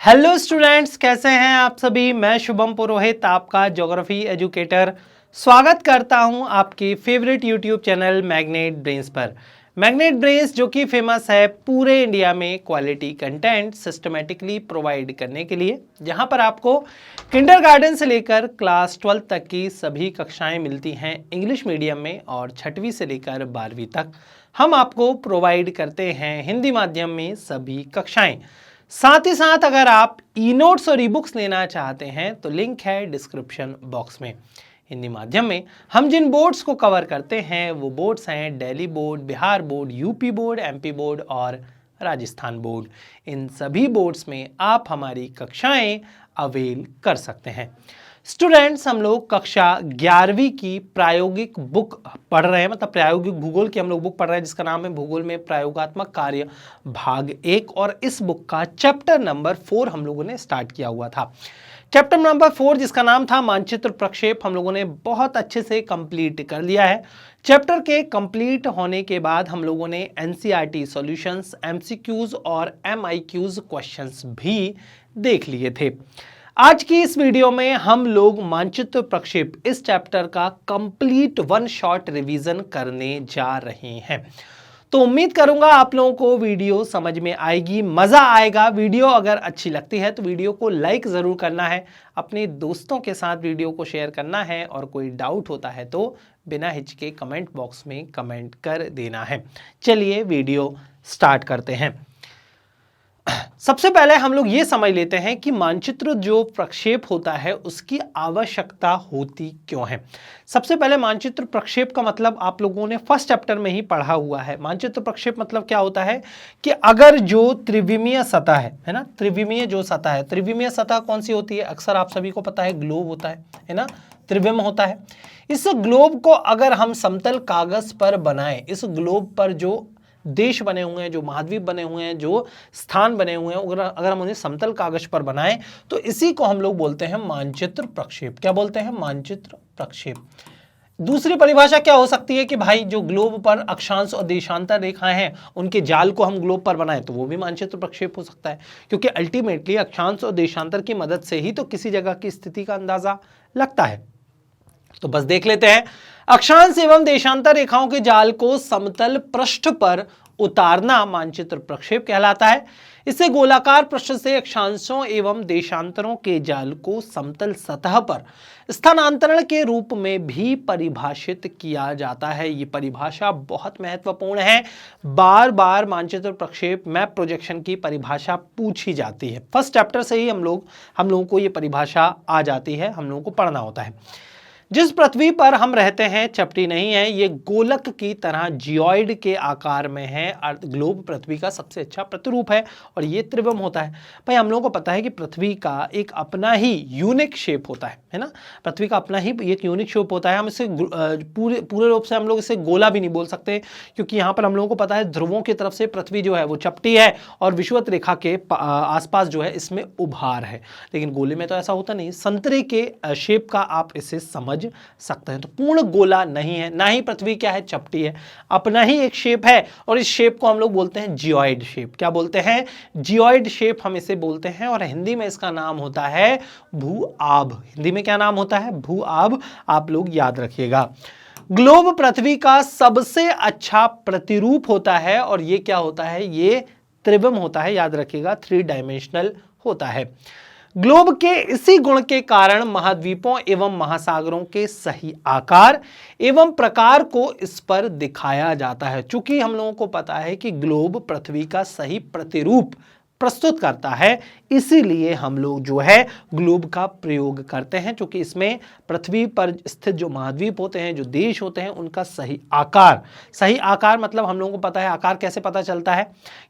Hello students, कैसे हैं आप सभी। मैं शुभम पुरोहित, आपका ज्योग्राफी एजुकेटर, स्वागत करता हूं आपके favourite YouTube channel magnet brains पर। मैग्नेट ब्रेन्स जो कि फेमस है पूरे इंडिया में क्वालिटी कंटेंट सिस्टमेटिकली प्रोवाइड करने के लिए, जहां पर आपको किंडरगार्टन से लेकर क्लास 12 तक की सभी कक्षाएं मिलती हैं इंग्लिश मीडियम में, और 6वीं से लेकर 12वीं तक हम आपको प्रोवाइड करते हैं हिंदी माध्यम में सभी कक्षाएं। साथ ही साथ अगर आप ई नोट्स और ई बुक्स लेना चाहते हैं तो लिंक है डिस्क्रिप्शन बॉक्स में। हिंदी माध्यम में हम जिन बोर्ड्स को कवर करते हैं वो बोर्ड्स हैं Delhi board, Bihar board, UP board, MP board और राजस्थान बोर्ड। इन सभी बोर्ड्स में आप हमारी कक्षाएं अवेल कर सकते हैं। स्टूडेंट्स, हम लोग कक्षा 11वीं की प्रायोगिक बुक पढ़ रहे हैं, मतलब प्रायोगिक भूगोल की हम लोग बुक पढ़ रहे हैं, जिसका नाम है भूगोल में प्रयोगात्मक कार्य भाग 1। और इस बुक का चैप्टर नंबर 4 हम लोगों ने स्टार्ट किया हुआ था। चैप्टर नंबर 4 जिसका नाम था मानचित्र प्रक्षेप, हम लोगों ने बहुत अच्छे से कंप्लीट कर लिया है। चैप्टर के कंप्लीट होने के बाद हम लोगों ने एनसीईआरटी सॉल्यूशंस, एमसीक्यूज और एमआईक्यूज क्वेश्चंस भी देख लिए थे। आज की इस वीडियो में हम लोग मानचित्र प्रक्षेप इस चैप्टर का कंप्लीट वन शॉट रिवीजन करने जा रहे हैं। तो उम्मीद करूंगा आप लोगों को वीडियो समझ में आएगी, मजा आएगा। वीडियो अगर अच्छी लगती है तो वीडियो को लाइक जरूर करना है, अपने दोस्तों के साथ वीडियो को शेयर करना है, और कोई डाउट होता है तो बिना हिचके कमेंट बॉक्स में कमेंट कर देना है। चलिए वीडियो स्टार्ट करते हैं। सबसे पहले हम लोग ये समझ लेते हैं कि मानचित्र जो प्रक्षेप होता है उसकी आवश्यकता होती क्यों है। सबसे पहले मानचित्र प्रक्षेप का मतलब आप लोगों ने फर्स्ट चैप्टर में ही पढ़ा हुआ है। मानचित्र प्रक्षेप मतलब क्या होता है कि अगर जो त्रिविमीय सतह है ना, त्रिविमीय जो सतह है, त्रिविमीय सतह कौन सी होती है, अक्सर आप सभी को पता है ग्लोब होता है ना, त्रिविम होता है। इस ग्लोब को अगर हम समतल कागज पर बनाएं, इस ग्लोब पर जो देश बने हुए हैं, जो महाद्वीप बने हुए हैं, जो स्थान बने हुए हैं, अगर हम उन्हें समतल कागज पर बनाएं तो इसी को हम लोग बोलते हैं मानचित्र प्रक्षेप। क्या बोलते हैं? मानचित्र प्रक्षेप। दूसरी परिभाषा क्या हो सकती है कि भाई जो ग्लोब पर अक्षांश और देशांतर रेखाएं हैं उनके जाल को हम ग्लोब पर बनाएं तो वो भी मानचित्र प्रक्षेप हो सकता है, क्योंकि अल्टीमेटली अक्षांश और देशांतर की मदद से ही तो किसी जगह की स्थिति का अंदाजा लगता है। तो बस देख लेते हैं। अक्षांश एवं देशांतर रेखाओं के जाल को समतल पृष्ठ पर उतारना मानचित्र प्रक्षेप कहलाता है। इससे गोलाकार पृष्ठ से अक्षांशों एवं देशांतरों के जाल को समतल सतह पर स्थानांतरण के रूप में भी परिभाषित किया जाता है। ये परिभाषा बहुत महत्वपूर्ण है। बार बार मानचित्र प्रक्षेप मैप प्रोजेक्शन की परिभाषा पूछी जाती है। फर्स्ट चैप्टर से ही हम लोगों को ये परिभाषा आ जाती है, हम लोगों को पढ़ना होता है। जिस पृथ्वी पर हम रहते हैं चपटी नहीं है, ये गोलक की तरह जियोइड के आकार में है। अर्थ ग्लोब पृथ्वी का सबसे अच्छा प्रतिरूप है और ये त्रिविम होता है। भाई हम लोगों को पता है कि पृथ्वी का एक अपना ही यूनिक शेप होता है ना, पृथ्वी का अपना ही एक यूनिक शेप होता है। हम इसे पूरे रूप से हम लोग इसे गोला भी नहीं बोल सकते, क्योंकि यहाँ पर हम लोगों को पता है ध्रुवों की तरफ से पृथ्वी जो है वो चपटी है और विषुवत रेखा के आसपास जो है इसमें उभार है। लेकिन गोले में तो ऐसा होता नहीं, संतरे के शेप का आप इसे समझ सकते हैं। तो पूर्ण गोला नहीं है, ना ही पृथ्वी क्या है, चपटी है, अपना ही एक शेप है। और इस शेप को हम लोग बोलते हैं जियोइड शेप। क्या बोलते हैं? जियोइड शेप हम इसे बोलते हैं, और हिंदी में इसका नाम होता है भू-आभ। हिंदी में क्या नाम होता है? भू-आभ। आप लोग याद रखिएगा। ग्लोब पृथ्वी का सबसे अच्छा प्रतिरूप होता है, और ये क्या होता है? ये त्रिविम होता है, याद रखिएगा, 3 डायमेंशनल होता है। ग्लोब के इसी गुण के कारण महाद्वीपों एवं महासागरों के सही आकार एवं प्रकार को इस पर दिखाया जाता है। चूंकि हम लोगों को पता है कि ग्लोब पृथ्वी का सही प्रतिरूप प्रस्तुत करता है, इसीलिए हम लोग जो है ग्लोब का प्रयोग करते हैं, क्योंकि इसमें पृथ्वी पर स्थित जो महाद्वीप होते हैं, जो देश होते हैं, उनका सही आकार मतलब हम लोगों को पता है आकार कैसे पता चलता है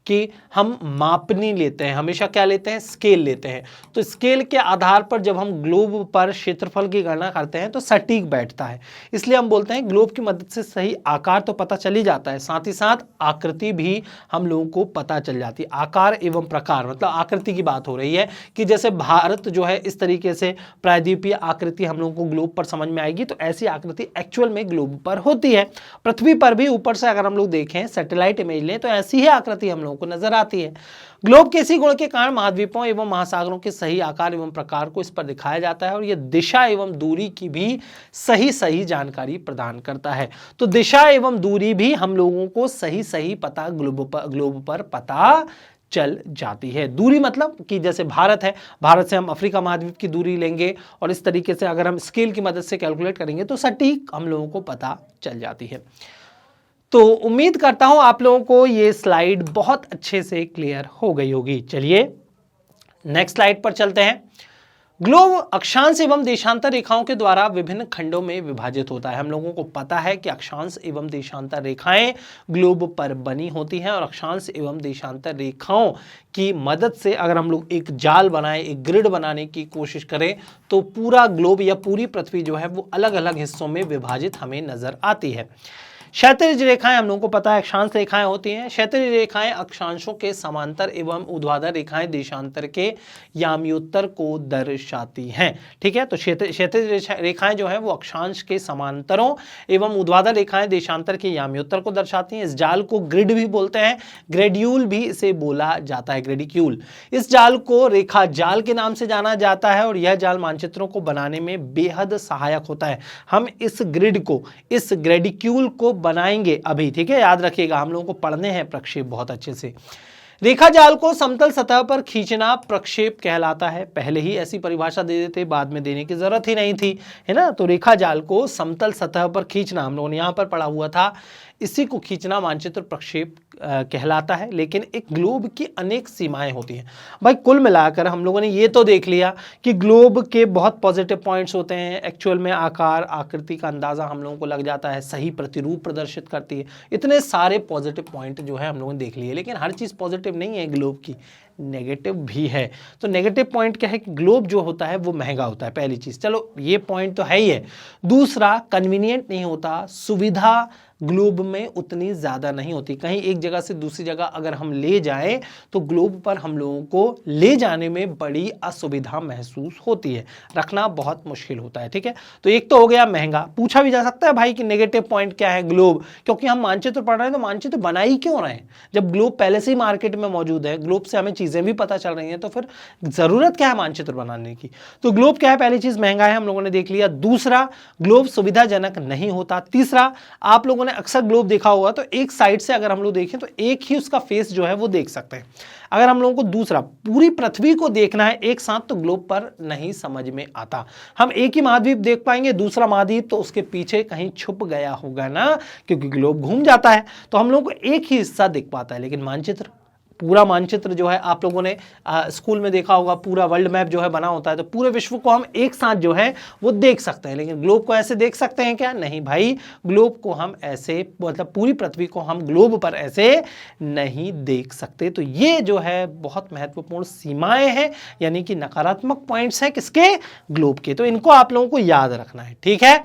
कि हम मापनी लेते हैं, हमेशा क्या लेते हैं? स्केल लेते हैं। तो स्केल के आधार पर जब हम ग्लोब पर क्षेत्रफल की गणना करते हैं तो सटीक बैठता है, इसलिए हम बोलते हैं ग्लोब की मदद से सही आकार तो पता चल ही जाता है, साथ ही साथ आकृति भी हम लोगों को पता चल जाती है। आकार एवं प्रकार मतलब आकृति की बात हो रही है कि जैसे भारत जो है इस तरीके से प्रायद्वीपीय आकृति हम लोगों को ग्लोब पर समझ में आएगी, तो ऐसी आकृति एक्चुअल में ग्लोब पर होती है। पृथ्वी पर भी ऊपर से अगर हम लोग देखें, सैटेलाइट इमेज लें, तो ऐसी ही आकृति हम लोगों को नजर आती है। ग्लोब के इसी गुण के कारण महाद्वीपों एवं महासागरों के सही आकार एवं प्रकार को इस पर दिखाया जाता है और यह दिशा एवं दूरी की भी सही जानकारी प्रदान करता है। तो दिशा एवं दूरी भी हम लोगों को सही पता ग्लोब पर पता चल जाती है। दूरी मतलब कि जैसे भारत है, भारत से हम अफ्रीका महाद्वीप की दूरी लेंगे और इस तरीके से अगर हम स्केल की मदद से कैलकुलेट करेंगे तो सटीक हम लोगों को पता चल जाती है। तो उम्मीद करता हूं आप लोगों को ये स्लाइड बहुत अच्छे से क्लियर हो गई होगी। चलिए नेक्स्ट स्लाइड पर चलते हैं। ग्लोब अक्षांश एवं देशांतर रेखाओं के द्वारा विभिन्न खंडों में विभाजित होता है। हम लोगों को पता है कि अक्षांश एवं देशांतर रेखाएं ग्लोब पर बनी होती हैं और अक्षांश एवं देशांतर रेखाओं की मदद से अगर हम लोग एक जाल बनाएं, एक ग्रिड बनाने की कोशिश करें, तो पूरा ग्लोब या पूरी पृथ्वी जो है वो अलग अलग हिस्सों में विभाजित हमें नजर आती है। क्षैतिज रेखाएं हम लोगों को पता है अक्षांश रेखाएं होती हैं। क्षैतिज रेखाएं अक्षांशों के समांतर एवं ऊर्ध्वाधर रेखाएं देशांतर के याम्योत्तर को दर्शाती हैं। ठीक है, तो क्षैतिज रेखाएं जो है वो अक्षांश के समांतरों एवं ऊर्ध्वाधर रेखाएं देशांतर के याम्योत्तर को दर्शाती हैं। इस जाल को ग्रिड भी बोलते हैं, ग्रेड्यूल भी इसे बोला जाता है, ग्रेडिक्यूल। इस जाल को रेखा जाल के नाम से जाना जाता है और यह जाल मानचित्रों को बनाने में बेहद सहायक होता है। हम इस ग्रिड को, इस ग्रेडिक्यूल को बनाएंगे अभी, ठीक है, याद रखिएगा, हम लोगों को पढ़ने हैं प्रक्षेप बहुत अच्छे से। रेखा जाल को समतल सतह पर खींचना प्रक्षेप कहलाता है। पहले ही ऐसी परिभाषा दे देते, बाद में देने की जरूरत ही नहीं थी, है ना। तो रेखा जाल को समतल सतह पर खींचना हम लोगों ने यहां पर पढ़ा हुआ था, इसी को खींचना मानचित्र प्रक्षेप कहलाता है। लेकिन एक ग्लोब की अनेक सीमाएं होती हैं भाई। कुल मिलाकर हम लोगों ने ये तो देख लिया कि ग्लोब के बहुत पॉजिटिव पॉइंट्स होते हैं। एक्चुअल में आकार आकृति का अंदाजा हम लोगों को लग जाता है, सही प्रतिरूप प्रदर्शित करती है। इतने सारे पॉजिटिव पॉइंट जो है हम लोगों ने देख लिए, लेकिन हर चीज़ पॉजिटिव नहीं है ग्लोब की, नेगेटिव भी है। तो नेगेटिव पॉइंट क्या है कि ग्लोब जो होता है वो महंगा होता है, पहली चीज़, चलो ये पॉइंट तो है ही है। दूसरा, कन्वीनियंट नहीं होता, सुविधा ग्लोब में उतनी ज़्यादा नहीं होती। कहीं एक जगह से दूसरी जगह अगर हम ले जाएं तो ग्लोब पर हम लोगों को ले जाने में बड़ी असुविधा महसूस होती है, रखना बहुत मुश्किल होता है। ठीक है, तो एक तो हो गया महंगा। पूछा भी जा सकता है भाई कि नेगेटिव पॉइंट क्या है ग्लोब, क्योंकि हम मानचित्र पढ़ रहे हैं, तो मानचित्र बना ही क्यों रहे हैं जब ग्लोब पहले से ही मार्केट में मौजूद है, ग्लोब से हमें चीज़ें भी पता चल रही हैं, तो फिर ज़रूरत क्या है मानचित्र बनाने की। तो ग्लोब क्या है, पहली चीज़ महंगा है, हम लोगों ने देख लिया। दूसरा, ग्लोब सुविधाजनक नहीं होता। तीसरा, आप लोगों ने अक्सर ग्लोब देखा होगा तो एक साइड से अगर हम लोग देखें तो एक ही उसका फेस जो है वो देख सकते हैं। अगर हम लोगों को दूसरा पूरी पृथ्वी को देखना है एक साथ तो ग्लोब पर नहीं समझ में आता। हम एक ही महाद्वीप देख पाएंगे, दूसरा महाद्वीप तो उसके पीछे कहीं छुप गया होगा ना, क्योंकि ग्लोब घूम जाता है, तो हम लोगों को एक ही हिस्सा दिख पाता है। लेकिन मानचित्र, पूरा मानचित्र जो है आप लोगों ने स्कूल में देखा होगा, पूरा वर्ल्ड मैप जो है बना होता है, तो पूरे विश्व को हम एक साथ जो है वो देख सकते हैं। लेकिन ग्लोब को ऐसे देख सकते हैं क्या? नहीं भाई, ग्लोब को हम ऐसे, मतलब पूरी पृथ्वी को हम ग्लोब पर ऐसे नहीं देख सकते। तो ये जो है बहुत महत्वपूर्ण सीमाएं हैं, यानी कि नकारात्मक पॉइंट्स हैं किसके? ग्लोब के। तो इनको आप लोगों को याद रखना है, ठीक है।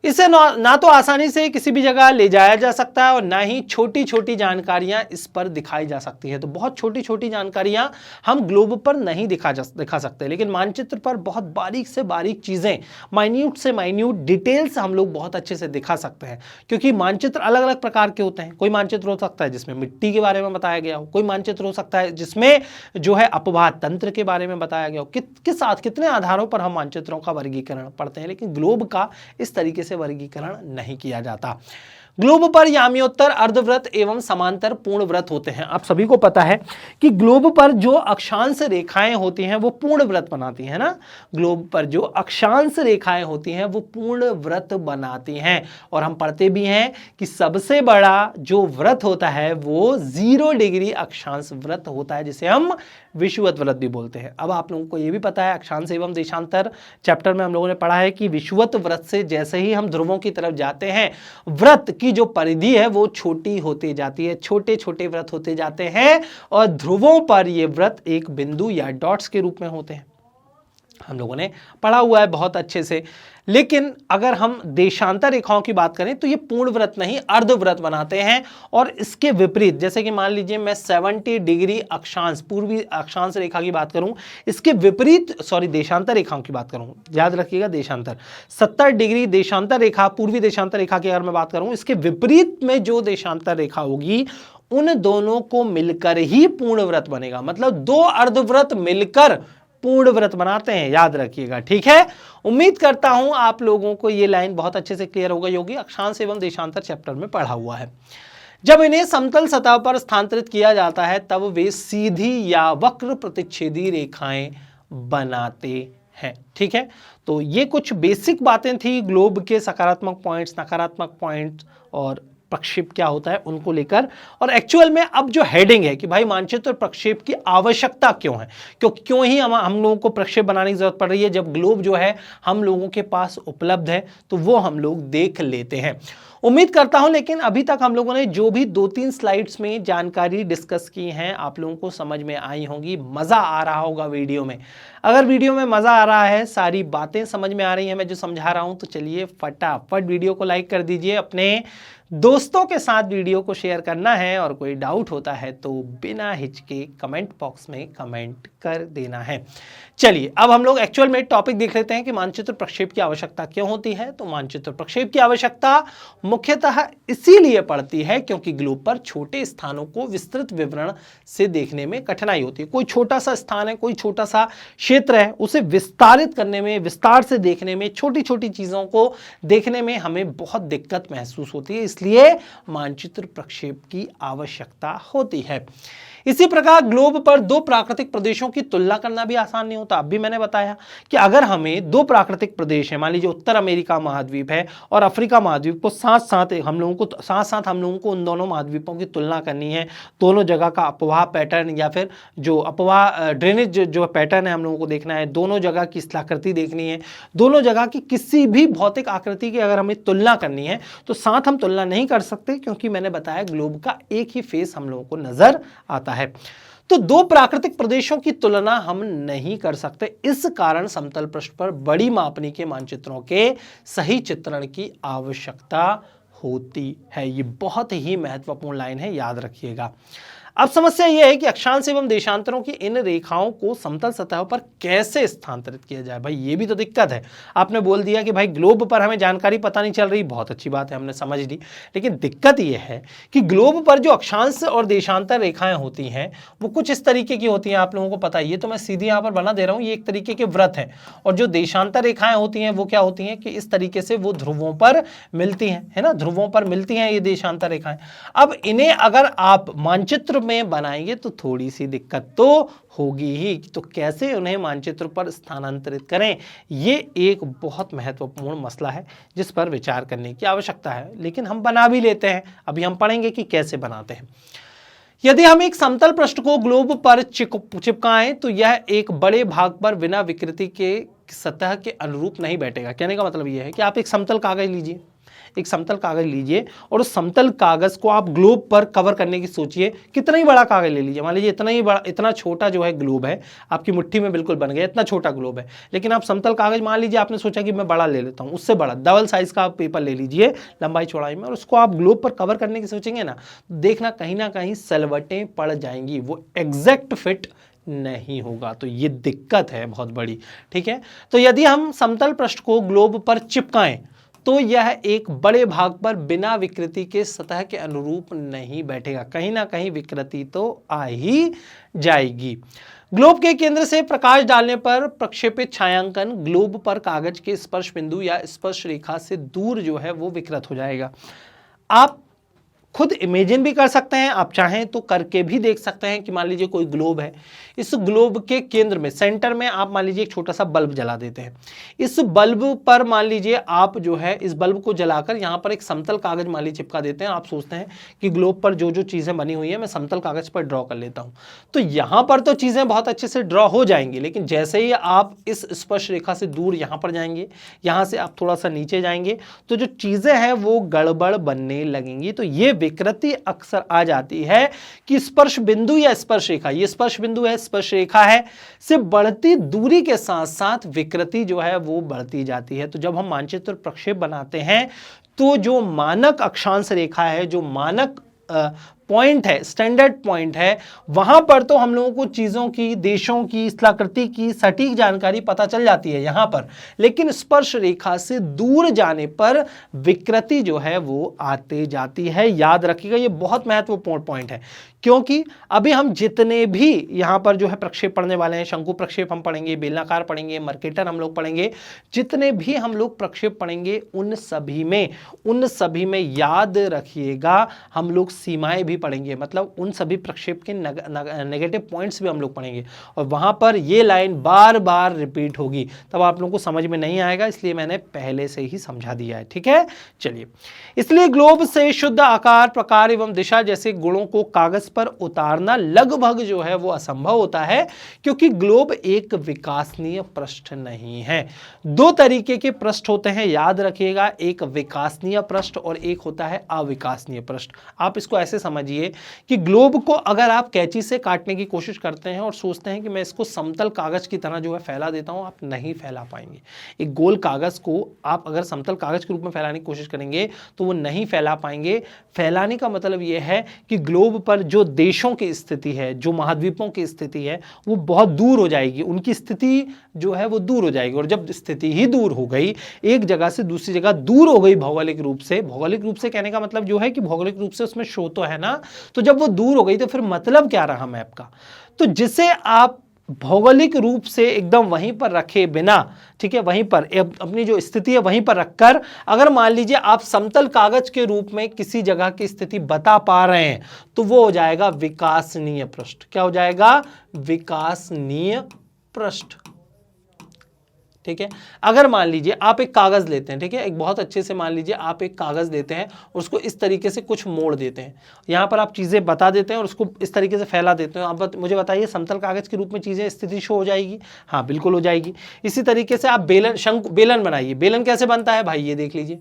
इसे ना तो आसानी से किसी भी जगह ले जाया जा सकता है और ना ही छोटी छोटी जानकारियां इस पर दिखाई जा सकती है। तो बहुत छोटी छोटी जानकारियां हम ग्लोब पर नहीं दिखा सकते, लेकिन मानचित्र पर बहुत बारीक से बारीक चीज़ें, माइन्यूट से माइन्यूट डिटेल्स हम लोग बहुत अच्छे से दिखा सकते हैं, क्योंकि मानचित्र अलग अलग प्रकार के होते हैं। कोई मानचित्र हो सकता है जिसमें मिट्टी के बारे में बताया गया हो, कोई मानचित्र हो सकता है जिसमें जो है अपवाद तंत्र के बारे में बताया गया हो। कितने आधारों पर हम मानचित्रों का वर्गीकरण पढ़ते हैं, लेकिन ग्लोब का इस तरीके से वर्गीकरण नहीं किया जाता। ग्लोब पर याम्योत्तर, अर्धवृत्त एवं समांतर पूर्ण वृत्त होते हैं। आप सभी को पता है कि ग्लोब पर जो अक्षांश रेखाएं होती हैं वो पूर्ण वृत्त बनाती हैं ना। ग्लोब पर जो अक्षांश रेखाएं होती हैं वो पूर्ण वृत्त बनाती हैं, और हम पढ़ते भी हैं कि सबसे बड़ा जो वृत्त होता है वो 0 डिग्री अक्षांश वृत्त होता है, जिसे हम विषुवत वृत्त भी बोलते हैं। अब आप लोगों को ये भी पता है, अक्षांश एवं देशांतर चैप्टर में हम लोगों ने पढ़ा है कि विषुवत वृत्त से जैसे ही हम ध्रुवों की तरफ जाते हैं, वृत्त की जो परिधि है वो छोटी होती जाती है, छोटे छोटे वृत्त होते जाते हैं, और ध्रुवों पर ये वृत्त एक बिंदु या डॉट्स के रूप में होते हैं। हम लोगों ने पढ़ा हुआ है बहुत अच्छे से। लेकिन अगर हम देशांतर रेखाओं की बात करें तो ये पूर्ण वृत्त नहीं अर्धवृत्त बनाते हैं, और इसके विपरीत जैसे कि मान लीजिए मैं 70 डिग्री अक्षांश पूर्वी अक्षांश रेखा की बात करूं, इसके विपरीत देशांतर रेखाओं की बात करूं, याद रखिएगा देशांतर 70 डिग्री देशांतर रेखा पूर्वी देशांतर रेखा की अगर मैं बात करूं, इसके विपरीत में जो देशांतर रेखा होगी उन दोनों को मिलकर ही पूर्ण वृत्त बनेगा। मतलब दो अर्धवृत्त मिलकर पूर्ण वृत्त बनाते हैं, याद रखिएगा। ठीक है, उम्मीद करता हूं आप लोगों को ये लाइन बहुत अच्छे से क्लियर हो गई होगी। अक्षांश एवं देशांतर चैप्टर में पढ़ा हुआ है। जब इन्हें समतल सतह पर स्थानांतरित किया जाता है तब वे सीधी या वक्र प्रतिच्छेदी रेखाएं बनाते हैं। ठीक है, तो ये कुछ बेसिक बातें थी ग्लोब के सकारात्मक पॉइंट्स, नकारात्मक पॉइंट्स और प्रक्षेप क्या होता है उनको लेकर। और एक्चुअल में अब जो हेडिंग है कि भाई मानचित्र प्रक्षेप की आवश्यकता क्यों है, क्यों ही हम लोगों को प्रक्षेप बनाने की जरूरत पड़ रही है, जब ग्लोब जो है हम लोगों के पास उपलब्ध है तो वो हम लोग देख लेते हैं। उम्मीद करता हूं लेकिन अभी तक हम लोगों ने जो भी 2-3 स्लाइड्स में जानकारी डिस्कस की हैं आप लोगों को समझ में आई होंगी, मजा आ रहा होगा वीडियो में। अगर वीडियो में मजा आ रहा है, सारी बातें समझ में आ रही हैं मैं जो समझा रहा हूं, तो चलिए फटाफट वीडियो को लाइक कर दीजिए, अपने दोस्तों के साथ वीडियो को शेयर करना है, और कोई डाउट होता है तो बिना हिचके कमेंट बॉक्स में कमेंट कर देना है। चलिए अब हम लोग एक्चुअल में टॉपिक देख लेते हैं कि मानचित्र प्रक्षेप की आवश्यकता क्यों होती है। तो मानचित्र प्रक्षेप की आवश्यकता मुख्यतः इसीलिए पड़ती है क्योंकि ग्लोब पर छोटे स्थानों को विस्तृत विवरण से देखने में कठिनाई होती है। कोई छोटा सा स्थान है, कोई छोटा सा क्षेत्र है, उसे विस्तारित करने में, विस्तार से देखने में, छोटी छोटी चीजों को देखने में हमें बहुत दिक्कत महसूस होती है, इसलिए मानचित्र प्रक्षेप की आवश्यकता होती है। इसी प्रकार ग्लोब पर दो प्राकृतिक प्रदेशों की तुलना करना भी आसान नहीं होता। अब भी मैंने बताया कि अगर हमें दो प्राकृतिक प्रदेश है, मान लीजिए उत्तर अमेरिका महाद्वीप है और अफ्रीका महाद्वीप को साथ साथ हम लोगों को उन दोनों महाद्वीपों की तुलना करनी है, दोनों जगह का अपवाह पैटर्न या फिर जो अपवाह ड्रेनेज जो पैटर्न है हम लोगों को देखना है, दोनों जगह की स्थलाकृति देखनी है, दोनों जगह की किसी भी भौतिक आकृति की अगर हमें तुलना करनी है तो साथ हम तुलना नहीं कर सकते, क्योंकि मैंने बताया ग्लोब का एक ही फेस हम लोगों को नजर आता है। तो दो प्राकृतिक प्रदेशों की तुलना हम नहीं कर सकते, इस कारण समतल पृष्ठ पर बड़ी मापनी के मानचित्रों के सही चित्रण की आवश्यकता होती है। ये बहुत ही महत्वपूर्ण लाइन है, याद रखिएगा। अब समस्या यह है कि अक्षांश एवं देशांतरों की इन रेखाओं को समतल सतह पर कैसे स्थानांतरित किया जाए। भाई ये भी तो दिक्कत है। आपने बोल दिया कि भाई ग्लोब पर हमें जानकारी पता नहीं चल रही, बहुत अच्छी बात है, हमने समझ ली, लेकिन दिक्कत यह है कि ग्लोब पर जो अक्षांश और देशांतर रेखाएं होती हैं वो कुछ इस तरीके की होती हैं, आप लोगों को पता है। ये तो मैं सीधे यहाँ पर बना दे रहा हूँ, ये एक तरीके के व्रत है, और जो देशांतर रेखाएं होती हैं वो क्या होती हैं कि इस तरीके से वो ध्रुवों पर मिलती हैं, है ना, ध्रुवों पर मिलती हैं ये देशांतर रेखाएं। अब इन्हें अगर आप मानचित्र में बनाएंगे तो थोड़ी सी दिक्कत तो होगी ही, तो कैसे उन्हें मानचित्र पर स्थानांतरित करें, ये एक बहुत महत्वपूर्ण मसला है जिस पर विचार करने की आवश्यकता है। लेकिन हम बना भी लेते हैं, अभी हम पढ़ेंगे कि कैसे बनाते हैं। यदि हम एक समतल पृष्ठ को ग्लोब पर चिपकाएं तो यह एक बड़े भाग पर बिना विकृति के सतह के अनुरूप नहीं बैठेगा। कहने का मतलब यह है कि आप एक समतल कागज लीजिए, एक समतल कागज लीजिए और उस समतल कागज को आप ग्लोब पर कवर करने की सोचिए। कितना ही बड़ा कागज ले लीजिए, मान लीजिए इतना ही बड़ा, इतना छोटा जो है ग्लोब है, आपकी मुट्ठी में बिल्कुल बन गया, इतना छोटा ग्लोब है, लेकिन आप समतल कागज मान लीजिए आपने सोचा कि मैं बड़ा ले लेता हूं, उससे बड़ा डबल साइज का आप पेपर ले लीजिए लंबाई चौड़ाई में, और उसको आप ग्लोब पर कवर करने की सोचेंगे ना कहीं सलवटें पड़ जाएंगी, वो एग्जैक्ट फिट नहीं होगा। तो ये दिक्कत है बहुत बड़ी। ठीक है, तो यदि हम समतल पृष्ठ को ग्लोब पर चिपकाएं तो यह एक बड़े भाग पर बिना विकृति के सतह के अनुरूप नहीं बैठेगा, कहीं ना कहीं विकृति तो आ ही जाएगी। ग्लोब के केंद्र से प्रकाश डालने पर प्रक्षेपित छायांकन ग्लोब पर कागज के स्पर्श बिंदु या स्पर्श रेखा से दूर जो है वो विकृत हो जाएगा। आप खुद इमेजिन भी कर सकते हैं, आप चाहें तो करके भी देख सकते हैं कि मान लीजिए कोई ग्लोब है, इस ग्लोब के केंद्र में सेंटर में आप मान लीजिए एक छोटा सा बल्ब जला देते हैं। इस बल्ब पर मान लीजिए आप जो है इस बल्ब को जलाकर यहाँ पर एक समतल कागज मान लीजिए चिपका देते हैं। आप सोचते हैं कि ग्लोब पर जो जो चीज़ें बनी हुई है मैं समतल कागज पर ड्रॉ कर लेता हूँ, तो यहाँ पर तो चीज़ें बहुत अच्छे से ड्रॉ हो जाएंगी, लेकिन जैसे ही आप इस स्पर्श रेखा से दूर यहाँ पर जाएंगे, यहाँ से आप थोड़ा सा नीचे जाएंगे, तो जो चीज़ें हैं वो गड़बड़ बनने लगेंगी। तो ये विकृति अक्सर आ जाती है कि स्पर्श बिंदु या स्पर्श रेखा, ये स्पर्श बिंदु है, स्पर्श रेखा है, से बढ़ती दूरी के साथ साथ विकृति जो है वो बढ़ती जाती है। तो जब हम मानचित्र प्रक्षेप बनाते हैं तो जो मानक अक्षांश रेखा है, जो मानक पॉइंट है, स्टैंडर्ड पॉइंट है, वहां पर तो हम लोगों को चीजों की, देशों की, स्थलाकृति की सटीक जानकारी पता चल जाती है यहां पर, लेकिन स्पर्श रेखा से दूर जाने पर विकृति जो है वो आते जाती है। याद रखिएगा, ये बहुत महत्वपूर्ण पॉइंट है, क्योंकि अभी हम जितने भी यहां पर जो है प्रक्षेप पढ़ने वाले हैं, शंकु प्रक्षेप हम पढ़ेंगे, बेलनाकार पढ़ेंगे, मर्केटर हम लोग पढ़ेंगे, जितने भी हम लोग प्रक्षेप पढ़ेंगे उन सभी में याद रखिएगा हम लोग सीमाएं भी पढ़ेंगे, मतलब उन सभी प्रक्षेप के नेगेटिव पॉइंट्स भी हम लोग पढ़ेंगे, और वहां पर ये लाइन बार बार रिपीट होगी, तब आप लोगों को समझ में नहीं आएगा, इसलिए मैंने पहले से ही समझा दिया है। ठीक है, चलिए, इसलिए ग्लोब से शुद्ध आकार, प्रकार एवं दिशा जैसे गुणों को कागज पर उतारना लगभग जो है वो असंभव होता है, क्योंकि ग्लोब एक विकासनीय पृष्ठ नहीं है। दो तरीके के पृष्ठ होते हैं, याद रखिएगा, एक विकासनीय पृष्ठ और एक होता है अविकासनीय पृष्ठ। आप इसको ऐसे समझिए कि ग्लोब को अगर आप कैंची से काटने की कोशिश करते हैं और सोचते हैं कि मैं इसको समतल कागज की तरह जो है फैला देता हूं, आप नहीं फैला पाएंगे। एक गोल कागज को आप अगर समतल कागज के रूप में फैलाने की कोशिश करेंगे तो वो नहीं फैला पाएंगे। फैलाने का मतलब यह है कि ग्लोब पर जो देशों की स्थिति है, जो महाद्वीपों की स्थिति है, वो बहुत दूर हो जाएगी, उनकी स्थिति जो है वो दूर हो जाएगी, और जब स्थिति ही दूर हो गई, एक जगह से दूसरी जगह दूर हो गई भौगोलिक रूप से कहने का मतलब जो है कि भौगोलिक रूप से उसमें शो तो है ना, तो जब वो दूर हो गई तो फिर मतलब क्या रहा मैप का। तो जिसे आप भौगोलिक रूप से एकदम वहीं पर रखे बिना, ठीक है, वहीं पर अपनी जो स्थिति है वहीं पर रखकर अगर मान लीजिए आप समतल कागज के रूप में किसी जगह की स्थिति बता पा रहे हैं, तो वो हो जाएगा विकासनीय पृष्ठ। क्या हो जाएगा? विकासनीय पृष्ठ। ठीक है, अगर मान लीजिए आप एक कागज लेते हैं, ठीक है, एक बहुत अच्छे से मान लीजिए आप एक कागज लेते हैं और उसको इस तरीके से कुछ मोड़ देते हैं, यहां पर आप चीजें बता देते हैं और उसको इस तरीके से फैला देते हैं। आप मुझे बताइए, समतल कागज के रूप में चीजें स्थिति शो हो जाएगी? हाँ, बिल्कुल हो जाएगी। इसी तरीके से आप बेलन बनाइए। बेलन कैसे बनता है भाई? ये देख लीजिए,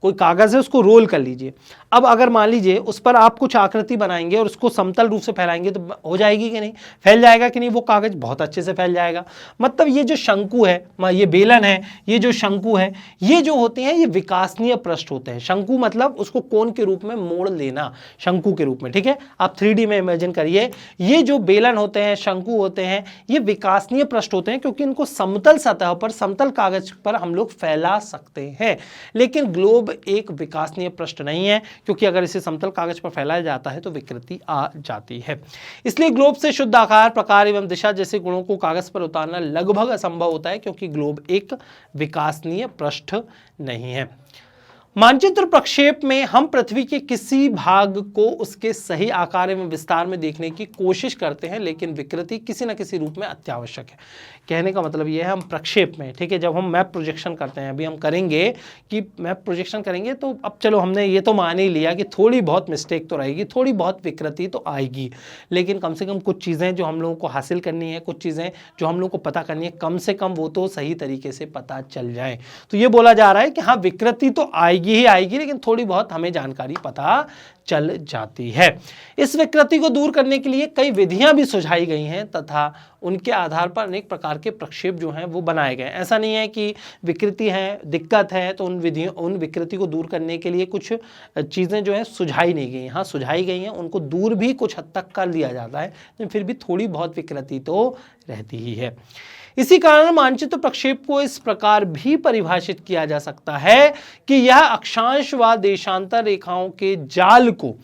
कोई कागज है उसको रोल कर लीजिए। अब अगर मान लीजिए उस पर आप कुछ आकृति बनाएंगे और उसको समतल रूप से फैलाएंगे तो हो जाएगी कि नहीं? फैल जाएगा कि नहीं? वो कागज बहुत अच्छे से फैल जाएगा। मतलब ये जो शंकु है, ये बेलन है, ये जो शंकु है, ये जो होते हैं ये विकासनीय पृष्ठ होते हैं। शंकु मतलब उसको कोन के रूप में मोड़ लेना, शंकु के रूप में। ठीक है, आप 3D में इमेजिन करिए, ये जो बेलन होते हैं, शंकु होते हैं, ये विकासनीय पृष्ठ होते हैं, क्योंकि इनको समतल सतह पर, समतल कागज पर हम लोग फैला सकते हैं। लेकिन ग्लोब एक विकासनीय पृष्ठ नहीं है, क्योंकि अगर इसे समतल कागज पर फैलाया जाता है तो विकृति आ जाती है। इसलिए ग्लोब से शुद्ध आकार, प्रकार एवं दिशा जैसे गुणों को कागज पर उतारना लगभग असंभव होता है, क्योंकि ग्लोब एक विकासनीय पृष्ठ नहीं है। मानचित्र प्रक्षेप में हम पृथ्वी के किसी भाग को उसके सही आकार एवं विस्तार में देखने की कोशिश करते हैं, लेकिन विकृति किसी न किसी रूप में अत्यावश्यक है। कहने का मतलब यह है, हम प्रक्षेप में, ठीक है, जब हम मैप प्रोजेक्शन करते हैं, अभी हम करेंगे कि मैप प्रोजेक्शन करेंगे, तो अब चलो हमने ये तो मान ही लिया कि थोड़ी बहुत मिस्टेक तो रहेगी, थोड़ी बहुत विकृति तो आएगी, लेकिन कम से कम कुछ चीज़ें जो हम लोगों को हासिल करनी है, कुछ चीज़ें जो हम लोगों को पता करनी है, कम से कम वो तो सही तरीके से पता चल जाए। तो ये बोला जा रहा है कि हाँ, विकृति तो आएगी ही आएगी, लेकिन थोड़ी बहुत हमें जानकारी पता चल जाती है। इस विकृति को दूर करने के लिए कई विधियां भी सुझाई गई हैं तथा उनके आधार पर अनेक प्रकार के प्रक्षेप जो हैं वो बनाए गए। ऐसा नहीं है कि विकृति है, दिक्कत है तो उन विकृति को दूर करने के लिए कुछ चीज़ें जो है सुझाई नहीं गई। हाँ, सुझाई गई हैं, उनको दूर भी कुछ हद तक कर लिया जाता है, लेकिन फिर भी थोड़ी बहुत विकृति तो रहती ही है। इसी कारण मानचित्र प्रक्षेप को इस प्रकार भी परिभाषित किया जा सकता है कि यह अक्षांश व देशांतर रेखाओं के जाल को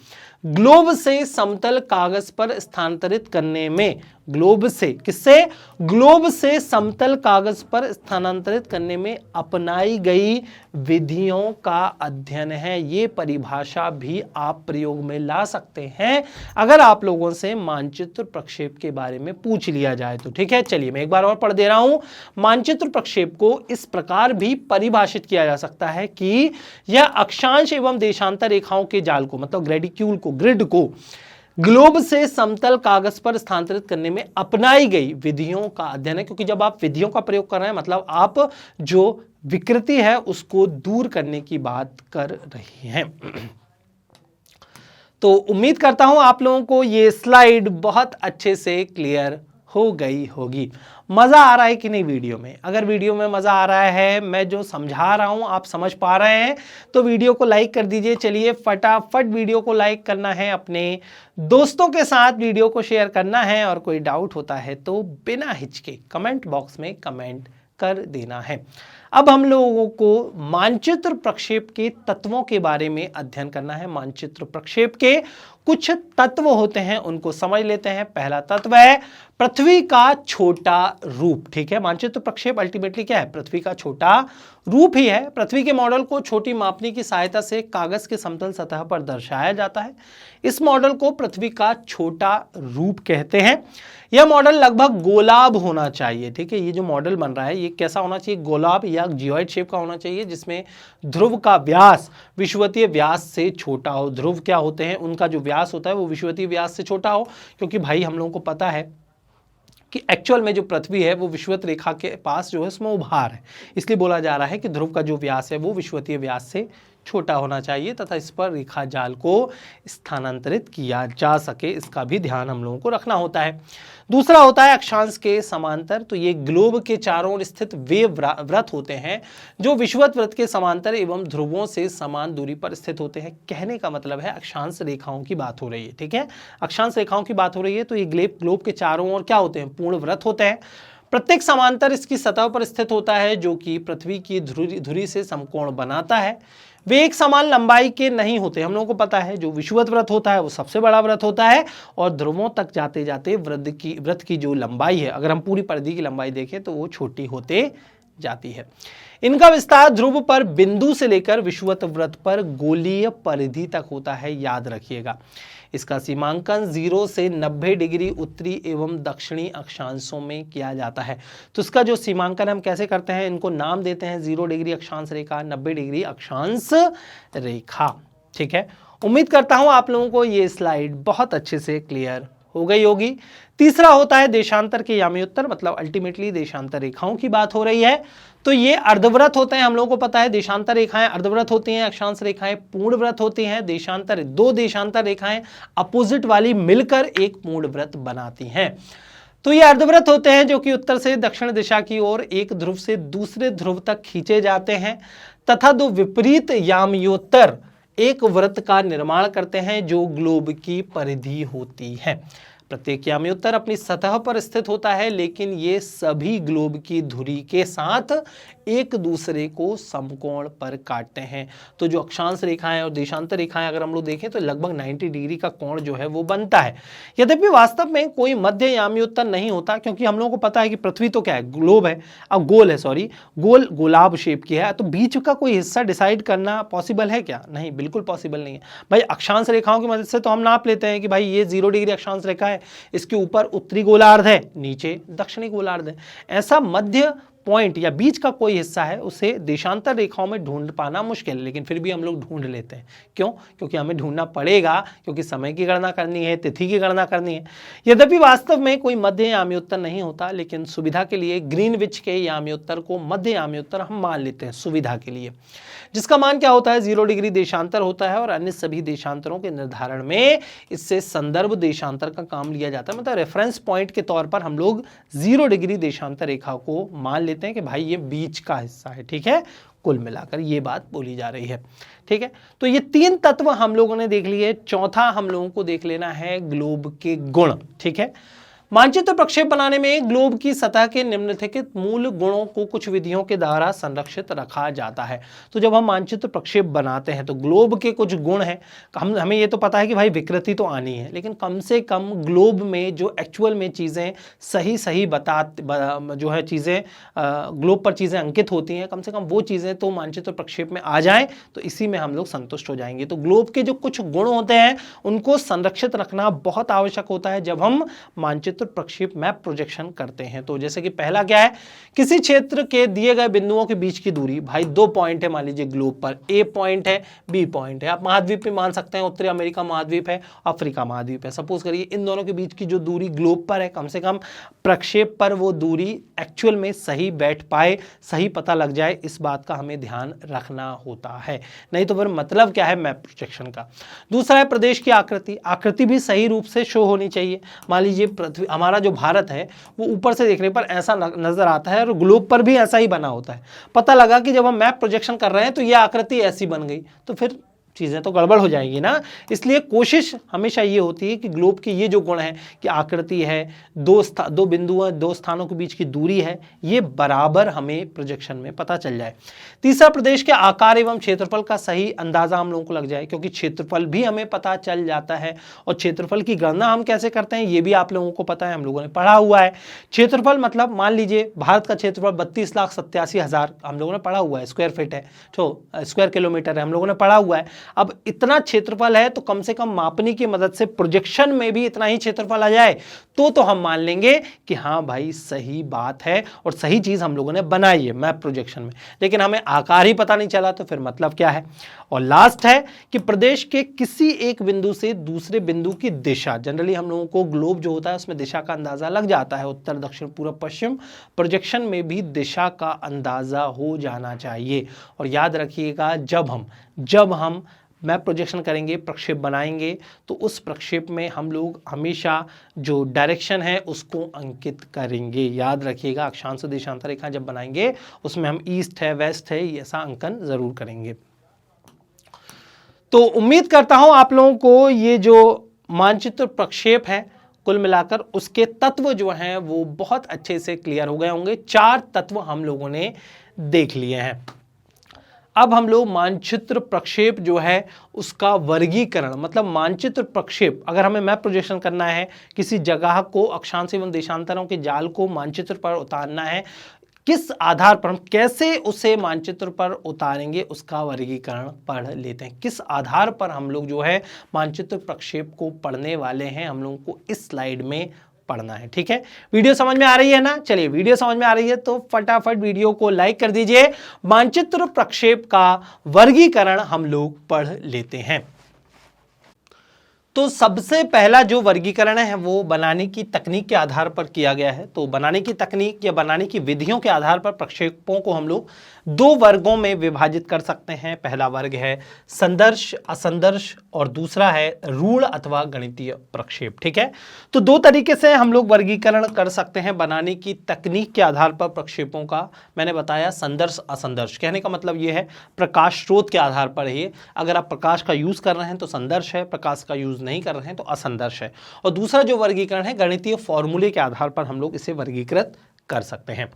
ग्लोब से समतल कागज पर स्थानांतरित करने में, ग्लोब से, किससे? ग्लोब से समतल कागज पर स्थानांतरित करने में अपनाई गई विधियों का अध्ययन है। ये परिभाषा भी आप प्रयोग में ला सकते हैं अगर आप लोगों से मानचित्र प्रक्षेप के बारे में पूछ लिया जाए तो। ठीक है, चलिए मैं एक बार और पढ़ दे रहा हूं। मानचित्र प्रक्षेप को इस प्रकार भी परिभाषित किया जा सकता है कि यह अक्षांश एवं देशांतर रेखाओं के जाल को, मतलब ग्रेडिक्यूल को, ग्रिड को ग्लोब से समतल कागज पर स्थानांतरित करने में अपनाई गई विधियों का अध्ययन है, क्योंकि जब आप विधियों का प्रयोग कर रहे हैं मतलब आप जो विकृति है उसको दूर करने की बात कर रही हैं। तो उम्मीद करता हूं आप लोगों को ये स्लाइड बहुत अच्छे से क्लियर हो गई होगी। मजा आ रहा है कि नहीं वीडियो में? अगर वीडियो में मजा आ रहा है, मैं जो समझा रहा हूं आप समझ पा रहे हैं, तो वीडियो को लाइक कर दीजिए। चलिए फटाफट वीडियो को लाइक करना है, अपने दोस्तों के साथ वीडियो को शेयर करना है, और कोई डाउट होता है तो बिना हिचके कमेंट बॉक्स में कमेंट कर देना है। अब हम लोगों को मानचित्र प्रक्षेप के तत्वों के बारे में अध्ययन करना है। मानचित्र प्रक्षेप के कुछ तत्व होते हैं, उनको समझ लेते हैं। पहला तत्व है पृथ्वी का छोटा रूप। ठीक है, मानचित्र प्रक्षेप अल्टीमेटली क्या है? पृथ्वी का छोटा रूप ही है। पृथ्वी के मॉडल को छोटी मापनी की सहायता से कागज के समतल सतह पर दर्शाया जाता है। इस मॉडल को पृथ्वी का छोटा रूप कहते हैं। यह मॉडल लगभग गोलाभ होना चाहिए। ठीक है, ये जो मॉडल बन रहा है ये कैसा होना चाहिए? गोलाभ या जियोइड शेप का होना चाहिए, जिसमें ध्रुव का व्यास विषुवतीय व्यास से छोटा हो। ध्रुव क्या होते हैं? उनका जो व्यास होता है वो विषुवतीय व्यास से छोटा हो, क्योंकि भाई हम लोगों को पता है कि एक्चुअल में जो पृथ्वी है वो विषुवत रेखा के पास जो है उसमें उभार है, इसलिए बोला जा रहा है कि ध्रुव का जो व्यास है वो विषुवतीय व्यास से छोटा होना चाहिए तथा इस पर रेखा जाल को स्थानांतरित किया जा सके, इसका भी ध्यान हम लोगों को रखना होता है। दूसरा होता है अक्षांश के समांतर। तो ये ग्लोब के चारों ओर स्थित वे वृत्त होते हैं जो विषुवत वृत्त के समांतर एवं ध्रुवों से समान दूरी पर स्थित होते हैं। कहने का मतलब है अक्षांश रेखाओं की बात हो रही है। ठीक है, अक्षांश रेखाओं की बात हो रही है। तो ये ग्लोब के चारों ओर क्या होते हैं? पूर्ण वृत्त होते हैं। प्रत्येक समांतर इसकी सतह पर स्थित होता है, जो कि पृथ्वी की धुरी से समकोण बनाता है। वे एक समान लंबाई के नहीं होते। हम लोगों को पता है जो विषुवत वृत्त होता है वो सबसे बड़ा वृत्त होता है, और ध्रुवों तक जाते जाते वृत्त की जो लंबाई है, अगर हम पूरी परिधि की लंबाई देखें तो वो छोटी होते जाती है। इनका विस्तार ध्रुव पर बिंदु से लेकर विषुवत वृत्त पर गोलीय परिधि तक होता है, याद रखिएगा। इसका सीमांकन 0 से 90 डिग्री उत्तरी एवं दक्षिणी अक्षांशों में किया जाता है। तो इसका जो सीमांकन हम कैसे करते हैं? इनको नाम देते हैं 0 डिग्री अक्षांश रेखा, 90 डिग्री अक्षांश रेखा। ठीक है, उम्मीद करता हूं आप लोगों को ये स्लाइड बहुत अच्छे से क्लियर हो गई होगी। तीसरा होता है देशांतर के याम्योत्तर, मतलब अल्टीमेटली देशांतर रेखाओं की बात हो रही है। तो ये अर्धवृत्त होते हैं, हम लोगों को पता है देशांतर रेखाएं अर्धवृत्त होती हैं, अक्षांश रेखाएं पूर्ण वृत्त होती हैं। देशांतर, दो देशांतर रेखाएं अपोजिट वाली मिलकर एक पूर्ण वृत्त बनाती हैं। तो ये अर्धवृत्त होते हैं जो कि उत्तर से दक्षिण दिशा की ओर एक ध्रुव से दूसरे ध्रुव तक खींचे जाते हैं, तथा दो विपरीत याम्योत्तर एक वृत्त का निर्माण करते हैं जो ग्लोब की परिधि होती है। प्रत्येक याम्योत्तर अपनी सतह पर स्थित होता है, लेकिन ये सभी ग्लोब की धुरी के साथ एक दूसरे को समकोण पर काटते हैं। तो जो अक्षांश रेखाएं और देशांतर रेखाएं अगर हम लोग देखें तो लगभग 90 डिग्री का कोण जो है वो बनता है। यद्यपि वास्तव में कोई मध्य याम्योत्तर नहीं होता, क्योंकि हम लोगों को पता है कि पृथ्वी तो क्या है? ग्लोब है, अब गोल है, सॉरी गोलाब शेप की है। तो बीच का कोई हिस्सा डिसाइड करना पॉसिबल है क्या? नहीं, बिल्कुल पॉसिबल नहीं है भाई। अक्षांश रेखाओं की मदद से तो हम नाप लेते हैं कि भाई ये 0 डिग्री अक्षांश रेखा है, इसके ऊपर उत्तरी गोलार्ध है, नीचे दक्षिणी गोलार्ध है। ऐसा मध्य पॉइंट या बीच का कोई हिस्सा है उसे देशांतर रेखाओं में ढूंढ पाना मुश्किल है, लेकिन फिर भी हम लोग ढूंढ लेते हैं। क्यों? क्योंकि हमें ढूंढना पड़ेगा, क्योंकि समय की गणना करनी है, तिथि की गणना करनी है। यद्यपि वास्तव में कोई मध्य याम्योत्तर नहीं होता, लेकिन सुविधा के लिए ग्रीनविच के याम्योत्तर को मध्य याम्योत्तर हम मान लेते हैं सुविधा के लिए, जिसका मान क्या होता है? 0 डिग्री देशांतर होता है, और अन्य सभी देशांतरों के निर्धारण में इससे संदर्भ देशांतर का काम लिया जाता है। मतलब रेफरेंस पॉइंट के तौर पर हम लोग 0 डिग्री देशांतर रेखा को मान लेते हैं कि भाई ये बीच का हिस्सा है। ठीक है, कुल मिलाकर ये बात बोली जा रही है। ठीक है, तो ये 3 तत्व हम लोगों ने देख लिए। चौथा हम लोगों को देख लेना है ग्लोब के गुण। ठीक है, मानचित्र प्रक्षेप बनाने में ग्लोब की सतह के निम्नलिखित मूल गुणों को कुछ विधियों के द्वारा संरक्षित रखा जाता है। तो जब हम मानचित्र प्रक्षेप बनाते हैं तो ग्लोब के कुछ गुण हैं। हमें ये तो पता है कि भाई विकृति तो आनी है, लेकिन कम से कम ग्लोब में जो एक्चुअल में चीज़ें सही जो है चीज़ें ग्लोब पर चीज़ें अंकित होती हैं, कम से कम वो चीज़ें तो मानचित्र प्रक्षेप में आ जाएं, तो इसी में हम लोग संतुष्ट हो जाएंगे। तो ग्लोब के जो कुछ गुण होते हैं उनको संरक्षित रखना बहुत आवश्यक होता है जब हम मानचित्र मानचित्र प्रक्षेप मैप प्रोजेक्शन करते हैं। तो जैसे कि पहला क्या है, किसी क्षेत्र के दिए गए बिंदुओं के बीच की दूरी, भाई 2 पॉइंट है मान लीजिए ग्लोब पर, ए पॉइंट है, बी पॉइंट है। आप महाद्वीप भी मान सकते हैं, उत्तरी अमेरिका महाद्वीप है, अफ्रीका महाद्वीप है। सपोज करिए इन दोनों के बीच की जो दूरी ग्लोब पर है, कम से कम प्रक्षेप पर वो दूरी एक्चुअल में सही बैठ पाए, सही पता लग जाए, इस बात का हमें ध्यान रखना होता है। नहीं तो फिर मतलब क्या है मैप प्रोजेक्शन का। दूसरा है प्रदेश की आकृति, आकृति भी सही रूप से शो होनी चाहिए। मान लीजिए पृथ्वी, हमारा जो भारत है वो ऊपर से देखने पर ऐसा नजर आता है और ग्लोब पर भी ऐसा ही बना होता है। पता लगा कि जब हम मैप प्रोजेक्शन कर रहे हैं तो ये आकृति ऐसी बन गई, तो फिर चीज़ें तो गड़बड़ हो जाएंगी ना। इसलिए कोशिश हमेशा ये होती है कि ग्लोब के ये जो गुण है कि आकृति है, दो बिंदु, दो स्थानों के बीच की दूरी है, ये बराबर हमें प्रोजेक्शन में पता चल जाए। तीसरा, प्रदेश के आकार एवं क्षेत्रफल का सही अंदाजा हम लोगों को लग जाए, क्योंकि क्षेत्रफल भी हमें पता चल जाता है। और क्षेत्रफल की गणना हम कैसे करते हैं ये भी आप लोगों को पता है, हम लोगों ने पढ़ा हुआ है। क्षेत्रफल मतलब मान लीजिए भारत का क्षेत्रफल 32,87,000 हम लोगों ने पढ़ा हुआ है, स्क्वायर फीट है, तो स्क्वायर किलोमीटर है, हम लोगों ने पढ़ा हुआ है। अब इतना क्षेत्रफल है तो कम से कम मापनी की मदद से प्रोजेक्शन में भी इतना ही क्षेत्रफल आ जाए तो हम मान लेंगे कि हाँ भाई सही बात है और सही चीज हम लोगों ने बनाई है मैप प्रोजेक्शन में। लेकिन हमें आकार ही पता नहीं चला तो फिर मतलब क्या है। और लास्ट है कि प्रदेश के किसी एक बिंदु से दूसरे बिंदु की दिशा, जनरली हम लोगों को ग्लोब जो होता है उसमें दिशा का अंदाजा लग जाता है, उत्तर दक्षिण पूर्व पश्चिम, प्रोजेक्शन में भी दिशा का अंदाजा हो जाना चाहिए। और याद रखिएगा जब हम मैप प्रोजेक्शन करेंगे, प्रक्षेप बनाएंगे, तो उस प्रक्षेप में हम लोग हमेशा जो डायरेक्शन है उसको अंकित करेंगे। याद रखिएगा अक्षांश देशांतर रेखा जब बनाएंगे उसमें हम ईस्ट है, वेस्ट है, ऐसा अंकन जरूर करेंगे। तो उम्मीद करता हूं आप लोगों को ये जो मानचित्र प्रक्षेप है कुल मिलाकर उसके तत्व जो हैं वो बहुत अच्छे से क्लियर हो गए होंगे। 4 तत्व हम लोगों ने देख लिए हैं। अब हम लोग मानचित्र प्रक्षेप जो है उसका वर्गीकरण, मतलब मानचित्र प्रक्षेप अगर हमें मैप प्रोजेक्शन करना है, किसी जगह को अक्षांश एवं देशांतरों के जाल को मानचित्र पर उतारना है, किस आधार पर हम कैसे उसे मानचित्र पर उतारेंगे उसका वर्गीकरण पढ़ लेते हैं। किस आधार पर हम लोग जो है मानचित्र प्रक्षेप को पढ़ने वाले हैं, हम लोगों को इस स्लाइड में पढ़ना है। ठीक है, वीडियो समझ में आ रही है ना। चलिए, वीडियो समझ में आ रही है तो फटाफट वीडियो को लाइक कर दीजिए। मानचित्र प्रक्षेप का वर्गीकरण हम लोग पढ़ लेते हैं। तो सबसे पहला जो वर्गीकरण है वो बनाने की तकनीक के आधार पर किया गया है। तो बनाने की तकनीक या बनाने की विधियों के आधार पर प्रक्षेपों को हम लोग 2 वर्गों में विभाजित कर सकते हैं। पहला वर्ग है संदर्श असंदर्श और दूसरा है रूढ़ अथवा गणितीय प्रक्षेप। ठीक है, तो 2 तरीके से हम लोग वर्गीकरण कर सकते हैं बनाने की तकनीक के आधार पर प्रक्षेपों का। मैंने बताया संदर्श असंदर्श, कहने का मतलब ये है प्रकाश स्रोत के आधार पर है। अगर आप प्रकाश का यूज कर रहे हैं तो संदर्श है, प्रकाश का यूज नहीं कर रहे हैं तो असंदर्श है। और दूसरा जो वर्गीकरण है गणितीय फॉर्मूले के आधार पर हम लोग इसे वर्गीकृत कर सकते हैं।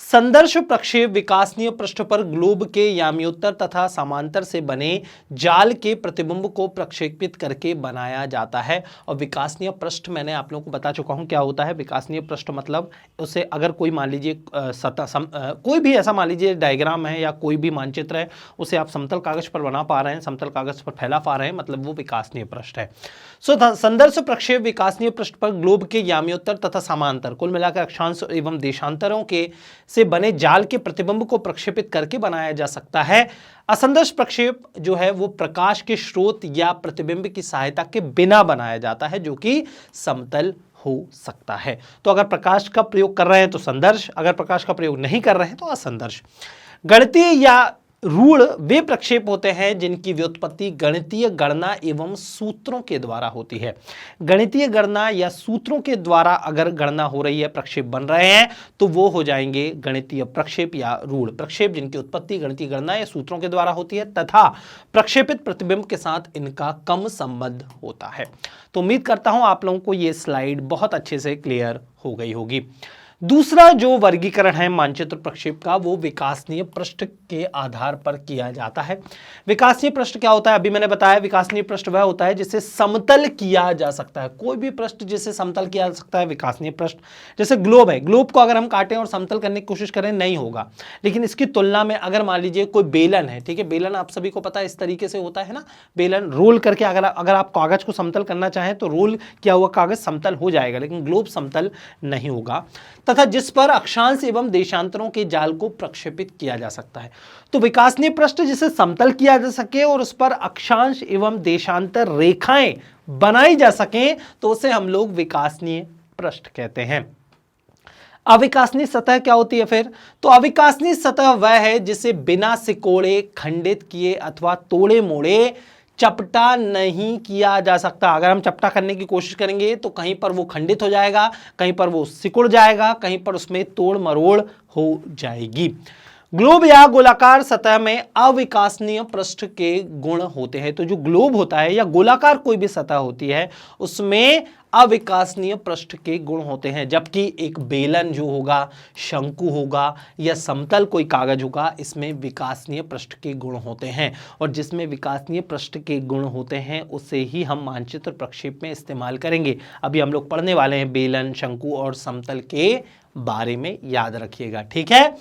संदर्श प्रक्षेप विकासनीय पृष्ठ पर ग्लोब के याम्योत्तर तथा समांतर से बने जाल के प्रतिबिंब को प्रक्षेपित करके बनाया जाता है। और विकासनीय पृष्ठ मैंने आप लोगों को बता चुका हूं क्या होता है। विकासनीय पृष्ठ मतलब उसे अगर कोई मान लीजिए कोई भी ऐसा मान लीजिए डायग्राम है या कोई भी मानचित्र है, उसे आप समतल कागज पर बना पा रहे हैं, समतल कागज पर फैला पा रहे हैं, मतलब वो विकासनीय पृष्ठ है। संदर्श प्रक्षेप विकासनीय पृष्ठ पर ग्लोब के याम्योत्तर तथा समांतर कुल मिलाकर अक्षांश एवं देशांतरों के से बने जाल के प्रतिबिंब को प्रक्षेपित करके बनाया जा सकता है। असंदर्श प्रक्षेप जो है वो प्रकाश के स्रोत या प्रतिबिंब की सहायता के बिना बनाया जाता है, जो कि समतल हो सकता है। तो अगर प्रकाश का प्रयोग कर रहे हैं तो संदर्श, अगर प्रकाश का प्रयोग नहीं कर रहे हैं तो असंदर्श। गणितीय या रूढ़ वे प्रक्षेप होते हैं जिनकी व्युत्पत्ति गणितीय गणना एवं सूत्रों के द्वारा होती है। गणितीय गणना या सूत्रों के द्वारा अगर गणना हो रही है, प्रक्षेप बन रहे हैं, तो वो हो जाएंगे गणितीय प्रक्षेप या रूढ़ प्रक्षेप, जिनकी उत्पत्ति गणितीय गणना या सूत्रों के द्वारा होती है तथा प्रक्षेपित प्रतिबिंब के साथ इनका कम संबंध होता है। तो उम्मीद करता हूं आप लोगों को ये स्लाइड बहुत अच्छे से क्लियर हो गई होगी। दूसरा जो वर्गीकरण है मानचित्र प्रक्षेप का वो विकासनीय पृष्ठ के आधार पर किया जाता है। विकासनीय पृष्ठ क्या होता है? अभी मैंने बताया विकासनीय पृष्ठ वह होता है जिसे समतल किया जा सकता है। कोई भी पृष्ठ जिसे समतल किया जा सकता है विकासनीय पृष्ठ। जैसे ग्लोब है, ग्लोब को अगर हम काटें और समतल करने की कोशिश करें नहीं होगा, लेकिन इसकी तुलना में अगर मान लीजिए कोई बेलन है, ठीक है, बेलन आप सभी को पता है इस तरीके से होता है ना, बेलन रोल करके अगर आप कागज को समतल करना चाहें तो रोल किया हुआ कागज समतल हो जाएगा, लेकिन ग्लोब समतल नहीं होगा, तथा जिस पर अक्षांश एवं देशांतरों के जाल को प्रक्षेपित किया जा सकता है। तो विकासनीय पृष्ठ जिसे समतल किया जा सके और उस पर अक्षांश एवं देशांतर रेखाएं बनाई जा सकें तो उसे हम लोग विकासनीय पृष्ठ कहते हैं। अविकासनीय सतह क्या होती है फिर? तो अविकासनीय सतह वह है जिसे बिना सिकोड़े, खंडित किए अथवा तोड़े मोड़े चपटा नहीं किया जा सकता। अगर हम चपटा करने की कोशिश करेंगे तो कहीं पर वो खंडित हो जाएगा, कहीं पर वो सिकुड़ जाएगा, कहीं पर उसमें तोड़ मरोड़ हो जाएगी। ग्लोब या गोलाकार सतह में अविकासनीय पृष्ठ के गुण होते हैं। तो जो ग्लोब होता है या गोलाकार कोई भी सतह होती है उसमें अविकासनीय पृष्ठ के गुण होते हैं, जबकि एक बेलन जो होगा, शंकु होगा या समतल कोई कागज होगा, इसमें विकासनीय पृष्ठ के गुण होते हैं। और जिसमें विकासनीय पृष्ठ के गुण होते हैं उसे ही हम मानचित्र प्रक्षेप में इस्तेमाल करेंगे। अभी हम लोग पढ़ने वाले हैं बेलन, शंकु और समतल के बारे में, याद रखिएगा, ठीक है।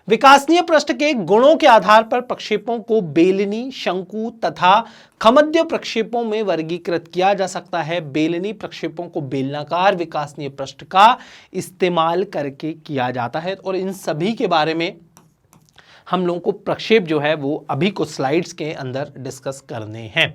विकासनीय पृष्ठ के गुणों के आधार पर प्रक्षेपों को बेलनी, शंकु तथा खमद्य प्रक्षेपों में वर्गीकृत किया जा सकता है। बेलनी प्रक्षेपों को बेलनाकार विकासनीय पृष्ठ का इस्तेमाल करके किया जाता है और इन सभी के बारे में हम लोगों को प्रक्षेप जो है वो अभी कुछ स्लाइड्स के अंदर डिस्कस करने हैं।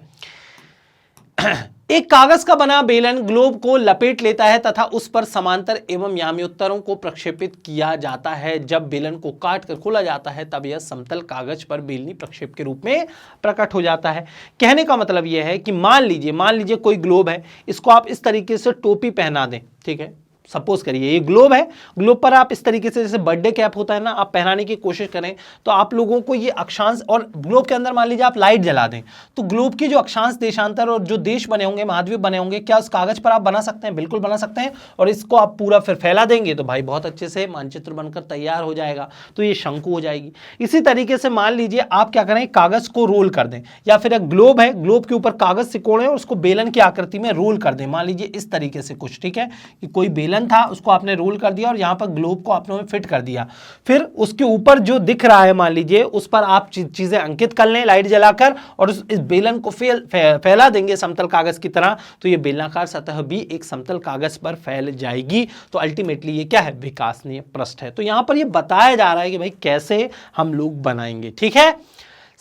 एक कागज का बना बेलन ग्लोब को लपेट लेता है तथा उस पर समांतर एवं याम्योत्तरों को प्रक्षेपित किया जाता है। जब बेलन को काट कर खोला जाता है तब यह समतल कागज पर बेलनी प्रक्षेप के रूप में प्रकट हो जाता है। कहने का मतलब यह है कि मान लीजिए कोई ग्लोब है, इसको आप इस तरीके से टोपी पहना दें, ठीक है, सपोज करिए ये ग्लोब है, ग्लोब पर आप इस तरीके से जैसे बर्थडे कैप होता है ना, आप पहनाने की कोशिश करें तो आप लोगों को ये अक्षांश, और ग्लोब के अंदर मान लीजिए आप लाइट जला दें तो ग्लोब की जो अक्षांश, देशांतर और जो देश बने होंगे, महाद्वीप बने होंगे, क्या उस कागज पर आप बना सकते हैं? बिल्कुल बना सकते हैं। और इसको आप पूरा फिर फैला देंगे तो भाई बहुत अच्छे से मानचित्र बनकर तैयार हो जाएगा, तो ये शंकु हो जाएगी। इसी तरीके से मान लीजिए आप क्या करें, कागज को रोल कर दें, या फिर एक ग्लोब है, ग्लोब के ऊपर कागज सिकोड़ें और उसको बेलन की आकृति में रोल कर दें, मान लीजिए इस तरीके से कुछ, ठीक है, कि कोई बेलन था उसको आपने रोल कर दिया और यहां पर ग्लोब को आपने फिट कर दिया। फिर उसके ऊपर जो दिख रहा है मान लीजिए उस पर आप चीजें अंकित कर लें लाइट जलाकर और इस बेलन को फैला देंगे समतल कागज की तरह, तो ये बेलनाकार सतह भी एक समतल कागज पर फैल जाएगी। तो अल्टीमेटली ये क्या है? विकासनीय पृष्ठ है। तो यहां पर ये बताया जा रहा है कि भाई कैसे हम लोग बनाएंगे, ठीक है।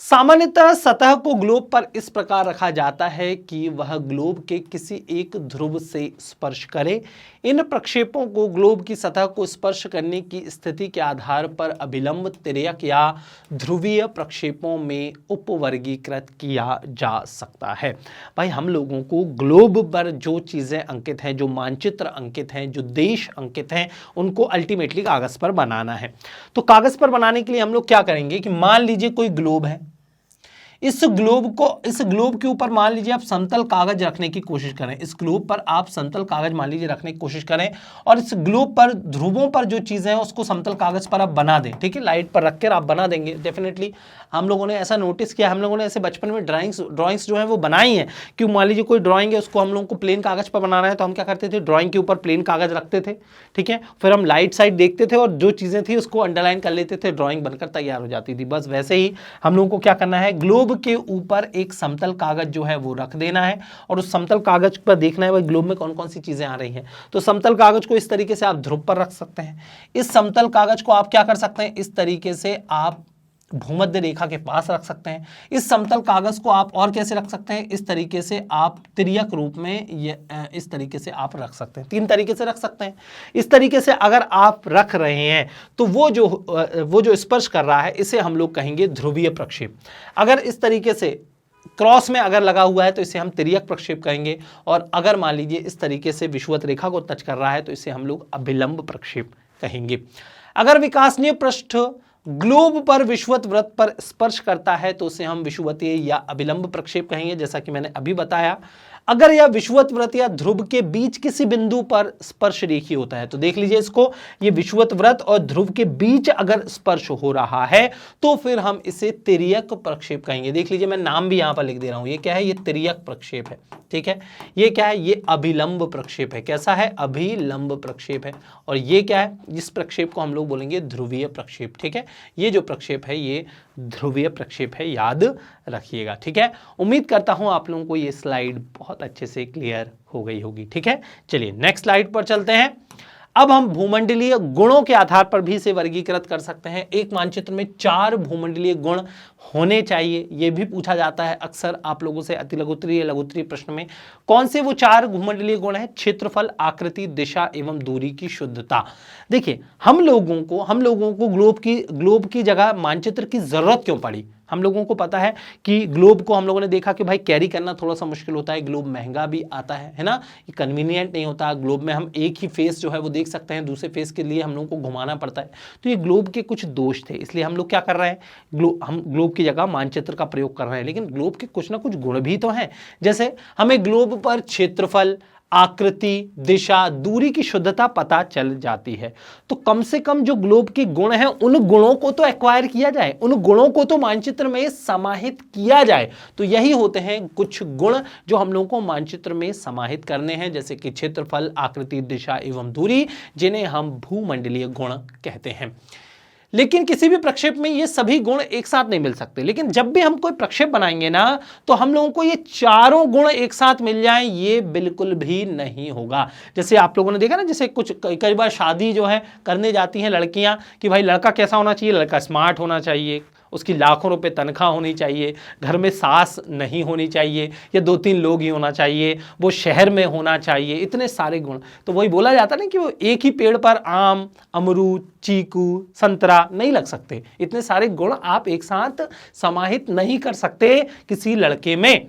सामान्यतः सतह को ग्लोब पर इस प्रकार रखा जाता है कि वह ग्लोब के किसी एक ध्रुव से स्पर्श करे। इन प्रक्षेपों को ग्लोब की सतह को स्पर्श करने की स्थिति के आधार पर अभिलंब, तिर्यक या ध्रुवीय प्रक्षेपों में उपवर्गीकृत किया जा सकता है। भाई हम लोगों को ग्लोब पर जो चीज़ें अंकित हैं, जो मानचित्र अंकित हैं, जो देश अंकित हैं, उनको अल्टीमेटली कागज़ पर बनाना है। तो कागज़ पर बनाने के लिए हम लोग क्या करेंगे कि मान लीजिए कोई ग्लोब है, इस ग्लोब के ऊपर मान लीजिए आप समतल कागज रखने की कोशिश करें, इस ग्लोब पर आप समतल कागज मान लीजिए रखने की कोशिश करें और इस ग्लोब पर ध्रुवों पर जो चीज़ें हैं उसको समतल कागज पर आप बना दें, ठीक है, लाइट पर रखकर आप बना देंगे। डेफिनेटली हम लोगों ने ऐसा नोटिस किया, हम लोगों ने ऐसे बचपन में ड्राइंग्स जो है वो बनाई हैं कि मान लीजिए कोई ड्राइंग है उसको हम लोगों को प्लेन कागज पर बनाना है तो हम क्या करते थे, ड्राइंग के ऊपर प्लेन कागज रखते थे, ठीक है, फिर हम लाइट साइड देखते थे और जो चीज़ें थी उसको अंडरलाइन कर लेते थे, ड्राइंग बनकर तैयार हो जाती थी। बस वैसे ही हम लोगों को क्या करना है, ग्लोब के ऊपर एक समतल कागज जो है वो रख देना है और उस समतल कागज पर देखना है भाई ग्लोब में कौन कौन सी चीजें आ रही हैं। तो समतल कागज को इस तरीके से आप ध्रुव पर रख सकते हैं, इस समतल कागज को आप क्या कर सकते हैं, इस तरीके से आप भूमध्य रेखा के पास रख सकते हैं। इस समतल कागज को आप और कैसे रख सकते हैं, इस तरीके से आप तिर्यक रूप में ये इस तरीके से आप रख सकते हैं, 3 तरीके से रख सकते हैं। इस तरीके से अगर आप रख रहे हैं तो वो जो स्पर्श कर रहा है इसे हम लोग कहेंगे ध्रुवीय प्रक्षेप। अगर इस तरीके से क्रॉस में अगर लगा हुआ है तो इसे हम तिर्यक प्रक्षेप कहेंगे, और अगर मान लीजिए इस तरीके से विषुवत रेखा को टच कर रहा है तो इसे हम लोग अभिलंब प्रक्षेप कहेंगे। अगर विकासनीय पृष्ठ ग्लोब पर विषुवत वृत्त पर स्पर्श करता है तो उसे हम विषुवतीय या अभिलंब प्रक्षेप कहेंगे, जैसा कि मैंने अभी बताया। अगर यह विषुवत वृत्त या ध्रुव के बीच किसी बिंदु पर स्पर्श रेखीय होता है, तो देख लीजिए इसको, ये विषुवत वृत्त और ध्रुव के बीच अगर स्पर्श हो रहा है तो फिर हम इसे तिर्यक प्रक्षेप कहेंगे। देख लीजिए मैं नाम भी यहां पर लिख दे रहा हूं, ये क्या है, ये तिर्यक प्रक्षेप है, ठीक है। ये क्या है, ये अभिलंब प्रक्षेप है। कैसा है, अभिलंब प्रक्षेप है। और ये क्या है, इस प्रक्षेप को हम लोग बोलेंगे ध्रुवीय प्रक्षेप, ठीक है। ये जो प्रक्षेप है ये ध्रुवीय प्रक्षेप है, याद रखिएगा, ठीक है। उम्मीद करता हूं आप लोगों को ये स्लाइड बहुत अच्छे से क्लियर हो गई होगी, ठीक है। चलिए नेक्स्ट स्लाइड पर चलते हैं। अब हम भूमंडलीय गुणों के आधार पर भी इसे वर्गीकृत कर सकते हैं। एक मानचित्र में 4 भूमंडलीय गुण होने चाहिए, यह भी पूछा जाता है अक्सर आप लोगों से अति लघुत्तरीय या लघुत्तरीय प्रश्न में। कौन से वो 4 भूमंडलीय गुण हैं? क्षेत्रफल, आकृति, दिशा एवं दूरी की शुद्धता। देखिए हम लोगों को ग्लोब की जगह मानचित्र की जरूरत क्यों पड़ी? हम लोगों को पता है कि ग्लोब को हम लोगों ने देखा कि भाई कैरी करना थोड़ा सा मुश्किल होता है, ग्लोब महंगा भी आता है ना, ये कन्वीनियंट नहीं होता। ग्लोब में हम एक ही फेस जो है वो देख सकते हैं, दूसरे फेस के लिए हम लोगों को घुमाना पड़ता है। तो ये ग्लोब के कुछ दोष थे, इसलिए हम लोग क्या कर रहे हैं, हम ग्लोब की जगह मानचित्र का प्रयोग कर रहे हैं। लेकिन ग्लोब के कुछ ना कुछ गुण भी तो हैं, जैसे हमें ग्लोब पर क्षेत्रफल, आकृति, दिशा, दूरी की शुद्धता पता चल जाती है। तो कम से कम जो ग्लोब के गुण हैं उन गुणों को तो एक्वायर किया जाए, उन गुणों को तो मानचित्र में समाहित किया जाए। तो यही होते हैं कुछ गुण जो हम लोगों को मानचित्र में समाहित करने हैं, जैसे कि क्षेत्रफल, आकृति, दिशा एवं दूरी, जिन्हें हम भूमंडलीय गुण कहते हैं। लेकिन किसी भी प्रक्षेप में ये सभी गुण एक साथ नहीं मिल सकते। लेकिन जब भी हम कोई प्रक्षेप बनाएंगे ना, तो हम लोगों को ये चारों गुण एक साथ मिल जाएं, ये बिल्कुल भी नहीं होगा। जैसे आप लोगों ने देखा ना, जैसे कुछ कई बार शादी जो है करने जाती हैं लड़कियां कि भाई लड़का कैसा होना चाहिए, लड़का स्मार्ट होना चाहिए, उसकी लाखों रुपए तनख्वाह होनी चाहिए, घर में सास नहीं होनी चाहिए, या 2-3 लोग ही होना चाहिए, वो शहर में होना चाहिए, इतने सारे गुण। तो वही बोला जाता ना कि वो एक ही पेड़ पर आम, अमरूद, चीकू, संतरा नहीं लग सकते। इतने सारे गुण आप एक साथ समाहित नहीं कर सकते किसी लड़के में।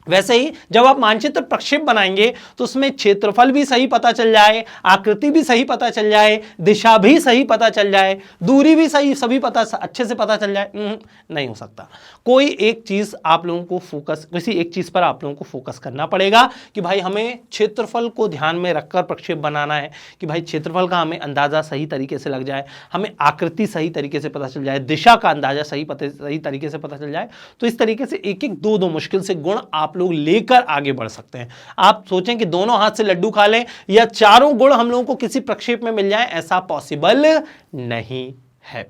वैसे ही जब आप मानचित्र प्रक्षेप बनाएंगे तो उसमें क्षेत्रफल भी सही पता चल जाए, आकृति भी सही पता चल जाए, दिशा भी सही पता चल जाए, दूरी भी सही, सभी पता अच्छे से पता चल जाए, नहीं हो सकता। कोई एक चीज आप लोगों को किसी एक चीज पर आप लोगों को फोकस करना पड़ेगा कि भाई हमें क्षेत्रफल को ध्यान में रखकर प्रक्षेप बनाना है, कि भाई क्षेत्रफल का हमें अंदाजा सही तरीके से लग जाए, हमें आकृति सही तरीके से पता चल जाए, दिशा का अंदाजा सही तरीके से पता चल जाए। तो इस तरीके से एक एक दो मुश्किल से गुण आप लोग लेकर आगे बढ़ सकते हैं। आप सोचें कि दोनों हाथ से लड्डू खा लें या चारों गुण हम लोगों को किसी प्रक्षेप में मिल जाए, ऐसा पॉसिबल नहीं है।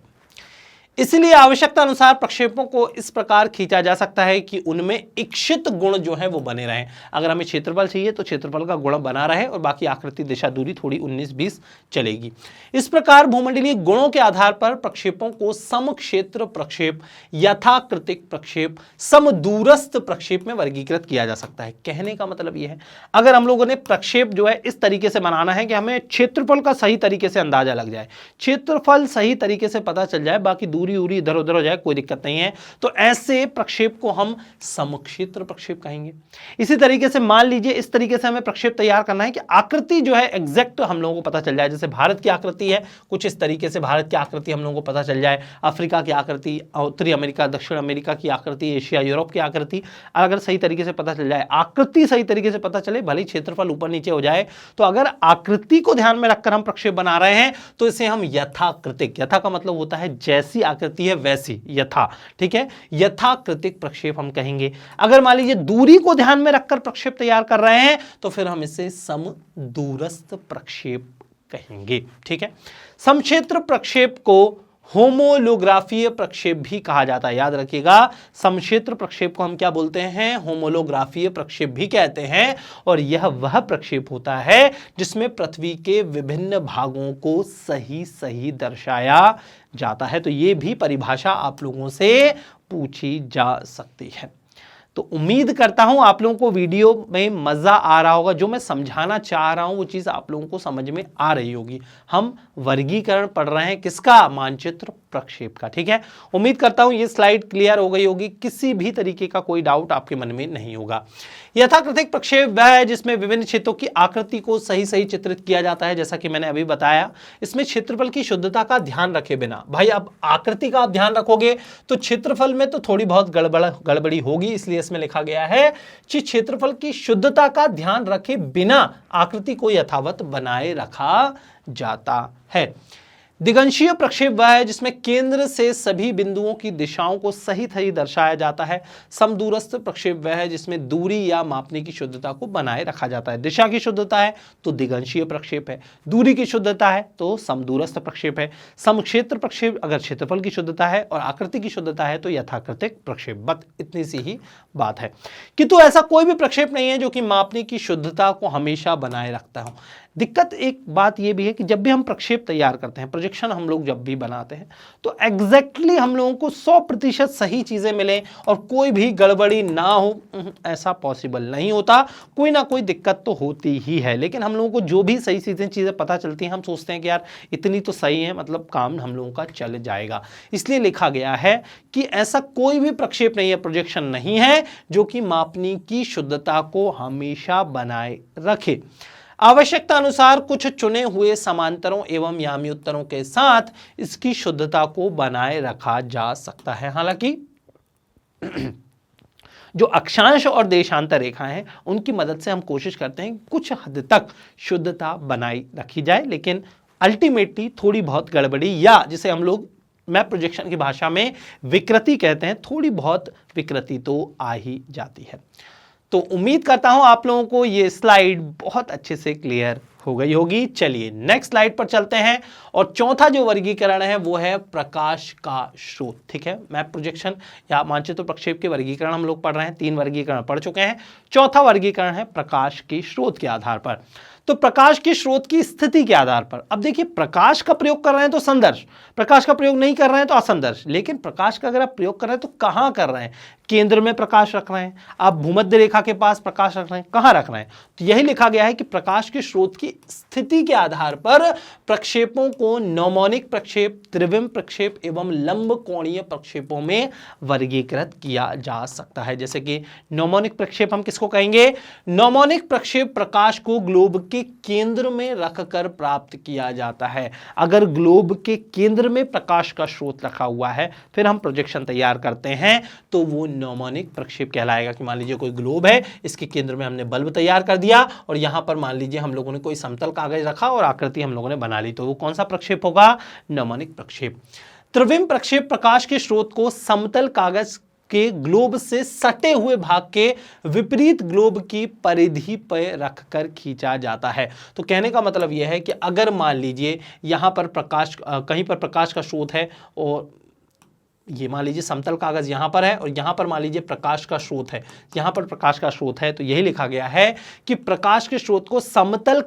इसलिए आवश्यकता अनुसार प्रक्षेपों को इस प्रकार खींचा जा सकता है कि उनमें इच्छित गुण जो है वो बने रहें। अगर हमें क्षेत्रफल चाहिए तो क्षेत्रफल का गुण बना रहे और बाकी आकृति, दिशा, दूरी थोड़ी 19-20 चलेगी। इस प्रकार भूमंडलीय गुणों के आधार पर प्रक्षेपों को समक्षेत्र प्रक्षेप, यथाकृतिक प्रक्षेप, समदूरस्थ प्रक्षेप में वर्गीकृत किया जा सकता है। कहने का मतलब यह है, अगर हम लोगों ने प्रक्षेप जो है इस तरीके से बनाना है कि हमें क्षेत्रफल का सही तरीके से अंदाजा लग जाए, क्षेत्रफल सही तरीके से पता चल जाए, बाकी दूरी इधर उधर हो जाए, कोई दिक्कत नहीं है, तो ऐसे प्रक्षेप को हम समक्षेत्र प्रक्षेप कहेंगे। इसी तरीके से मान लीजिए इस तरीके से हमें प्रक्षेप तैयार करना है कि आकृति जो है एग्जैक्ट हम लोगों को पता चल जाए। जैसे भारत की आकृति है, कुछ इस तरीके से भारत की आकृति हम लोगों को पता चल जाए, अफ्रीका की आकृति, उत्तरी अमेरिका, दक्षिण अमेरिका की आकृति, एशिया, यूरोप की आकृति अगर सही तरीके से पता चल जाए, आकृति सही तरीके से पता चले, भले क्षेत्रफल ऊपर नीचे हो जाए, तो अगर आकृति को ध्यान में रखकर हम प्रक्षेप बना रहे हैं तो इसे हम यथाकृतिक, यथा का मतलब होता है जैसी आकृति है वैसी, यथा, ठीक है, यथाकृतिक प्रक्षेप हम कहेंगे। अगर मान लीजिए दूरी को ध्यान में रखकर प्रक्षेप तैयार कर रहे हैं तो फिर हम इसे समदूरस्थ प्रक्षेप कहेंगे, ठीक है। समक्षेत्र प्रक्षेप को होमोलोग्राफीय प्रक्षेप भी कहा जाता है, याद रखिएगा। समक्षेत्र प्रक्षेप को हम क्या बोलते हैं? होमोलोग्राफीय प्रक्षेप भी कहते हैं। और यह वह प्रक्षेप होता है जिसमें पृथ्वी के विभिन्न भागों को सही सही दर्शाया जाता है। तो यह भी परिभाषा आप लोगों से पूछी जा सकती है। तो उम्मीद करता हूं आप लोगों को वीडियो में मजा आ रहा होगा, जो मैं समझाना चाह रहा हूं वो चीज आप लोगों को समझ में आ रही होगी। हम वर्गीकरण पढ़ रहे हैं किसका? मानचित्र प्रक्षेप का, ठीक है। उम्मीद करता हूं ये स्लाइड क्लियर हो गई होगी, किसी भी तरीके का कोई डाउट आपके मन में नहीं होगा। यथाकृतिक प्रक्षेप वह है जिसमें विभिन्न क्षेत्रों की आकृति को सही सही चित्रित किया जाता है, जैसा कि मैंने अभी बताया। इसमें क्षेत्रफल की शुद्धता का ध्यान रखे बिना, भाई अब आकृति का आप ध्यान रखोगे तो क्षेत्रफल में तो थोड़ी बहुत गड़बड़ी होगी, इसलिए इसमें लिखा गया है कि क्षेत्रफल की शुद्धता का ध्यान रखे बिना आकृति को यथावत बनाए रखा जाता है। दिगंशीय प्रक्षेप वह है जिसमें केंद्र से सभी बिंदुओं की दिशाओं को सही सही दर्शाया जाता है। समदूरस्थ प्रक्षेप वह है जिसमें दूरी या मापने की शुद्धता को बनाए रखा जाता है। दिशा की शुद्धता है तो दिगंशीय प्रक्षेप है, दूरी की शुद्धता है तो समदूरस्थ प्रक्षेप है। समक्षेत्र प्रक्षेप अगर क्षेत्रफल की शुद्धता है और आकृति की शुद्धता है तो यथाकृतिक प्रक्षेप। बस इतनी सी ही बात है। किंतु ऐसा कोई भी प्रक्षेप नहीं है जो कि मापने की शुद्धता को हमेशा बनाए रखता हो। दिक्कत एक बात यह भी है कि जब भी हम प्रक्षेप तैयार करते हैं, प्रोजेक्शन हम लोग जब भी बनाते हैं, तो एग्जैक्टली हम लोगों को 100% सही चीजें मिले और कोई भी गड़बड़ी ना हो, ऐसा पॉसिबल नहीं होता। कोई ना कोई दिक्कत तो होती ही है। लेकिन हम लोगों को जो भी सही चीजें पता चलती हैं, हम सोचते हैं कि यार इतनी तो सही है, मतलब काम हम लोगों का चल जाएगा। इसलिए लिखा गया है कि ऐसा कोई भी प्रक्षेप नहीं है, प्रोजेक्शन नहीं है जो कि मापनी की शुद्धता को हमेशा बनाए रखे। आवश्यकता अनुसार कुछ चुने हुए समांतरों एवं याम्योत्तरों के साथ इसकी शुद्धता को बनाए रखा जा सकता है। हालांकि जो अक्षांश और देशांतर रेखाएं हैं उनकी मदद से हम कोशिश करते हैं कुछ हद तक शुद्धता बनाई रखी जाए, लेकिन अल्टीमेटली थोड़ी बहुत गड़बड़ी या जिसे हम लोग मैप प्रोजेक्शन की भाषा में विकृति कहते हैं, थोड़ी बहुत विकृति तो आ ही जाती है। तो उम्मीद करता हूं आप लोगों को ये स्लाइड बहुत अच्छे से क्लियर हो गई होगी। चलिए नेक्स्ट स्लाइड पर चलते हैं और चौथा जो वर्गीकरण है वो है प्रकाश का स्रोत। ठीक है, मैप प्रोजेक्शन या मानचित्र प्रक्षेप के वर्गीकरण हम लोग पढ़ रहे हैं, 3 वर्गीकरण पढ़ चुके हैं। चौथा वर्गीकरण है प्रकाश के स्रोत के आधार पर। तो प्रकाश के स्रोत की स्थिति के आधार पर, अब देखिए प्रकाश का प्रयोग कर रहे हैं तो संदर्श, प्रकाश का प्रयोग नहीं कर रहे हैं तो असंदर्श। लेकिन प्रकाश का अगर आप प्रयोग कर रहे हैं तो कहां कर रहे हैं? केंद्र में प्रकाश रख रहे हैं, आप भूमध्य रेखा के पास प्रकाश रख रहे हैं, कहां रख रहे हैं? तो यही लिखा गया है कि प्रकाश के स्रोत की स्थिति के आधार पर प्रक्षेपों को नौमोनिक प्रक्षेप, त्रिविम प्रक्षेप एवं लंब कोणीय प्रक्षेपों में वर्गीकृत किया जा सकता है। जैसे कि नौमोनिक प्रक्षेप हम किसको कहेंगे? नौमोनिक प्रक्षेप प्रकाश को ग्लोब के केंद्र में रखकर प्राप्त किया जाता है। अगर ग्लोब के केंद्र में प्रकाश का स्रोत रखा हुआ है, फिर हम प्रोजेक्शन तैयार करते हैं तो वो नौमोनिक प्रक्षेप कहलाएगा। कि मान लीजिए कोई ग्लोब है, इसके केंद्र में हमने बल्ब तैयार कर दिया और यहां पर मान लीजिए हम लोगों ने कोई समतल कागज रखा और आकृति हम लोगों ने बना ली, तो वो कौन सा प्रक्षेप होगा? नौमोनिक प्रक्षेप। त्रिविम प्रक्षेप प्रकाश के स्रोत को समतल कागज के ग्लोब से सटे हुए भाग के विपरीत ग्लोब की परिधि पर रखकर खींचा जाता है। तो कहने का मतलब यह है कि अगर मान लीजिए यहां पर प्रकाश, कहीं पर प्रकाश का स्रोत है और ये मान लीजिए समतल कागज यहां पर है और यहां पर मान लीजिए प्रकाश का स्रोत है, यहां पर प्रकाश का स्रोत है, तो यही लिखा गया है कि प्रकाश के स्रोत को समतल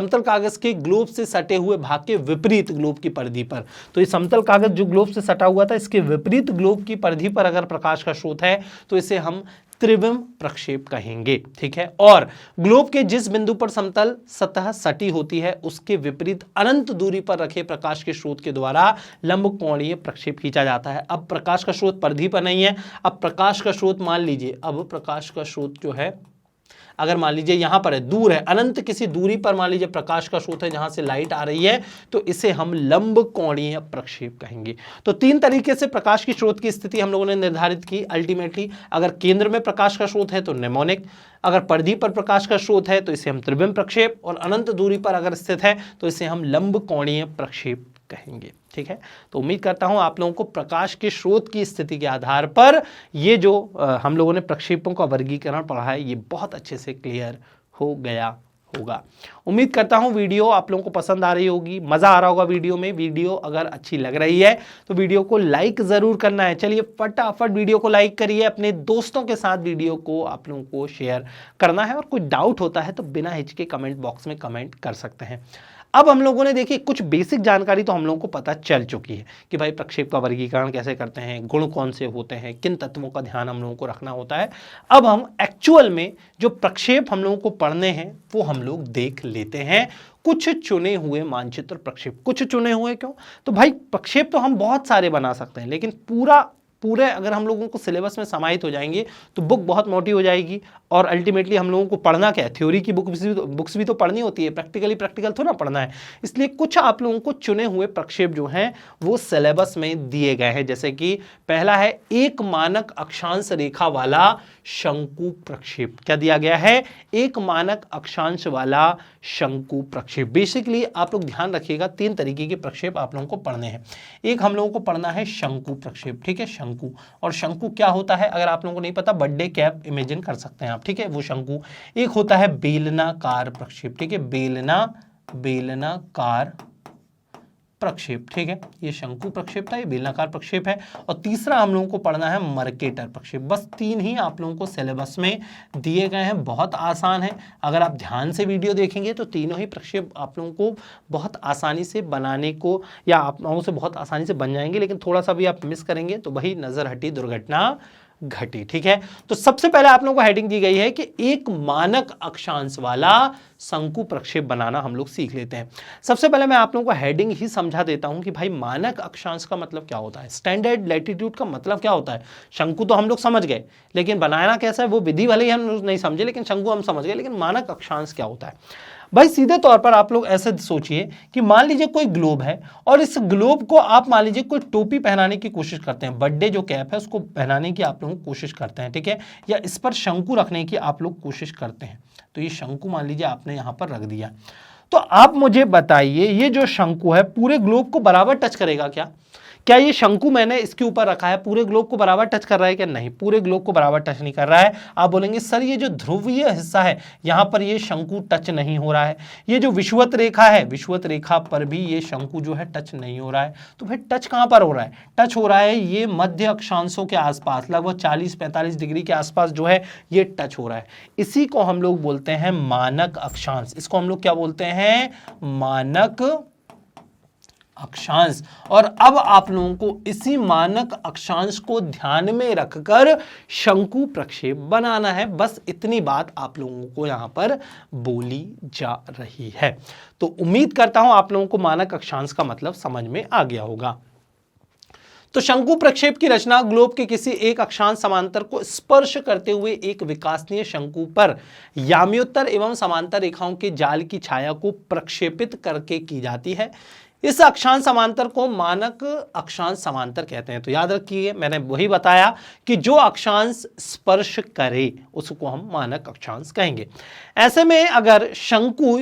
कागज के ग्लोब से सटे हुए भाग के विपरीत ग्लोब की परिधि पर, तो ये समतल कागज जो ग्लोब से सटा हुआ था इसके विपरीत ग्लोब की परिधि पर अगर प्रकाश का स्रोत है तो इसे हम त्रिविम प्रक्षेप कहेंगे। ठीक है, और ग्लोब के जिस बिंदु पर समतल सतह सटी होती है उसके विपरीत अनंत दूरी पर रखे प्रकाश के स्रोत के द्वारा लंब कोणीय प्रक्षेप खींचा जाता है। अब प्रकाश का स्रोत परिधि पर नहीं है, अब प्रकाश का स्रोत मान लीजिए, अब प्रकाश का स्रोत जो है अगर मान लीजिए यहां पर है, दूर है, अनंत किसी दूरी पर मान लीजिए प्रकाश का स्रोत है जहां से लाइट आ रही है, तो इसे हम लंब कोणीय प्रक्षेप कहेंगे। तो 3 तरीके से प्रकाश की स्रोत की स्थिति हम लोगों ने निर्धारित की। अल्टीमेटली अगर केंद्र में प्रकाश का स्रोत है तो नैमोनिक, अगर परिधि पर प्रकाश का स्रोत है तो इसे हम त्रिविम प्रक्षेप, और अनंत दूरी पर अगर स्थित है तो इसे हम लंब कोणीय प्रक्षेप कहेंगे। ठीक है, तो उम्मीद करता हूं आप लोगों को प्रकाश के स्रोत की स्थिति के आधार पर ये जो हम लोगों ने प्रक्षेपों का वर्गीकरण पढ़ा है ये बहुत अच्छे से क्लियर हो गया होगा। उम्मीद करता हूं वीडियो आप लोगों को पसंद आ रही होगी, मजा आ रहा होगा वीडियो में। वीडियो अगर अच्छी लग रही है तो वीडियो को लाइक जरूर करना है। चलिए फटाफट वीडियो को लाइक करिए, अपने दोस्तों के साथ वीडियो को आप लोगों को शेयर करना है, और कोई डाउट होता है तो बिना हिचके कमेंट बॉक्स में कमेंट कर सकते हैं। अब हम लोगों ने देखिए कुछ बेसिक जानकारी तो हम लोगों को पता चल चुकी है कि भाई प्रक्षेप का वर्गीकरण कैसे करते हैं, गुण कौन से होते हैं, किन तत्वों का ध्यान हम लोगों को रखना होता है। अब हम एक्चुअल में जो प्रक्षेप हम लोगों को पढ़ने हैं वो हम लोग देख लेते हैं। कुछ चुने हुए मानचित्र प्रक्षेप। कुछ चुने हुए क्यों? तो भाई प्रक्षेप तो हम बहुत सारे बना सकते हैं, लेकिन पूरे अगर हम लोगों को सिलेबस में समाहित हो जाएंगे तो बुक बहुत मोटी हो जाएगी, और अल्टीमेटली हम लोगों को पढ़ना क्या है, थ्योरी की बुक्स भी तो पढ़नी होती है, प्रैक्टिकल थोड़ा पढ़ना है। इसलिए कुछ आप लोगों को चुने हुए प्रक्षेप जो हैं वो सिलेबस में दिए गए हैं, जैसे कि पहला है एक मानक अक्षांश रेखा वाला शंकु प्रक्षेप। क्या दिया गया है, एक मानक अक्षांश वाला शंकु प्रक्षेप। बेसिकली आप लोग ध्यान रखिएगा, 3 तरीके के प्रक्षेप आप लोगों को पढ़ने हैं। एक हम लोगों को पढ़ना है शंकु प्रक्षेप, ठीक है, शंकु। और शंकु क्या होता है, अगर आप लोगों को नहीं पता बर्थडे कैप इमेजिन कर सकते हैं आप, ठीक है, वो शंकु। एक होता है बेलनाकार प्रक्षेप, ठीक है, बेलनाकार प्रक्षेप, ठीक है, ये शंकु प्रक्षेप था, ये बेलनाकार प्रक्षेप है। और तीसरा हम लोगों को पढ़ना है मर्केटर प्रक्षेप। बस 3 ही आप लोगों को सिलेबस में दिए गए हैं, बहुत आसान है। अगर आप ध्यान से वीडियो देखेंगे तो तीनों ही प्रक्षेप आप लोगों को बहुत आसानी से बनाने को, या आप लोगों से बहुत आसानी से बन जाएंगे, लेकिन थोड़ा सा भी आप मिस करेंगे तो वही नजर हटी दुर्घटना घटी, ठीक है। तो सबसे पहले आप लोगों को हेडिंग दी गई है कि एक मानक अक्षांश वाला शंकु प्रक्षेप बनाना हम लोग सीख लेते हैं। सबसे पहले मैं आप लोगों को हेडिंग ही समझा देता हूं कि भाई मानक अक्षांश का मतलब क्या होता है, स्टैंडर्ड लैटिट्यूड का मतलब क्या होता है। शंकु तो हम लोग समझ गए, लेकिन बनाना कैसा है वो विधि भले ही हम नहीं समझे, लेकिन शंकु हम समझ गए, लेकिन मानक अक्षांश क्या होता है। भाई सीधे तौर पर आप लोग ऐसे सोचिए कि मान लीजिए कोई ग्लोब है और इस ग्लोब को आप मान लीजिए कोई टोपी पहनाने की कोशिश करते हैं, बर्थडे जो कैप है उसको पहनाने की आप लोग कोशिश करते हैं, ठीक है, या इस पर शंकु रखने की आप लोग कोशिश करते हैं। तो ये शंकु मान लीजिए आपने यहां पर रख दिया, तो आप मुझे बताइए ये जो शंकु है पूरे ग्लोब को बराबर टच करेगा क्या ये शंकु मैंने इसके ऊपर रखा है पूरे ग्लोब को बराबर टच कर रहा है क्या? नहीं, पूरे ग्लोब को बराबर टच नहीं कर रहा है। आप बोलेंगे सर ये जो ध्रुवीय हिस्सा है यहां पर ये शंकु टच नहीं हो रहा है, ये जो विषुवत रेखा है विषुवत रेखा पर भी ये शंकु जो है टच नहीं हो रहा है। तो भाई टच कहां पर हो रहा है? टच हो रहा है ये मध्य अक्षांशों के आसपास, लगभग 40-45 डिग्री के आसपास जो है ये टच हो रहा है। इसी को हम लोग बोलते हैं मानक अक्षांश। इसको हम लोग क्या बोलते हैं? मानक अक्षांश। और अब आप लोगों को इसी मानक अक्षांश को ध्यान में रखकर शंकु प्रक्षेप बनाना है। बस इतनी बात आप लोगों को यहां पर बोली जा रही है। तो उम्मीद करता हूं आप लोगों को मानक अक्षांश का मतलब समझ में आ गया होगा। तो शंकु प्रक्षेप की रचना ग्लोब के किसी एक अक्षांश समांतर को स्पर्श करते हुए एक विकासनीय शंकु पर याम्योत्तर एवं समांतर रेखाओं के जाल की छाया को प्रक्षेपित करके की जाती है। इस अक्षांश समांतर को मानक अक्षांश समांतर कहते हैं। तो याद रखिए मैंने वही बताया कि जो अक्षांश स्पर्श करे उसको हम मानक अक्षांश कहेंगे। ऐसे में अगर शंकु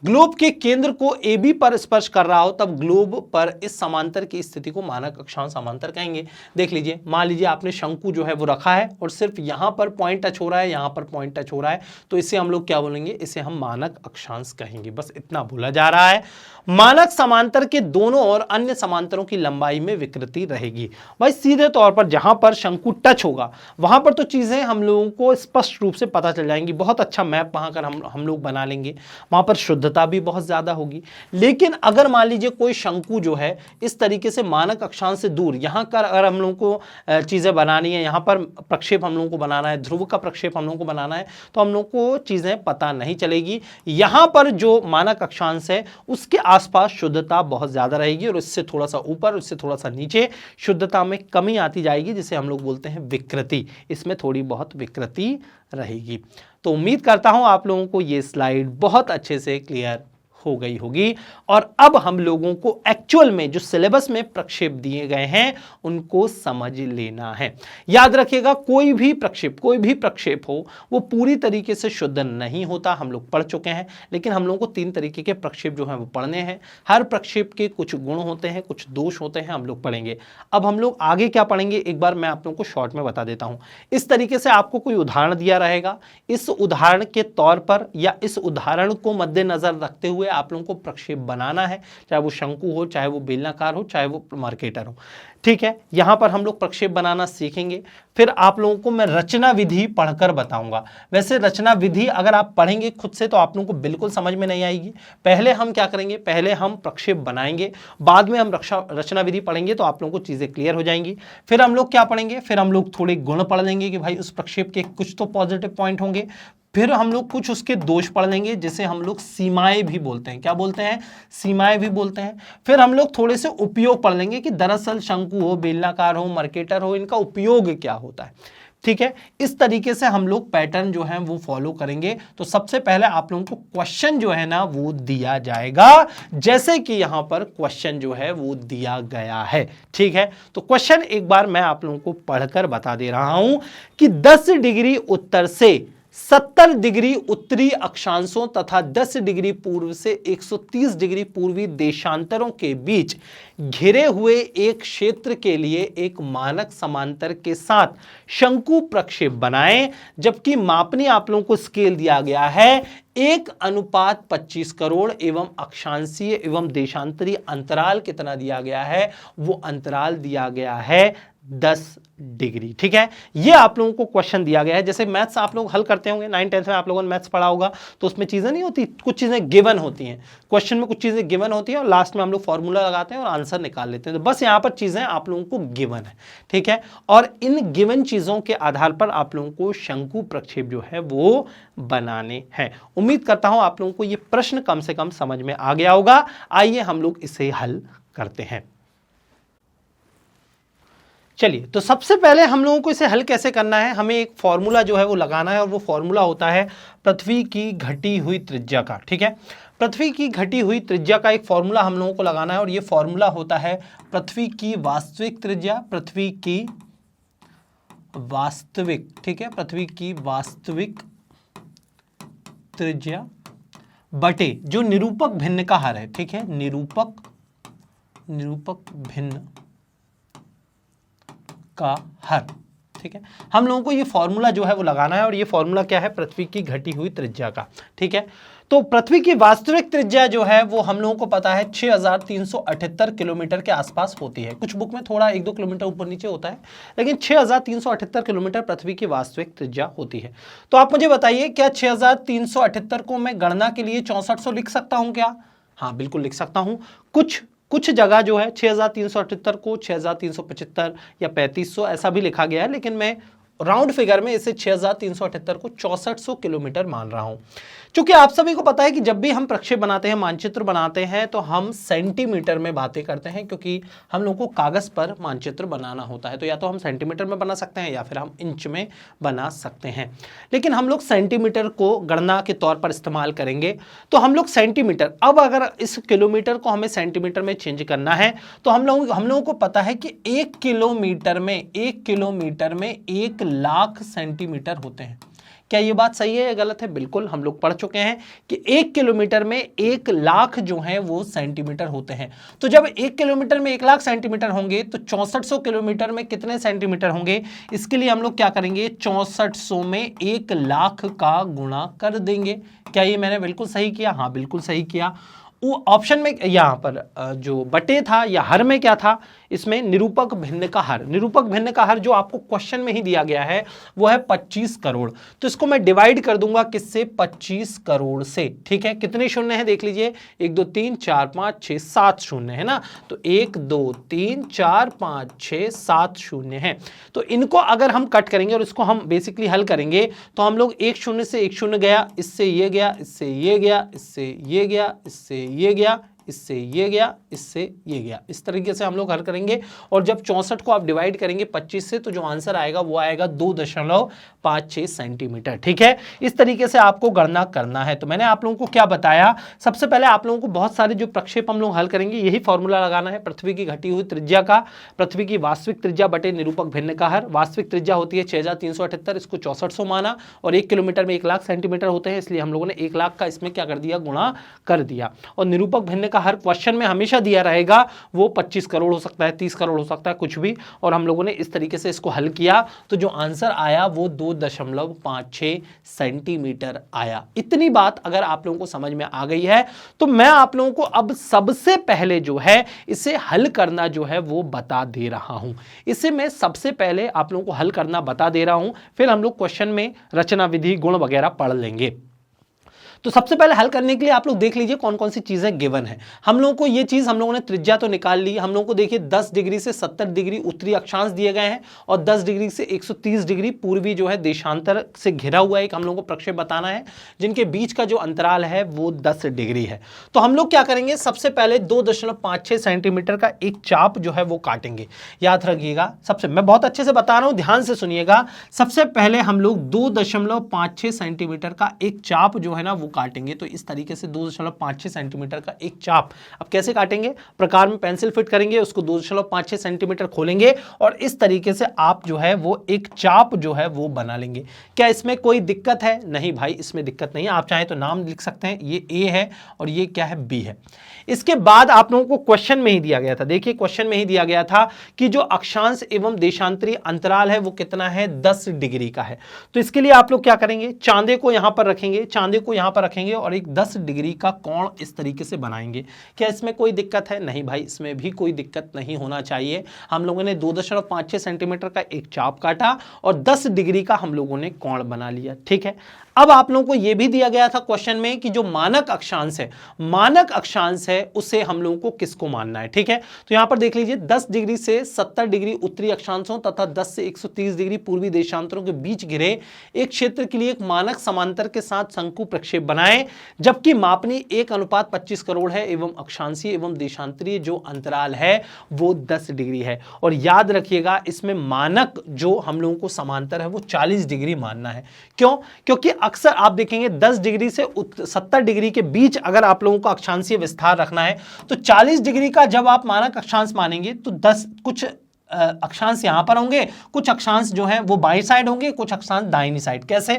ग्लोब के केंद्र को AB पर स्पर्श कर रहा हो तब ग्लोब पर इस समांतर की स्थिति को मानक अक्षांश समांतर कहेंगे। देख लीजिए, मान लीजिए आपने शंकु जो है वो रखा है और सिर्फ यहां पर पॉइंट टच हो रहा है, यहां पर पॉइंट टच हो रहा है, तो इसे हम लोग क्या बोलेंगे? इसे हम मानक अक्षांश कहेंगे। बस इतना बोला जा रहा है। मानक समांतर के दोनों और अन्य समांतरों की लंबाई में विकृति रहेगी। भाई सीधे तौर पर जहां पर शंकु टच होगा वहां पर तो चीजें हम लोगों को स्पष्ट रूप से पता चल जाएंगी। बहुत अच्छा मैप वहां कर हम लोग बना लेंगे, वहां पर शुद्धता भी बहुत ज्यादा होगी। लेकिन अगर मान लीजिए कोई शंकु जो है इस तरीके से मानक अक्षांश से दूर यहां कर अगर हम लोगों को चीजें बनानी है, यहां पर प्रक्षेप हम लोगों को बनाना है, ध्रुव का प्रक्षेप हम लोगों को बनाना है, तो हम लोग को चीजें पता नहीं चलेगी। यहां पर जो मानक अक्षांश है उसके आसपास शुद्धता बहुत ज्यादा रहेगी और इससे थोड़ा सा ऊपर, इससे थोड़ा सा नीचे शुद्धता में कमी आती जाएगी, जिसे हम लोग बोलते हैं विकृति। इसमें थोड़ी बहुत विकृति रहेगी। तो उम्मीद करता हूं आप लोगों को ये स्लाइड बहुत अच्छे से क्लियर हो गई होगी। और अब हम लोगों को एक्चुअल में जो सिलेबस में प्रक्षेप दिए गए हैं उनको समझ लेना है। याद रखिएगा कोई भी प्रक्षेप हो वो पूरी तरीके से शुद्ध नहीं होता, हम लोग पढ़ चुके हैं। लेकिन हम लोगों को 3 तरीके के प्रक्षेप जो हैं वो पढ़ने हैं। हर प्रक्षेप के कुछ गुण होते हैं, कुछ दोष होते हैं, हम लोग पढ़ेंगे। अब हम लोग आगे क्या पढ़ेंगे एक बार मैं आप लोगों को शॉर्ट में बता देता हूं। इस तरीके से आपको कोई उदाहरण दिया रहेगा, इस उदाहरण के तौर पर या इस उदाहरण को मद्देनजर रखते हुए आप लोगों को प्रक्षेप बनाना है, चाहे वो शंकु हो, चाहे वो बेलनाकार हो, चाहे वो मर्केटर हो। ठीक है, यहां पर हम लोग प्रक्षेप बनाना सीखेंगे। फिर आप लोगों को मैं रचना विधि पढ़कर बताऊंगा। वैसे रचना विधि अगर आप पढ़ेंगे खुद से तो आप लोगों को बिल्कुल समझ में नहीं आएगी। पहले हम क्या करेंगे, पहले हम प्रक्षेप बनाएंगे, बाद में हम रचना विधि पढ़ेंगे तो आप लोगों को चीजें क्लियर हो जाएंगी। फिर हम लोग क्या पढ़ेंगे, फिर हम लोग थोड़े गुण पढ़ लेंगे कि भाई उस प्रक्षेप के कुछ तो पॉजिटिव पॉइंट होंगे। फिर हम लोग कुछ उसके दोष पढ़ लेंगे जिसे हम लोग सीमाएं भी बोलते हैं। क्या बोलते हैं? सीमाएं भी बोलते हैं। फिर हम लोग थोड़े से उपयोग पढ़ लेंगे कि दरअसल शंकु हो, बेलनाकार हो, मर्केटर हो, इनका उपयोग क्या होता है। ठीक है, इस तरीके से हम लोग पैटर्न जो है वो फॉलो करेंगे। तो सबसे पहले आप लोगों को क्वेश्चन जो है ना वो दिया जाएगा, जैसे कि यहां पर क्वेश्चन जो है वो दिया गया है। ठीक है, तो क्वेश्चन एक बार मैं आप लोगों को पढ़कर बता दे रहा हूं कि 10 डिग्री उत्तर से 70 डिग्री उत्तरी अक्षांशों तथा 10 डिग्री पूर्व से 130 डिग्री पूर्वी देशांतरों के बीच घिरे हुए एक क्षेत्र के लिए एक मानक समांतर के साथ शंकु प्रक्षेप बनाएं, जबकि मापनी आप लोगों को स्केल दिया गया है 1:25 करोड़ एवं अक्षांशीय एवं देशांतरी अंतराल कितना दिया गया है, वो अंतराल दिया गया है 10 डिग्री। ठीक है, ये आप लोगों को क्वेश्चन दिया गया है। जैसे मैथ्स आप लोग हल करते होंगे, 9 10th में आप लोगों ने मैथ्स पढ़ा होगा, तो उसमें चीजें नहीं होती, कुछ चीजें गिवन होती हैं, क्वेश्चन में कुछ चीजें गिवन होती हैं और लास्ट में हम लोग फॉर्मूला लगाते हैं और आंसर निकाल लेते हैं। तो बस यहां पर चीजें आप लोगों को गिवन है। ठीक है, और इन गिवन चीजों के आधार पर आप लोगों को शंकु प्रक्षेप जो है वो बनाने हैं। उम्मीद करता हूं आप लोगों को ये प्रश्न कम से कम समझ में आ गया होगा। आइए हम लोग इसे हल करते हैं। चलिए, तो सबसे पहले हम लोगों को इसे हल कैसे करना है, हमें एक फॉर्मूला जो है वो लगाना है और वो फॉर्मूला होता है पृथ्वी की घटी हुई त्रिज्या का। ठीक है, पृथ्वी की घटी हुई त्रिज्या का एक फॉर्मूला हम लोगों को लगाना है और ये फॉर्मूला होता है पृथ्वी की वास्तविक त्रिज्या, पृथ्वी की वास्तविक, ठीक है, पृथ्वी की वास्तविक त्रिज्या बटे जो निरूपक भिन्न का हर है। ठीक है, निरूपक भिन्न का हर। ठीक है, हम लोगों को ये फॉर्मूला जो है वो लगाना है और ये फॉर्मूला क्या है, पृथ्वी की घटी हुई त्रिज्या का। ठीक है, तो पृथ्वी की वास्तविक त्रिज्या जो है वो हम लोगों को पता है 6378 किलोमीटर के आसपास होती है। कुछ बुक में थोड़ा 1-2 किलोमीटर ऊपर नीचे होता है, लेकिन 6378 किलोमीटर पृथ्वी की वास्तविक त्रिज्या होती है। तो आप मुझे बताइए, क्या 6378 को मैं गणना के लिए 6400 लिख सकता हूं क्या? हाँ, बिल्कुल लिख सकता हूं। कुछ जगह जो है 6378 को 6375 या 3500 ऐसा भी लिखा गया है, लेकिन मैं राउंड फिगर में इसे 6378 को 6400 किलोमीटर मान रहा हूं। क्योंकि आप सभी को पता है कि जब भी हम प्रक्षेप बनाते हैं, मानचित्र बनाते हैं, तो हम सेंटीमीटर में बातें करते हैं, क्योंकि हम लोगों को कागज पर मानचित्र बनाना होता है। तो या तो हम सेंटीमीटर में बना सकते हैं या फिर हम इंच में बना सकते हैं, लेकिन हम लोग सेंटीमीटर को गणना के तौर पर इस्तेमाल करेंगे। तो हम लोग सेंटीमीटर, अब अगर इस किलोमीटर को हमें सेंटीमीटर में चेंज करना है तो हम लोगों को पता है कि 1 किलोमीटर में 1 लाख सेंटीमीटर होते हैं। क्या ये बात सही है या गलत है? बिल्कुल, हम लोग पढ़ चुके हैं कि 1 किलोमीटर में 1 लाख जो है वो सेंटीमीटर होते हैं। तो जब 1 किलोमीटर में 1 लाख सेंटीमीटर होंगे तो 6400 किलोमीटर में कितने सेंटीमीटर होंगे? इसके लिए हम लोग क्या करेंगे, 6400 में 1 लाख का गुणा कर देंगे। क्या ये मैंने बिल्कुल सही किया? हाँ, बिल्कुल सही किया। वो ऑप्शन में यहां पर जो बटे था या हर में क्या था, इसमें निरूपक भिन्न का हर, निरूपक भिन्न का हर जो आपको क्वेश्चन में ही दिया गया है वो है 25 करोड़। तो इसको मैं डिवाइड कर दूंगा किससे, 25 करोड़ से। ठीक है, कितने शून्य हैं देख लीजिए, 1 2 3 4 5 6 7 शून्य है ना, तो 1 2 3 4 5 6 7 शून्य है। तो इनको अगर हम कट करेंगे और इसको हम बेसिकली हल करेंगे तो हम लोग 1 शून्य से 1 शून्य गया, इससे ये गया, इससे ये गया, इससे ये गया, इससे ये गया, इससे ये गया, इससे ये गया, इस तरीके से हम लोग हल करेंगे। और जब 64 को आप डिवाइड करेंगे 25 से तो जो आंसर आएगा वो आएगा 2.56 सेंटीमीटर। ठीक है, इस तरीके से आपको गणना करना है। तो मैंने आप लोगों को क्या बताया, सबसे पहले आप लोगों को बहुत सारे जो प्रक्षेप हम लोग हल करेंगे यही फॉर्मूला लगाना है, पृथ्वी की घटी हुई त्रिज्या का, पृथ्वी की वास्तविक त्रिज्या बटे निरूपक भिन्न का हर। वास्तविक त्रिज्या होती है 6378, इसको 6400 माना, और 1 किलोमीटर में 1 लाख सेंटीमीटर होते हैं, इसलिए हम लोगों ने 1 लाख का इसमें क्या कर दिया, गुणा कर दिया। और निरूपक भिन्न का हर क्वेश्चन में हमेशा दिया रहेगा, वो 25 करोड़ हो सकता है, 30 करोड़ हो सकता है, कुछ भी। और हम लोगों ने इस तरीके से इसको हल किया तो जो आंसर आया वो 2.56 सेंटीमीटर आया। इतनी बात अगर आप लोगों को समझ में आ गई है तो मैं आप लोगों को अब सबसे पहले जो है इसे हल करना जो है वो बता दे रहा हूं। इसे मैं सबसे पहले आप लोगों को हल करना बता दे रहा हूं, फिर हम लोग क्वेश्चन में रचना विधि, गुण वगैरह पढ़ लेंगे। तो सबसे पहले हल करने के लिए आप लोग देख लीजिए कौन कौन सी चीजें गिवन है। हम लोगों को ये चीज, हम लोगों ने त्रिज्या तो निकाल ली। हम लोगों को देखिए 10 डिग्री से 70 डिग्री उत्तरी अक्षांश दिए गए हैं और 10 डिग्री से 130 डिग्री पूर्वी जो है देशांतर से घिरा हुआ एक हम लोगों को प्रक्षेप बताना है, जिनके बीच का जो अंतराल है वो 10 डिग्री है। तो हम लोग क्या करेंगे, सबसे पहले 2.56 सेंटीमीटर का एक चाप जो है वो काटेंगे। याद रखिएगा, सबसे, मैं बहुत अच्छे से बता रहा हूं, ध्यान से सुनिएगा। सबसे पहले हम लोग 2.56 सेंटीमीटर का एक चाप जो है ना वो काटेंगे। तो इस तरीके से 2.56 सेंटीमीटर का एक चाप, अब कैसे काटेंगे, प्रकार में पेंसिल फिट करेंगे, उसको 2.56 सेंटीमीटर खोलेंगे और इस तरीके से आप जो है वो एक चाप जो है वो बना लेंगे। क्या इसमें कोई दिक्कत है? नहीं भाई, इसमें दिक्कत नहीं है। आप चाहें तो नाम लिख सकते हैं, ये ए है और ये क्या है, बी है। इसके बाद आप लोगों को क्वेश्चन में ही दिया गया था, देखिए क्वेश्चन में ही दिया गया था कि जो अक्षांश एवं देशांतरी अंतराल है वो कितना है, 10 डिग्री का है। तो इसके लिए आप लोग क्या करेंगे, चांदे को यहां पर रखेंगे, चांदे को यहां पर रखेंगे और एक 10 डिग्री का कोण इस तरीके से बनाएंगे। क्या इसमें कोई दिक्कत है? नहीं भाई, इसमें भी कोई दिक्कत नहीं होना चाहिए। हम लोगों ने 2.56 सेंटीमीटर का एक चाप काटा और 10 डिग्री का हम लोगों ने कोण बना लिया। ठीक है, अब आप लोगों को यह भी दिया गया था क्वेश्चन में कि जो मानक अक्षांश है, मानक अक्षांश है उसे हम लोगों को किसको मानना है। ठीक है, तो यहां पर देख लीजिए 10 डिग्री से 70 डिग्री उत्तरी अक्षांशों तथा 10 से 130 डिग्री पूर्वी देशांतरों के बीच घिरे एक क्षेत्र के लिए एक मानक समांतर के साथ शंकु प्रक्षेप बनाएं, जबकि मापनी 1:25 करोड़ है एवं अक्षांशीय एवं देशांतरीय जो अंतराल है वो 10 डिग्री है। और याद रखिएगा, इसमें मानक जो हम लोगों को समांतर है वो 40 डिग्री मानना है। क्यों? क्योंकि अक्सर आप देखेंगे 10 डिग्री से 70 डिग्री के बीच अगर आप लोगों को अक्षांशीय विस्तार रखना है तो 40 डिग्री का जब आप मानक अक्षांश मानेंगे तो 10 कुछ अक्षांश यहां पर होंगे, कुछ अक्षांश जो है वो बाईं साइड होंगे, कुछ अक्षांश दाहिनी साइड। कैसे?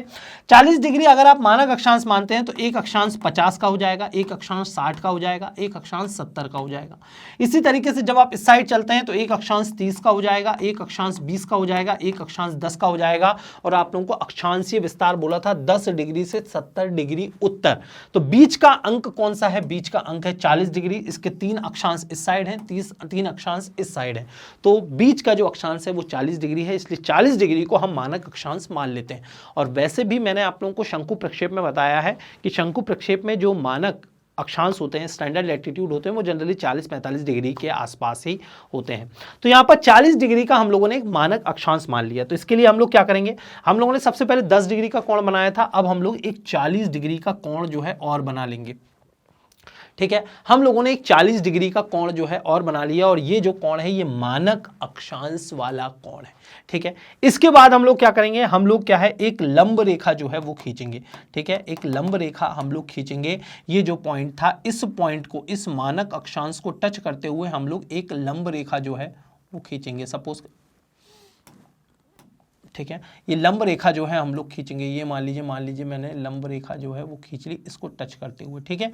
40 डिग्री अगर आप मानक अक्षांश मानते हैं तो एक अक्षांश 50 का हो जाएगा, एक अक्षांश 60 का हो जाएगा, एक अक्षांश 70 का हो जाएगा। इसी तरीके से जब आप इस साइड चलते हैं तो एक अक्षांश 30 का हो जाएगा, एक अक्षांश 20 का हो जाएगा, एक अक्षांश 10 का हो जाएगा। और आप लोगों को अक्षांशीय विस्तार बोला था 10 डिग्री से 70 डिग्री उत्तर। तो बीच का अंक कौन सा है? बीच का अंक है 40 डिग्री। इसके 3 अक्षांश इस साइड है, 3 अक्षांश इस साइड है। तो बीच का जो अक्षांश है वो 40 डिग्री है, इसलिए 40 डिग्री को हम मानक अक्षांश मान लेते हैं। और वैसे भी मैंने आप लोगों को शंकु प्रक्षेप में बताया है कि शंकु प्रक्षेप में जो मानक अक्षांश होते हैं, स्टैंडर्ड लैटिट्यूड होते हैं, वो जनरली 40-45 डिग्री के आसपास ही होते हैं। तो यहाँ पर 40 डिग्री का हम लोगों ने एक मानक अक्षांश मान लिया। तो इसके लिए हम लोग क्या करेंगे, हम लोगों ने सबसे पहले 10 डिग्री का कोण बनाया था, अब हम लोग एक 40 डिग्री का कोण जो है और बना लेंगे। ठीक है, हम लोगों ने एक 40 डिग्री का कोण जो है और बना लिया और ये जो कोण है ये मानक अक्षांश वाला कोण है। ठीक है, इसके बाद हम लोग क्या करेंगे, हम लोग क्या है एक लंब रेखा जो है वो खींचेंगे। ठीक है, एक लंब रेखा हम लोग खींचेंगे। ये जो पॉइंट था, इस पॉइंट को, इस मानक अक्षांश को टच करते हुए हम लोग एक लंब रेखा जो है वो खींचेंगे। सपोज, ठीक है, ये लंब रेखा जो है हम लोग खींचेंगे। ये मान लीजिए मैंने लंब रेखा जो है वो खींच ली, इसको टच करते हुए। ठीक है,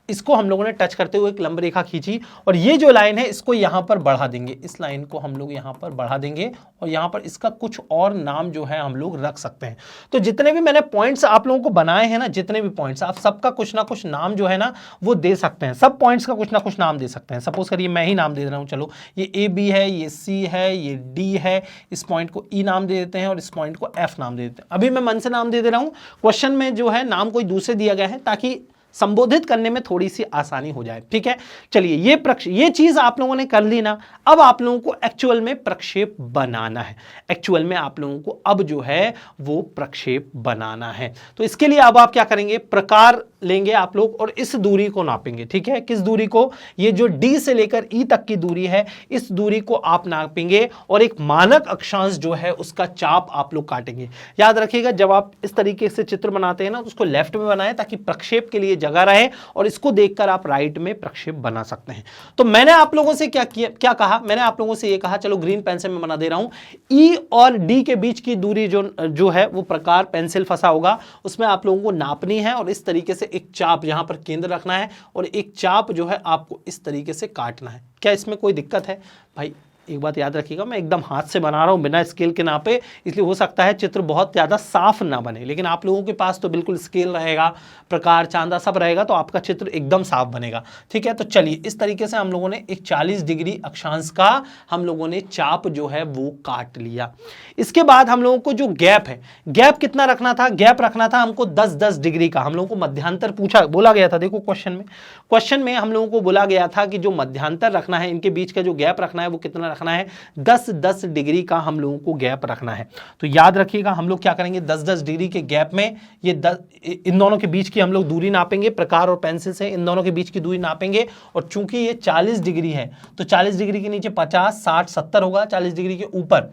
इसको हम लोगों ने टच करते हुए एक लंब रेखा खींची और ये जो लाइन है इसको यहाँ पर बढ़ा देंगे। इस लाइन को हम लोग यहाँ पर बढ़ा देंगे और यहाँ पर इसका कुछ और नाम जो है हम लोग रख सकते हैं। तो जितने भी मैंने पॉइंट्स आप लोगों को बनाए हैं ना, जितने भी पॉइंट्स, आप सबका कुछ ना कुछ नाम जो है ना वो दे सकते हैं। सब पॉइंट्स का कुछ ना कुछ नाम दे सकते हैं। सपोज करिए मैं ही नाम दे रहा हूँ, चलो ये AB है, ये C है, ये D है, इस पॉइंट को E नाम दे देते हैं और इस पॉइंट को F नाम दे देते हैं। अभी मैं मन से नाम दे रहा हूं, क्वेश्चन में जो है नाम कोई दूसरे दिया गया है ताकि संबोधित करने में थोड़ी सी आसानी हो जाए। ठीक है, चलिए ये चीज आप लोगों ने कर ली ना। अब आप लोगों को एक्चुअल में प्रक्षेप बनाना है। एक्चुअल में आप लोगों को अब जो है वो प्रक्षेप बनाना है। तो इसके लिए अब आप क्या करेंगे, प्रकार लेंगे आप लोग और इस दूरी को नापेंगे। ठीक है, किस दूरी को, ये जो D से लेकर E तक की दूरी है, इस दूरी को आप नापेंगे और एक मानक अक्षांश जो है उसका चाप आप लोग काटेंगे। याद रखिएगा, जब आप इस तरीके से चित्र बनाते हैं ना तो उसको लेफ्ट में बनाएं ताकि प्रक्षेप के लिए जगह रहे और इसको देखकर आप राइट में प्रक्षेप बना सकते हैं। तो मैंने आप लोगों से क्या कहा, मैंने आप लोगों से ये कहा, चलो ग्रीन पेंसिल में बना दे रहा हूं, E और D के बीच की दूरी जो है वो प्रकार पेंसिल फंसा होगा, उसमें आप लोगों को नापनी है और इस तरीके से एक चाप यहां पर केंद्र रखना है और एक चाप जो है आपको इस तरीके से काटना है। क्या इसमें कोई दिक्कत है? भाई एक बात याद रखिएगा, मैं एकदम हाथ से बना रहा हूँ बिना स्केल के नापे, इसलिए हो सकता है चित्र बहुत ज़्यादा साफ ना बने, लेकिन आप लोगों के पास तो बिल्कुल स्केल रहेगा, प्रकार चांदा सब रहेगा, तो आपका चित्र एकदम साफ बनेगा। ठीक है, तो चलिए इस तरीके से हम लोगों ने एक 40 डिग्री अक्षांश का हम लोगों ने चाप जो है वो काट लिया। इसके बाद हम लोगों को जो गैप है, गैप कितना रखना था? गैप रखना था हमको 10-10 डिग्री का। हम लोगों को मध्यांतर बोला गया था, देखो क्वेश्चन में हम लोगों को बोला गया था कि जो मध्यांतर रखना है, इनके बीच का जो गैप रखना है वो कितना रखना है? 10-10 डिग्री का हम लोगों को गैप रखना है। तो याद रखिएगा हम लोग क्या करेंगे, 10-10 डिग्री के गैप में ये इन दोनों के बीच की हम लोग दूरी नापेंगे, प्रकार और पेंसिल से इन दोनों के बीच की दूरी नापेंगे। और चूंकि ये 40 डिग्री है तो 40 डिग्री के नीचे 50, 60, 70 होगा, 40 डिग्री के ऊपर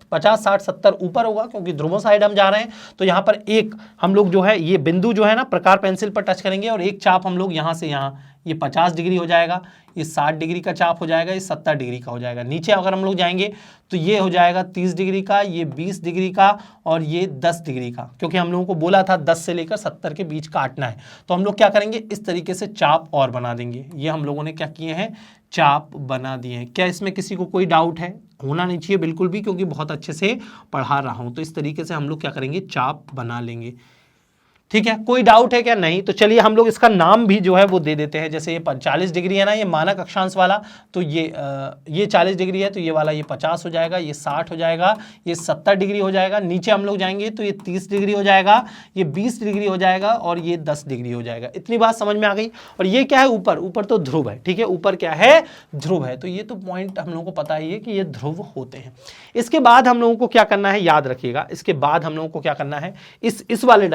50, 60, 70 ऊपर होगा, क्योंकि ध्रुवों साइड हम जा रहे हैं। तो यहां पर एक हम लोग जो है ये बिंदु जो है ना प्रकार पेंसिल पर टच करेंगे, और एक चाप हम लोग यहां से यहां, ये 50 डिग्री हो जाएगा, ये 60 डिग्री का चाप हो जाएगा, ये 70 डिग्री का हो जाएगा। नीचे अगर हम लोग जाएंगे तो ये हो जाएगा 30 डिग्री का, ये 20 डिग्री का, और ये 10 डिग्री का, क्योंकि हम लोगों को बोला था 10 से लेकर 70 के बीच काटना है। तो हम लोग क्या करेंगे, इस तरीके से चाप और बना देंगे। ये हम लोगों ने क्या किए हैं, चाप बना दिए हैं। क्या इसमें किसी को कोई डाउट है? होना नहीं चाहिए बिल्कुल भी, क्योंकि बहुत अच्छे से पढ़ा रहा हूं। तो इस तरीके से हम लोग क्या करेंगे, चाप बना लेंगे। ठीक है, कोई डाउट है क्या? नहीं। तो चलिए हम लोग इसका नाम भी जो है वो दे देते हैं। जैसे ये 40 डिग्री है ना, ये मानक अक्षांश वाला, तो ये 40 डिग्री है, तो ये वाला ये 50 हो जाएगा, ये 60 हो जाएगा, ये 70 डिग्री हो जाएगा। नीचे हम लोग जाएंगे तो ये 30 डिग्री हो जाएगा, ये 20 डिग्री हो जाएगा, और ये 10 डिग्री हो जाएगा। इतनी बात समझ में आ गई। और ये क्या है, ऊपर तो ध्रुव है। ठीक है, ऊपर क्या है, ध्रुव है। तो ये तो पॉइंट हम लोगों को पता ही है कि ये ध्रुव होते हैं। इसके बाद हम लोगों को क्या करना है, याद रखिएगा, इसके बाद हम लोगों को क्या करना है, इस वाले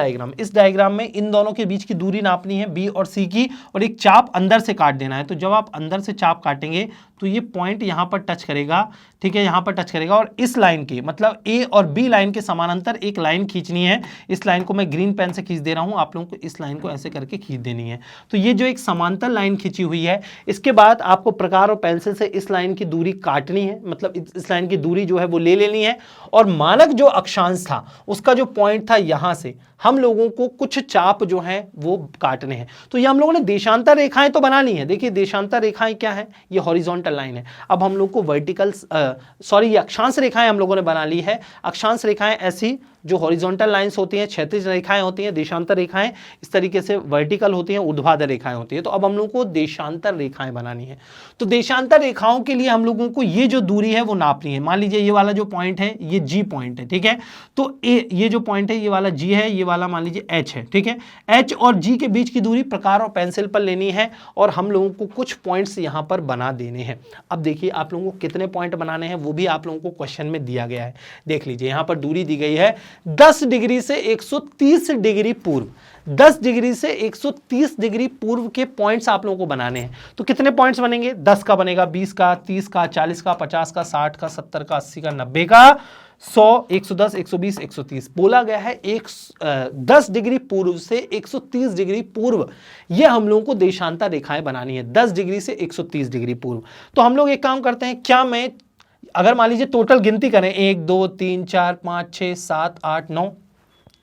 डायग्राम में इन दोनों के बीच की दूरी नापनी है, बी और सी की, और एक चाप अंदर से काट देना है। तो जब आप अंदर से चाप काटेंगे तो ये पॉइंट यहां पर टच करेगा। ठीक है, यहां पर टच करेगा, और इस लाइन की मतलब ए और बी लाइन के समानांतर एक लाइन खींचनी है। इस लाइन को मैं ग्रीन पेन से खींच दे रहा हूं, आप लोगों को इस लाइन को ऐसे करके खींच देनी है। तो ये जो एक समांतर लाइन खींची हुई है, इसके बाद आपको प्रकार और पेंसिल से इस लाइन की दूरी काटनी है, मतलब इस लाइन की दूरी जो है वो ले लेनी है। और मानक जो अक्षांश था उसका जो पॉइंट था, यहां से हम लोगों को कुछ चाप जो है वो काटने हैं। तो ये हम लोगों ने देशांतर रेखाएं तो बना ली हैं। देखिए देशांतर रेखाएं क्या है, ये हॉरिजॉन्टल लाइन है। अब हम लोग को ये अक्षांश रेखाएं हम लोगों ने बना ली है। अक्षांश रेखाएं ऐसी जो हॉरिजॉन्टल लाइंस होती हैं, क्षैतिज रेखाएं होती हैं। देशांतर रेखाएं इस तरीके से वर्टिकल होती हैं, ऊर्ध्वाधर रेखाएं होती हैं। तो अब हम लोगों को देशांतर रेखाएं बनानी है। तो देशांतर रेखाओं के लिए हम लोगों को ये जो दूरी है वो नापनी है। मान लीजिए ये वाला जो पॉइंट है ये जी पॉइंट है, ठीक है। तो ये जो पॉइंट है ये वाला जी है, ये वाला मान लीजिए एच है, ठीक है। एच और जी के बीच की दूरी प्रकार और पेंसिल पर लेनी है, और हम लोगों को कुछ पॉइंट्स यहां पर बना देने हैं। अब देखिए आप लोगों को कितने पॉइंट बनाने हैं वो भी आप लोगों को क्वेश्चन में दिया गया है। देख लीजिए यहां पर दूरी दी गई है 10 डिग्री से 130 डिग्री पूर्व। 10 डिग्री से 130 डिग्री पूर्व के पॉइंट्स आप लोगों को बनाने हैं। तो कितने पॉइंट्स बनेंगे? 10 का बनेगा, 20 का, 30 का, 40 का, 50 का, 60 का, 70 का, 80 का, 90 का, 100, 110, 120, 130। बोला गया है 10 डिग्री पूर्व से 130 डिग्री पूर्व ये हम लोगों को देशांतर रेखाएं बनानी है। 10 डिग्री से 130 डिग्री पूर्व। तो हम लोग एक काम करते हैं, क्या मैं अगर मान लीजिए टोटल गिनती करें 1 2 3 4 5 6 7 8 9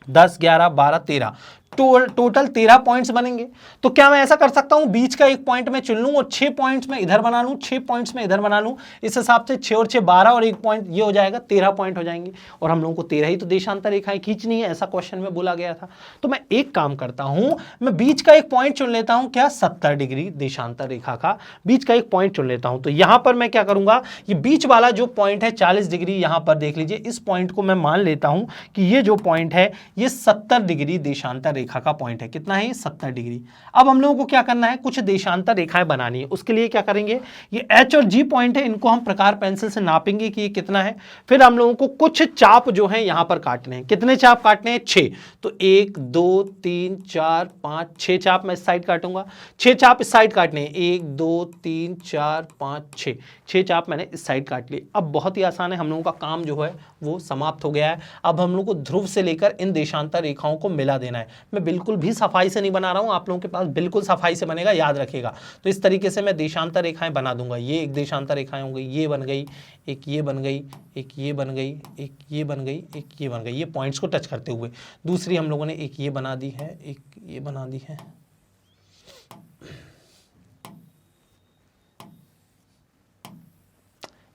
10 11 12 13, टोटल 13 पॉइंट्स बनेंगे। तो क्या मैं ऐसा कर सकता हूं बीच का एक पॉइंट में चुन लूं और 6 पॉइंट्स में इधर बना लूं, 6 पॉइंट्स में इधर बना लूं। इस हिसाब से 6 और 6 12 और एक पॉइंट ये हो जाएगा, 13 पॉइंट हो जाएंगे। और हम लोगों को 13 ही तो देशांतर रेखाएं खींचनी है, ऐसा क्वेश्चन में बोला गया था। तो मैं एक काम करता हूं, मैं बीच का एक पॉइंट चुन लेता हूं, क्या 70 डिग्री देशांतर रेखा का बीच का एक पॉइंट चुन लेता हूं। तो यहां पर मैं क्या करूंगा, ये बीच वाला जो पॉइंट है 40 डिग्री, यहां पर देख लीजिए इस पॉइंट को मैं मान लेता हूं कि ये जो पॉइंट है ये 70 डिग्री देशांतर रेखा का पॉइंट है। कितना है? 70 डिग्री। अब हम लोगों को क्या करना है, कुछ देशांतर रेखाएं बनानी है। उसके लिए क्या करेंगे, ये एच और जी पॉइंट है, इनको हम प्रकार पेंसिल से नापेंगे कि ये कितना है। फिर हम लोगों को कुछ चाप जो है यहां पर काटने हैं। कितने चाप काटने हैं? 6। तो 1 2 3 4 5 6 चाप मैं इस साइड काटूंगा, 6 चाप इस साइड काटने हैं। 1 2 3 4 5 6 चाप मैंने इस साइड काट लिए। अब बहुत ही आसान है, हम लोगों का काम जो है वो समाप्त हो गया है। अब हम लोग को ध्रुव से लेकर इन देशांतर रेखाओं को मिला देना है। मैं बिल्कुल भी सफाई से नहीं बना रहा हूं, आप लोगों के पास बिल्कुल सफाई से बनेगा, याद रखिएगा। तो इस तरीके से मैं देशांतर रेखाएं बना दूंगा। ये एक देशांतर रेखाएं हो गई, ये बन गई, एक ये बन गई, एक ये बन गई, एक ये बन गई, एक ये बन गई, ये पॉइंट्स को टच करते हुए। दूसरी हम लोगों ने एक ये बना दी है, एक ये बना दी है।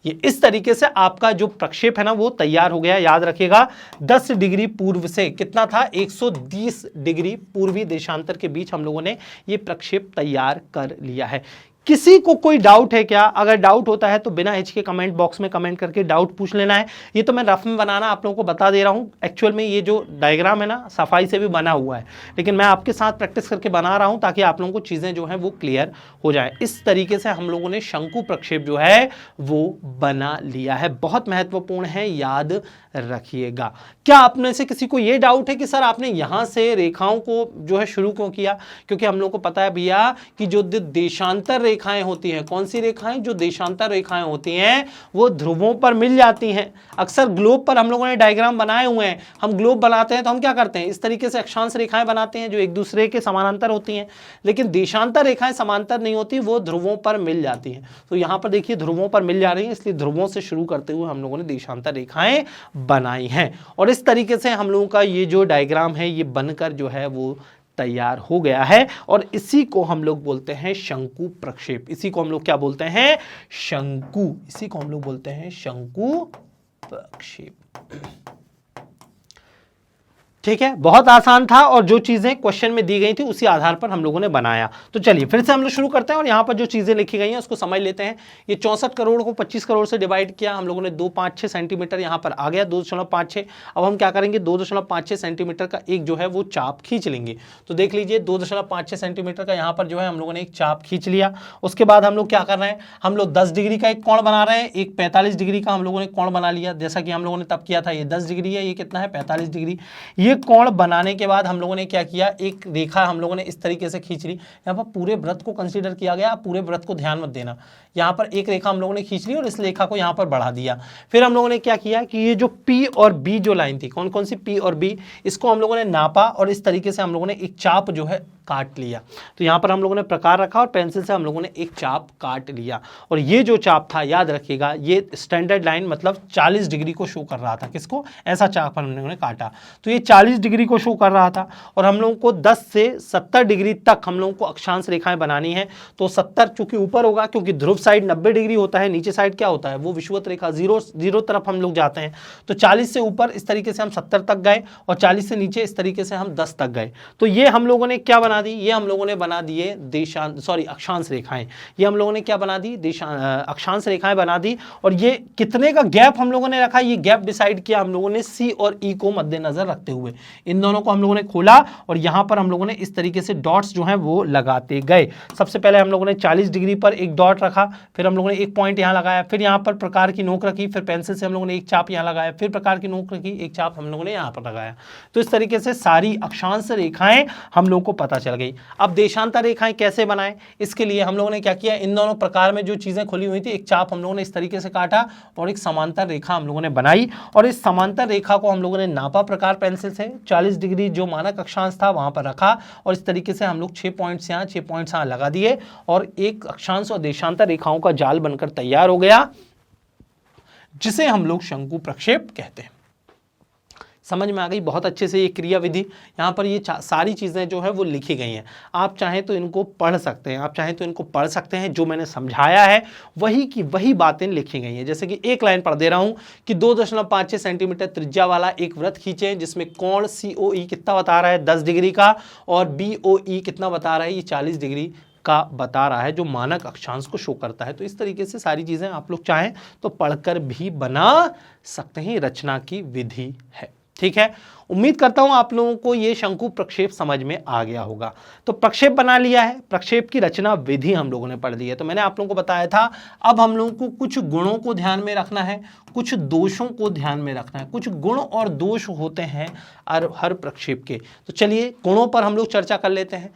ये इस तरीके से आपका जो प्रक्षेप है ना वो तैयार हो गया। याद रखिएगा 10 डिग्री पूर्व से कितना था, 120 डिग्री पूर्वी देशांतर के बीच हम लोगों ने ये प्रक्षेप तैयार कर लिया है। किसी को कोई डाउट है क्या? अगर डाउट होता है तो बिना हिच के कमेंट बॉक्स में कमेंट करके डाउट पूछ लेना है। ये तो मैं रफ में बनाना आप लोगों को बता दे रहा हूं, एक्चुअल में ये जो डायग्राम है ना सफाई से भी बना हुआ है, लेकिन मैं आपके साथ प्रैक्टिस करके बना रहा हूं ताकि आप लोगों को चीजें जो है वो क्लियर हो जाए। इस तरीके से हम लोगों ने शंकु प्रक्षेप जो है वो बना लिया है। बहुत महत्वपूर्ण है, याद रखिएगा। क्या आप में से किसी को ये डाउट है कि सर आपने यहां से रेखाओं को जो है शुरू क्यों किया? क्योंकि हम लोग को पता है भैया कि जो देशांतर रेखाएं होती हैं, कौन सी रेखाएं? जो देशांतर रेखाएं होती हैं वो ध्रुवों पर मिल जाती हैं। अक्सर ग्लोब पर हम लोगों ने डायग्राम बनाए हुए हैं, हम ग्लोब बनाते हैं तो हम क्या करते हैं, इस तरीके से अक्षांश रेखाएं बनाते हैं जो एक दूसरे के समानांतर होती हैं, लेकिन देशांतर रेखाएं समांतर नहीं होती, वो ध्रुवों पर मिल जाती हैं। तो यहां पर देखिए ध्रुवों पर मिल जा रही है, इसलिए ध्रुवों से शुरू करते हुए हम लोगों ने देशांतर रेखाएं बनाई हैं। और इस तरीके से हम लोगों का ये जो डायग्राम है ये बनकर जो है वो तैयार हो गया है, और इसी को हम लोग बोलते हैं शंकु प्रक्षेप। इसी को हम लोग क्या बोलते हैं? शंकु। इसी को हम लोग बोलते हैं शंकु प्रक्षेप। ठीक है, बहुत आसान था, और जो चीजें क्वेश्चन में दी गई थी उसी आधार पर हम लोगों ने बनाया। तो चलिए फिर से हम लोग शुरू करते हैं, और यहां पर जो चीजें लिखी गई हैं उसको समझ लेते हैं। ये 64 करोड़ को 25 करोड़ से डिवाइड किया हम लोगों ने, 256 सेंटीमीटर यहां पर आ गया, 2.56। अब हम क्या करेंगे, 2.56 सेंटीमीटर का एक जो है वो चाप खींच लेंगे। तो देख लीजिए 2.56 सेंटीमीटर का यहां पर जो है हम लोगों ने एक चाप खींच लिया। उसके बाद हम लोग क्या कर रहे हैं, हम लोग 10 डिग्री का एक कोण बना रहे हैं, एक 45 डिग्री का हम लोगों ने कोण बना लिया, जैसा कि हम लोगों ने तब किया था। ये 10 डिग्री है, ये कितना है, 45 डिग्री। ये कोण बनाने के बाद हम लोगों ने क्या किया, एक रेखा हम लोगों ने इस तरीके से खींच ली। यहाँ पर पूरे वृत्त को कंसीडर किया गया, पूरे वृत्त को ध्यान मत देना। यहाँ पर एक रेखा हम लोगों ने खींच ली और इस रेखा को यहाँ पर बढ़ा दिया। फिर हम लोगों ने क्या किया कि ये जो P और B जो लाइन थी, कौन कौन सी P और B, इसको हम लोगों ने नापा और इस तरीके से हम लोगों ने एक चाप जो है काट लिया। तो यहाँ पर हम लोगों ने प्रकार रखा और पेंसिल से हम लोगों ने एक चाप काट लिया, और ये जो चाप था याद रखिएगा ये स्टैंडर्ड लाइन मतलब 40 डिग्री को शो कर रहा था। किसको? ऐसा चाप हम लोगों ने काटा तो ये 40 डिग्री को शो कर रहा था, और हम लोगों को 10 से 70 डिग्री तक हम लोगों को अक्षांश रेखाएं बनानी है। तो 70 चूंकि ऊपर होगा, क्योंकि ध्रुव साइड 90 डिग्री होता है, नीचे साइड क्या होता है वो विषुवत रेखा, जीरो तरफ हम लोग जाते हैं। तो 40 से ऊपर इस तरीके से हम 70 तक गए, और 40 से नीचे इस तरीके से हम 10 तक गए। तो ये हम लोगों ने क्या बना दी, ये हम लोगों ने बना दिए अक्षांश रेखाएं। ये हम लोगों ने क्या बना दी, अक्षांश रेखाएं बना दी। और ये कितने का गैप हम लोगों ने रखा, ये गैप डिसाइड किया हम लोगों ने C और E को मद्देनजर रखते हुए। इन दोनों को हम लोगों ने खोला और यहां पर हम लोगों ने इस तरीके से डॉट्स जो हैं वो लगाते गए। सबसे पहले हम लोगों ने 40 डिग्री पर एक डॉट रखा, फिर हम लोगों ने एक पॉइंट यहां लगाया, फिर यहां पर प्रकार की नोक रखी, फिर पेंसिल से हम लोगों ने एक चाप यहां लगाया, फिर प्रकार की नोक रखी, एक चाप हम लोगों ने यहां पर लगाया। तो इस तरीके से सारी अक्षांश रेखाएं हम लोगों को पता चल गई। अब देशांतर रेखाएं कैसे बनाएं, इसके लिए हम लोगों ने क्या किया, इन दोनों प्रकार में जो चीजें खुली हुई थी, एक चाप हम लोगों ने इस तरीके से काटा और एक समांतर रेखा हम लोगों ने बनाई, और इस समांतर रेखा को हम लोगों ने नापा प्रकार पेंसिल से, 40 डिग्री जो मानक अक्षांश था वहां पर रखा, और इस तरीके से हम लोग 6 पॉइंट्स यहाँ 6 पॉइंट्स यहाँ लगा दिए, और एक अक्षांश और देशांतर रेखाओं का जाल बनकर तैयार हो गया, जिसे हम लोग शंकु प्रक्षेप कहते हैं। समझ में आ गई बहुत अच्छे से ये क्रिया विधि। यहाँ पर ये सारी चीज़ें जो है वो लिखी गई हैं, आप चाहें तो इनको पढ़ सकते हैं, आप चाहें तो इनको पढ़ सकते हैं। जो मैंने समझाया है वही की वही बातें लिखी गई हैं। जैसे कि एक लाइन पढ़ दे रहा हूँ कि 2.56 सेंटीमीटर त्रिज्या वाला एक वृत्त खींचें जिसमें कोण COE कितना बता रहा है 10 डिग्री का, और BOE कितना बता रहा है, ये 40 डिग्री का बता रहा है, जो मानक अक्षांश को शो करता है। तो इस तरीके से सारी चीज़ें आप लोग चाहें तो पढ़कर भी बना सकते हैं, रचना की विधि है। ठीक है, उम्मीद करता हूं आप लोगों को ये शंकु प्रक्षेप समझ में आ गया होगा। तो प्रक्षेप बना लिया है, प्रक्षेप की रचना विधि हम लोगों ने पढ़ ली है। तो मैंने आप लोगों को बताया था, अब हम लोगों को कुछ गुणों को ध्यान में रखना है, कुछ दोषों को ध्यान में रखना है। कुछ गुण और दोष होते हैं हर प्रक्षेप के। तो चलिए गुणों पर हम लोग चर्चा कर लेते हैं।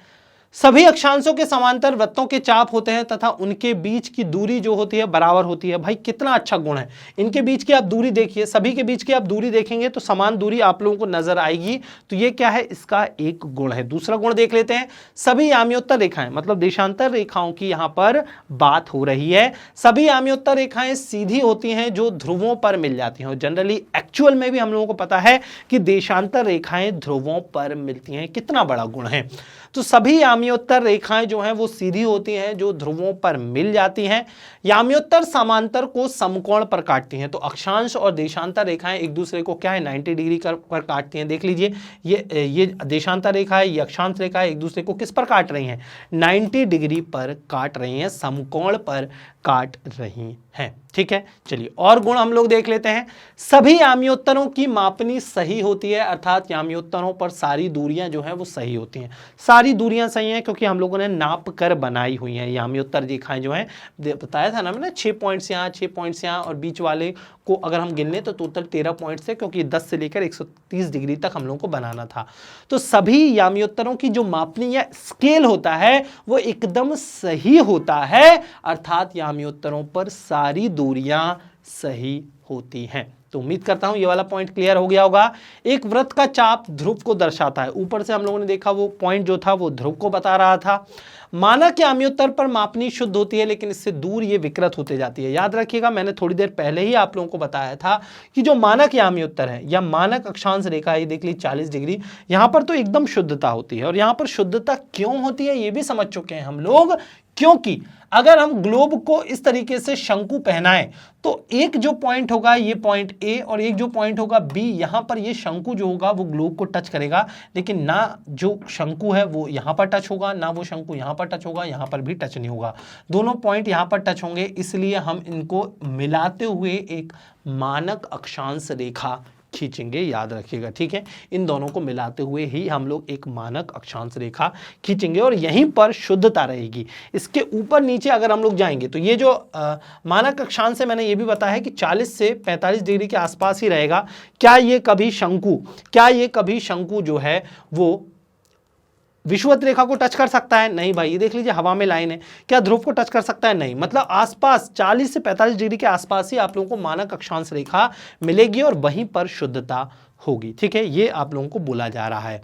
सभी अक्षांशों के समांतर वृत्तों के चाप होते हैं तथा उनके बीच की दूरी जो होती है बराबर होती है। भाई कितना अच्छा गुण है, इनके बीच की आप दूरी देखिए, सभी के बीच की आप दूरी देखेंगे तो समान दूरी आप लोगों को नजर आएगी। तो ये क्या है, इसका एक गुण है। दूसरा गुण देख लेते हैं, सभी आम्योत्तर रेखाएं मतलब देशांतर रेखाओं की यहां पर बात हो रही है। सभी आम्योत्तर रेखाएं सीधी होती हैं जो ध्रुवों पर मिल जाती हैं। जनरली एक्चुअल में भी हम लोगों को पता है कि देशांतर रेखाएं ध्रुवों पर मिलती हैं। कितना बड़ा गुण है। तो सभी यामियोत्तर रेखाएं जो हैं वो सीधी होती हैं, जो ध्रुवों पर मिल जाती हैं। यामियोत्तर समांतर को समकोण पर काटती हैं। तो अक्षांश और देशांतर रेखाएं एक दूसरे को क्या है 90 डिग्री पर काटती हैं। देख लीजिए ये देशांतर रेखा है, ये अक्षांश रेखा है, एक दूसरे को किस पर काट रही हैं 90 डिग्री पर काट रही हैं, समकोण पर काट रही हैं। ठीक है, चलिए और गुण हम लोग देख लेते हैं। सभी यामियोत्तरों की मापनी सही होती है, अर्थात यामियोत्तरों पर सारी दूरियां जो हैं वो सही होती हैं। सारी दूरियां सही हैं क्योंकि हम लोगों ने नाप कर बनाई हुई हैं। यामियोत्तर रेखाएं जो हैं, बताया था ना मैंने 6 पॉइंट्स यहाँ, 6 पॉइंट्स यहाँ, और बीच वाले को अगर हम गिन लें तो टोटल 13 पॉइंट्स है, क्योंकि 10 से लेकर 130 डिग्री तक हम लोगों को बनाना था। तो सभी यामियोत्तरों की जो मापनी या स्केल होता है वो एकदम सही होता है, अर्थात यामियोत्तरों पर सारी दूरियां सही होती हैं। तो उम्मीद करता हूं ये वाला पॉइंट क्लियर हो गया होगा। एक वृत्त का चाप ध्रुव को दर्शाता है। ऊपर से हम लोगों ने देखा वो पॉइंट जो था वो ध्रुव को बता रहा था। मानक यामियोत्तर पर मापनी शुद्ध होती है, लेकिन इससे दूर ये विकृत होते जाती है। याद रखिएगा, मैंने थोड़ी देर पहले ही आप लोगों को बताया था कि जो मानक यामियोत्तर है या मानक अक्षांश रेखा है, देख ली 40 डिग्री, यहां पर तो एकदम शुद्धता होती है। और यहां पर शुद्धता क्यों होती है ये भी समझ चुके हैं हम लोग, क्योंकि अगर हम ग्लोब को इस तरीके से शंकु पहनाएं तो एक जो पॉइंट होगा ये पॉइंट ए और एक जो पॉइंट होगा बी, यहां पर ये शंकु जो होगा वो ग्लोब को टच करेगा, लेकिन ना जो शंकु है वो यहां पर टच होगा, ना वो शंकु यहां पर टच होगा, यहां पर भी टच नहीं होगा। दोनों पॉइंट यहां पर टच होंगे, इसलिए हम इनको मिलाते हुए एक मानक अक्षांश रेखा खींचेंगे। याद रखिएगा, ठीक है, इन दोनों को मिलाते हुए ही हम लोग एक मानक अक्षांश रेखा खींचेंगे और यहीं पर शुद्धता रहेगी। इसके ऊपर नीचे अगर हम लोग जाएंगे तो ये जो मानक अक्षांश है, मैंने ये भी बताया है कि 40 से 45 डिग्री के आसपास ही रहेगा। क्या ये कभी शंकु जो है वो विषुवत रेखा को टच कर सकता है? नहीं भाई, ये देख लीजिए हवा में लाइन है। क्या ध्रुव को टच कर सकता है? नहीं। मतलब आसपास 40 से 45 डिग्री के आसपास ही आप लोगों को मानक अक्षांश रेखा मिलेगी और वहीं पर शुद्धता होगी। ठीक है, ये आप लोगों को बोला जा रहा है।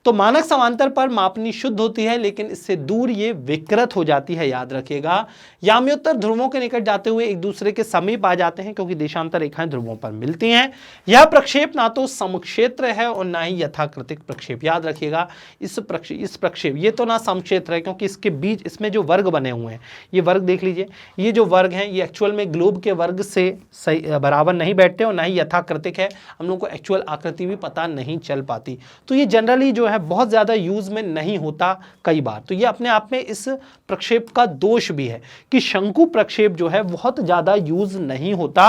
तो मानक समांतर पर मापनी शुद्ध होती है, लेकिन इससे दूर ये विकृत हो जाती है। याद रखिएगा, यामियोत्तर ध्रुवों के निकट जाते हुए एक दूसरे के समीप आ जाते हैं, क्योंकि देशांतर रेखाएं ध्रुवों पर मिलती हैं। यह प्रक्षेप ना तो समक्षेत्र है और ना ही यथाकृतिक प्रक्षेप। याद रखिएगा, इस प्रक्षेप ये तो ना समक्षेत्र है, क्योंकि इसके बीच इसमें जो वर्ग बने हुए हैं, ये वर्ग देख लीजिए, ये जो वर्ग हैं ये एक्चुअल में ग्लोब के वर्ग से सही बराबर नहीं बैठते और ना ही यथाकृतिक है। हम लोग को एक्चुअल आकृति भी पता नहीं चल पाती। तो ये जनरली जो है बहुत ज्यादा यूज में नहीं होता कई बार। तो ये अपने आप में इस प्रक्षेप का दोष भी है कि शंकु प्रक्षेप जो है बहुत ज्यादा यूज नहीं होता,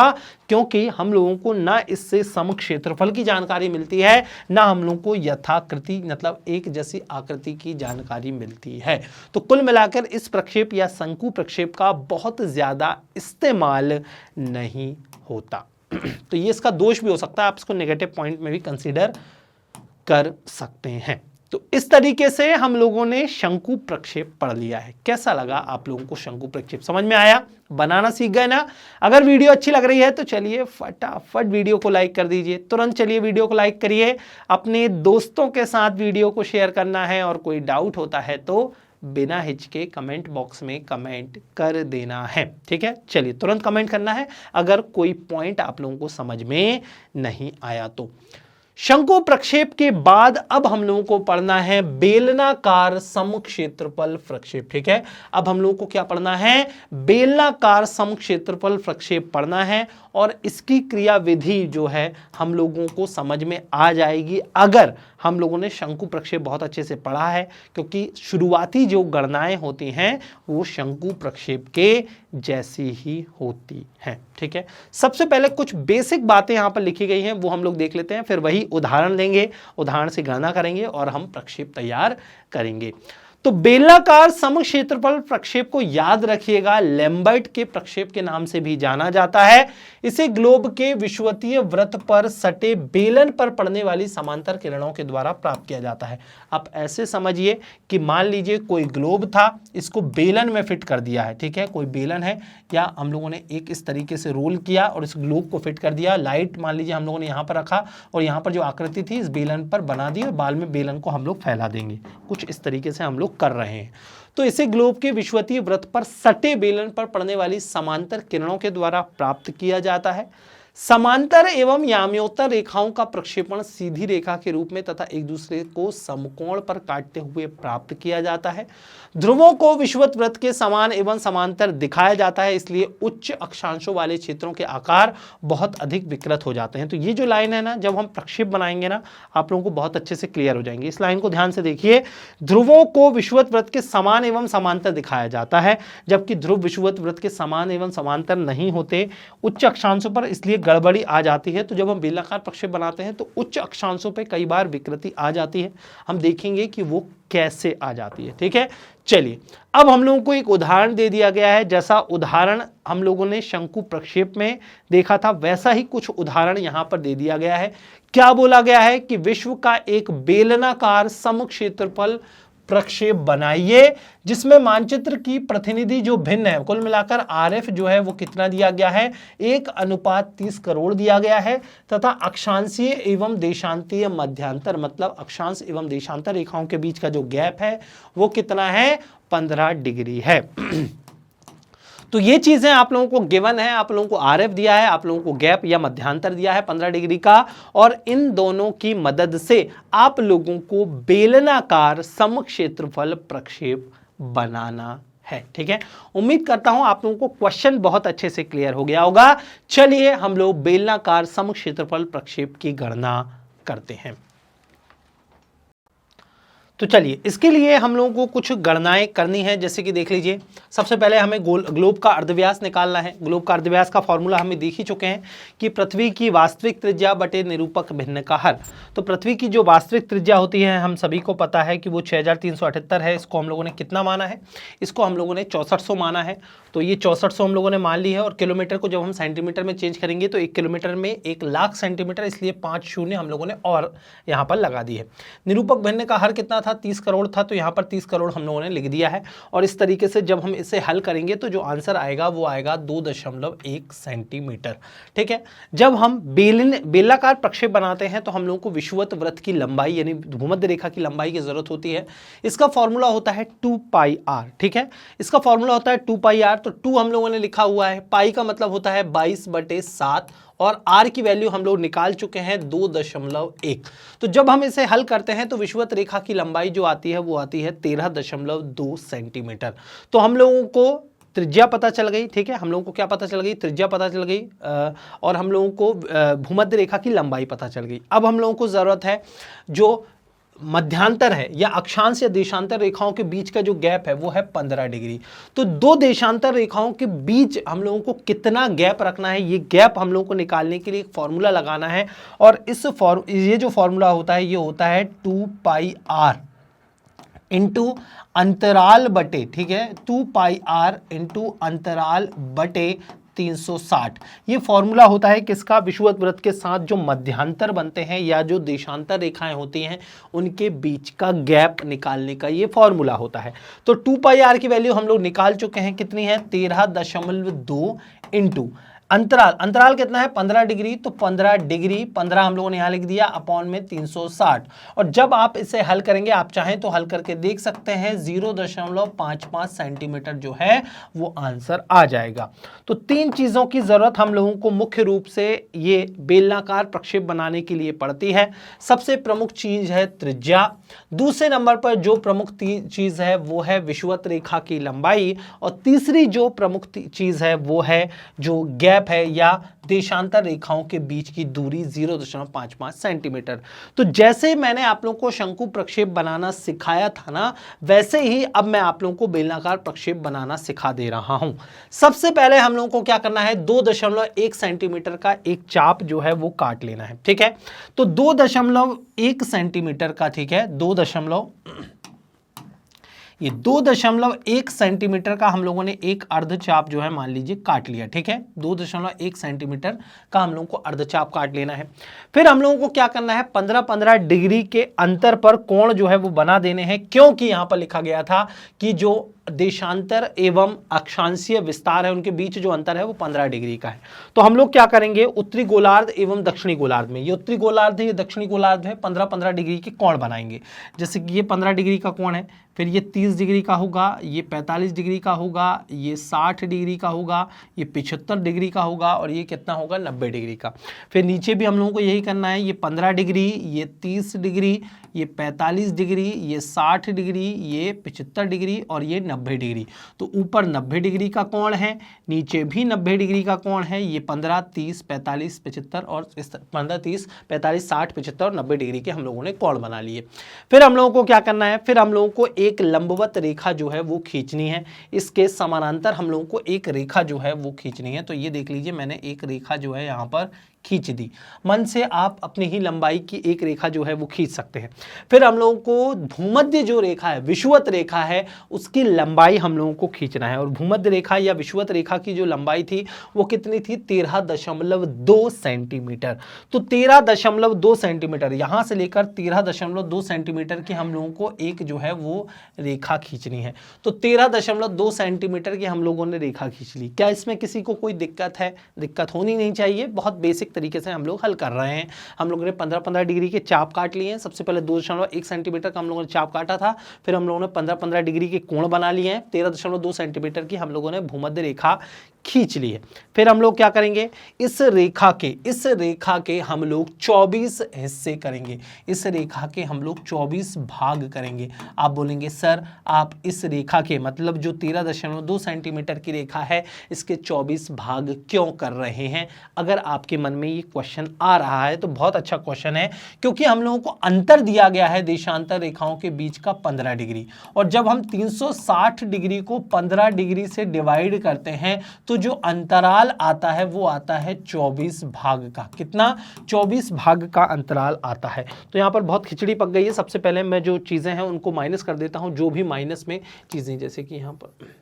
क्योंकि हम लोगों को ना इससे समक्षेत्रफल की जानकारी मिलती है, ना हम लोगों को यथाकृति मतलब एक जैसी आकृति की जानकारी मिलती है। तो कुल मिलाकर इस प्रक्षेप या शंकु प्रक्षेप का बहुत ज्यादा इस्तेमाल नहीं होता। तो ये इसका दोष भी हो सकता है, आप इसको नेगेटिव पॉइंट में भी कंसीडर कर सकते हैं। तो इस तरीके से हम लोगों ने शंकु प्रक्षेप पढ़ लिया है। कैसा लगा आप लोगों को शंकु प्रक्षेप? समझ में आया? बनाना सीख गए ना? अगर वीडियो अच्छी लग रही है तो चलिए फटाफट वीडियो को लाइक कर दीजिए। तुरंत चलिए वीडियो को लाइक करिए। अपने दोस्तों के साथ वीडियो को शेयर करना है, और कोई डाउट होता है तो बिना हिचके कमेंट बॉक्स में कमेंट कर देना है। ठीक है, चलिए तुरंत कमेंट करना है अगर कोई पॉइंट आप लोगों को समझ में नहीं आया तो। शंकु प्रक्षेप के बाद अब हम लोगों को पढ़ना है बेलनाकार समक्षेत्रफल प्रक्षेप। ठीक है, अब हम लोगों को क्या पढ़ना है? बेलनाकार समक्षेत्रफल प्रक्षेप पढ़ना है, और इसकी क्रियाविधि जो है हम लोगों को समझ में आ जाएगी अगर हम लोगों ने शंकु प्रक्षेप बहुत अच्छे से पढ़ा है, क्योंकि शुरुआती जो गणनाएं होती हैं वो शंकु प्रक्षेप के जैसी ही होती हैं। ठीक है, सबसे पहले कुछ बेसिक बातें यहां पर लिखी गई हैं वो हम लोग देख लेते हैं, फिर वही उदाहरण लेंगे, उदाहरण से गणना करेंगे और हम प्रक्षेप तैयार करेंगे। तो बेलनाकार समक्षेत्रफल प्रक्षेप को याद रखिएगा, लैम्बर्ट के प्रक्षेप के नाम से भी जाना जाता है। इसे ग्लोब के विषुवतीय वृत्त पर सटे बेलन पर पड़ने वाली समांतर किरणों के द्वारा प्राप्त किया जाता है। आप ऐसे समझिए कि मान लीजिए कोई ग्लोब था, इसको बेलन में फिट कर दिया है। ठीक है, कोई बेलन है, या हम लोगों ने एक इस तरीके से रोल किया और इस ग्लोब को फिट कर दिया। लाइट मान लीजिए हम लोगों ने यहाँ पर रखा और यहाँ पर जो आकृति थी इस बेलन पर बना दी, और बाल में बेलन को हम लोग फैला देंगे। कुछ इस तरीके से हम लोग कर रहे हैं। तो इसे ग्लोब के विषुवतीय वृत्त पर सटे बेलन पर पड़ने वाली समांतर किरणों के द्वारा प्राप्त किया जाता है। समांतर एवं याम्योत्तर रेखाओं का प्रक्षेपण सीधी रेखा के रूप में तथा एक दूसरे को समकोण पर काटते हुए प्राप्त किया जाता है। ध्रुवों को विषुवत वृत्त के समान एवं समांतर दिखाया जाता है, इसलिए उच्च अक्षांशों वाले क्षेत्रों के आकार बहुत अधिक विकृत हो जाते हैं। तो ये जो लाइन है ना, जब हम प्रक्षेप बनाएंगे ना, आप लोगों को बहुत अच्छे से क्लियर हो जाएंगे। इस लाइन को ध्यान से देखिए। ध्रुवों को विषुवत वृत्त के समान एवं समांतर दिखाया जाता है, जबकि ध्रुव विषुवत वृत्त के समान एवं समांतर नहीं होते उच्च अक्षांशों पर, इसलिए गड़बड़ी आ जाती है। तो जब हम बेलनाकार प्रक्षेप बनाते हैं तो उच्च अक्षांशों पर कई बार विकृति आ जाती है। हम देखेंगे कि वो कैसे आ जाती है। ठीक है, चलिए अब हम लोगों को एक उदाहरण दे दिया गया है। जैसा उदाहरण हम लोगों ने शंकु प्रक्षेप में देखा था, वैसा ही कुछ उदाहरण यहां पर दे दिया गया है। क्या बोला गया है कि विश्व का एक बेलनाकार समक्षेत्रफल प्रक्षेप बनाइए जिसमें मानचित्र की प्रतिनिधि जो भिन्न है, कुल मिलाकर आरएफ जो है वो कितना दिया गया है, 1:30 करोड़ दिया गया है, तथा अक्षांशीय एवं देशांतीय मध्यांतर, मतलब अक्षांश एवं देशांतर रेखाओं के बीच का जो गैप है वो कितना है, 15 डिग्री है। तो ये चीजें आप लोगों को गिवन है, आप लोगों को आरएफ दिया है, आप लोगों को गैप या मध्यांतर दिया है 15 डिग्री का, और इन दोनों की मदद से आप लोगों को बेलनाकार समक्षेत्रफल प्रक्षेप बनाना है। ठीक है, उम्मीद करता हूं आप लोगों को क्वेश्चन बहुत अच्छे से क्लियर हो गया होगा। चलिए हम लोग बेलनाकार समक्षेत्रफल प्रक्षेप की गणना करते हैं। तो चलिए इसके लिए हम लोगों को कुछ गणनाएं करनी है। जैसे कि देख लीजिए, सबसे पहले हमें ग्लोब का अर्धव्यास निकालना है। ग्लोब का अर्धव्यास का फॉर्मूला हमें देख ही चुके हैं कि पृथ्वी की वास्तविक त्रिज्या बटे निरूपक भिन्न का हर। तो पृथ्वी की जो वास्तविक त्रिज्या होती है हम सभी को पता है कि वो 6378 है। इसको हम लोगों ने कितना माना है, इसको हम लोगों ने 6400 माना है। तो ये 6400 हम लोगों ने मान ली है, और किलोमीटर को जब हम सेंटीमीटर में चेंज करेंगे तो 1 किलोमीटर में 1,00,000 सेंटीमीटर, इसलिए 5 शून्य हम लोगों ने और यहाँ पर लगा दी है। निरूपक भिन्न का हर कितना था, 30 करोड़ था, तो यहाँ पर 30 करोड़ हम लोगों ने लिख दिया है। और इस तरीके से जब हम इसे हल करेंगे तो जो आंसर आएगा वो आएगा 2.1 सेंटीमीटर। ठीक है, जब हम बेलनाकार प्रक्षेप बनाते हैं तो हम लोगों को विषुवत वृत्त की लंबाई यानी भूमध्य रेखा की लंबाई की जरूरत होती है। इसका फॉर्मूला होता है 2πr। ठीक है, इसका फॉर्मूला होता है 2πr। तो 2 हम लोगों ने लिखा हुआ है, पाई का मतलब होता है 22/7, और r की वैल्यू हम लोग निकाल चुके हैं 2.1। तो जब हम इसे हल करते हैं तो विषुवत रेखा की लंबाई जो आती है वो आती है 13.2 सेंटीमीटर। तो हम लोगों को त्रिज्या पता चल गई। ठीक है, हम लोगों को क्या पता चल गई, त्रिज्या पता चल गई, और हम लोगों को भूमध्य रेखा की लंबाई पता चल गई। अब हम लोगों को जरूरत है जो मध्यांतर है या अक्षांश या देशांतर रेखाओं के बीच का जो गैप है वो है 15 डिग्री। तो दो देशांतर रेखाओं के बीच हम लोगों को कितना गैप रखना है, ये गैप हम लोगों को निकालने के लिए एक फॉर्मूला लगाना है। और ये जो फॉर्मूला होता है ये होता है 2πr इंटू अंतराल बटे, ठीक है, 2πr इंटू अंतराल बटे 360। ये फॉर्मूला होता है किसका, विषुवत वृत्त के साथ जो मध्यांतर बनते हैं या जो देशांतर रेखाएं होती हैं उनके बीच का गैप निकालने का ये फॉर्मूला होता है। तो 2πr की वैल्यू हम लोग निकाल चुके हैं, कितनी है 13.2 इंटू अंतराल कितना है 15 डिग्री। तो 15 डिग्री 15 हम लोगों ने यहां लिख दिया अपॉन में 360। और जब आप इसे हल करेंगे, आप चाहें तो हल करके देख सकते हैं, 0.55 सेंटीमीटर जो है वो आंसर आ जाएगा। तो 3 चीजों की जरूरत हम लोगों को मुख्य रूप से ये बेलनाकार प्रक्षेप बनाने के लिए पड़ती है। सबसे प्रमुख चीज है त्रिज्या, दूसरे नंबर पर जो प्रमुख चीज है वो है विषुवत रेखा की लंबाई, और तीसरी जो प्रमुख चीज है वो है जो गैप है या देशांतर रेखाओं के बीच की दूरी 0.55 सेंटीमीटर। तो जैसे मैंने आप लोगों को शंकु प्रक्षेप बनाना सिखाया था ना, वैसे ही अब मैं आप लोगों को बेलनाकार प्रक्षेप बनाना सिखा दे रहा हूं। सबसे पहले हम लोगों को क्या करना है, 2.1 सेंटीमीटर का एक चाप जो है वो काट लेना है। ठीक है, तो 2.1 सेंटीमीटर का, ठीक है, 2.1 सेंटीमीटर का हम लोगों ने एक अर्धचाप जो है मान लीजिए काट लिया। ठीक है, 2.1 सेंटीमीटर का हम लोगों को अर्धचाप काट लेना है। फिर हम लोगों को क्या करना है, 15-15 डिग्री के अंतर पर कोण जो है वो बना देने हैं, क्योंकि यहां पर लिखा गया था कि जो देशांतर एवं अक्षांशीय विस्तार है, उनके बीच जो अंतर है वो 15 डिग्री का है। तो हम लोग क्या करेंगे, उत्तरी गोलार्ध एवं दक्षिणी गोलार्ध में, ये उत्तरी गोलार्ध है, ये दक्षिणी गोलार्ध है, 15-15 डिग्री के कोण बनाएंगे। जैसे कि ये 15 डिग्री का कोण है, फिर ये 30 डिग्री का होगा, ये 45 डिग्री का होगा, ये 60 डिग्री का होगा, ये 75 डिग्री का होगा, और ये कितना होगा, 90 डिग्री का। फिर नीचे भी हम लोगों को यही करना है, ये 15 डिग्री, ये 30 डिग्री, ये 45 डिग्री, ये 60 डिग्री, ये 75 डिग्री और ये 90 डिग्री। तो ऊपर 90 डिग्री का कोण है, नीचे भी 90 डिग्री का कोण है। ये 15, 30, 45, 75 और 15, 30, 45, 60, 75 और 90 डिग्री के हम लोगों ने कोण बना लिए। फिर हम लोगों को क्या करना है, फिर हम लोगों को एक लंबवत रेखा जो है वो खींचनी है, इसके समानांतर हम लोगों को एक रेखा जो है वो खींचनी है। तो ये देख लीजिए, मैंने एक रेखा जो है यहाँ पर खींच दी। मन से आप अपनी ही लंबाई की एक रेखा जो है वो खींच सकते हैं। फिर हम लोगों को भूमध्य जो रेखा है, विषुवत रेखा है, उसकी लंबाई हम लोगों को खींचना है। और भूमध्य रेखा या विषुवत रेखा की जो लंबाई थी वो कितनी थी, 13.2 सेंटीमीटर। तो 13.2 सेंटीमीटर यहां से लेकर 13.2 सेंटीमीटर की हम लोगों को एक जो है वो रेखा खींचनी है। तो 13.2 सेंटीमीटर की हम लोगों ने रेखा खींच ली। क्या इसमें किसी को कोई दिक्कत है? दिक्कत होनी नहीं चाहिए, बहुत बेसिक तरीके से हम लोग हल कर रहे हैं। हम लोगों ने 15-15 डिग्री के चाप काट लिए हैं। सबसे पहले 2.1 सेंटीमीटर का हम लोगों ने चाप काटा था, फिर हम लोगों ने 15-15 डिग्री के कोण बना लिए हैं। 13.2 सेंटीमीटर की हम लोगों ने भूमध्य रेखा खींच ली है। फिर हम लोग क्या करेंगे, इस रेखा के हम लोग 24 हिस्से करेंगे। इस रेखा के हम लोग 24 भाग करेंगे। आप बोलेंगे सर आप इस रेखा के मतलब जो 13.2 सेंटीमीटर की रेखा है इसके 24 भाग क्यों कर रहे हैं? अगर आपके मन में ये क्वेश्चन आ रहा है तो बहुत अच्छा क्वेश्चन है, क्योंकि हम लोगों को अंतर दिया गया है देशांतर रेखाओं के बीच का 15 डिग्री, और जब हम 360 डिग्री को 15 डिग्री से डिवाइड करते हैं तो जो अंतराल आता है वो आता है 24 भाग का। कितना? 24 भाग का अंतराल आता है। तो यहां पर बहुत खिचड़ी पक गई है। सबसे पहले मैं जो चीजें हैं उनको माइनस कर देता हूं, जो भी माइनस में चीजें, जैसे कि यहां पर